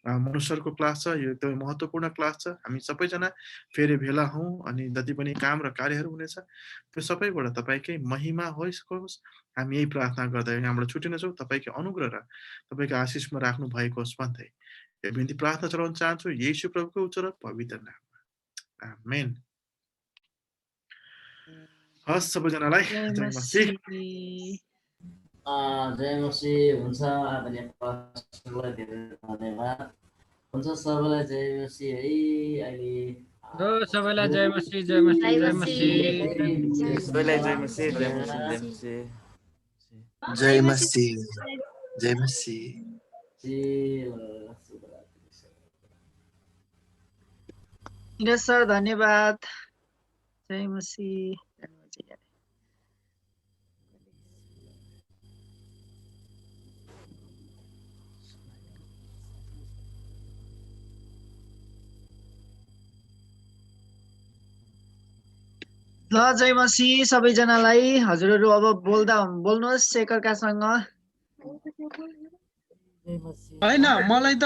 मनुष्यको क्लास छ। यो एकदमै महत्त्वपूर्ण क्लास छ। हामी सबैजना फेरि भेला हौँ अनि जति पनि काम र कार्यहरू हुनेछ त्यो सबैबाट तपाईँकै महिमा होस्। हामी यही प्रार्थना गर्दै यहाँबाट छुटिनेछौँ। तपाईँकै अनुग्रह र तपाईँको आशिषमा राख्नु भएको होस् भन्दै यो बिन्ती प्रार्थना चलाउन चाहन्छु येशू प्रभुको उच्च र पवित्र नाममा। आमेन। हस् सबैजनालाई जय मसीह। जय मसीह। हुन्छ आदरणीय पास्टरलाई धेरै धन्यवाद। हुन्छ सबैलाई जय मसीह है। अहिले सबैलाई जय मसीह, जय मसीह, जय मसीह। सबैलाई जय मसीह, जय मसीह, जय मसीह। जय मसीह, जय मसीह। निरज सर धन्यवाद। जय मसीह। ल जय मसीह सबैजनालाई। हजुरहरू अब बोल्नुहोस् एकअर्कासँग। होइन मलाई त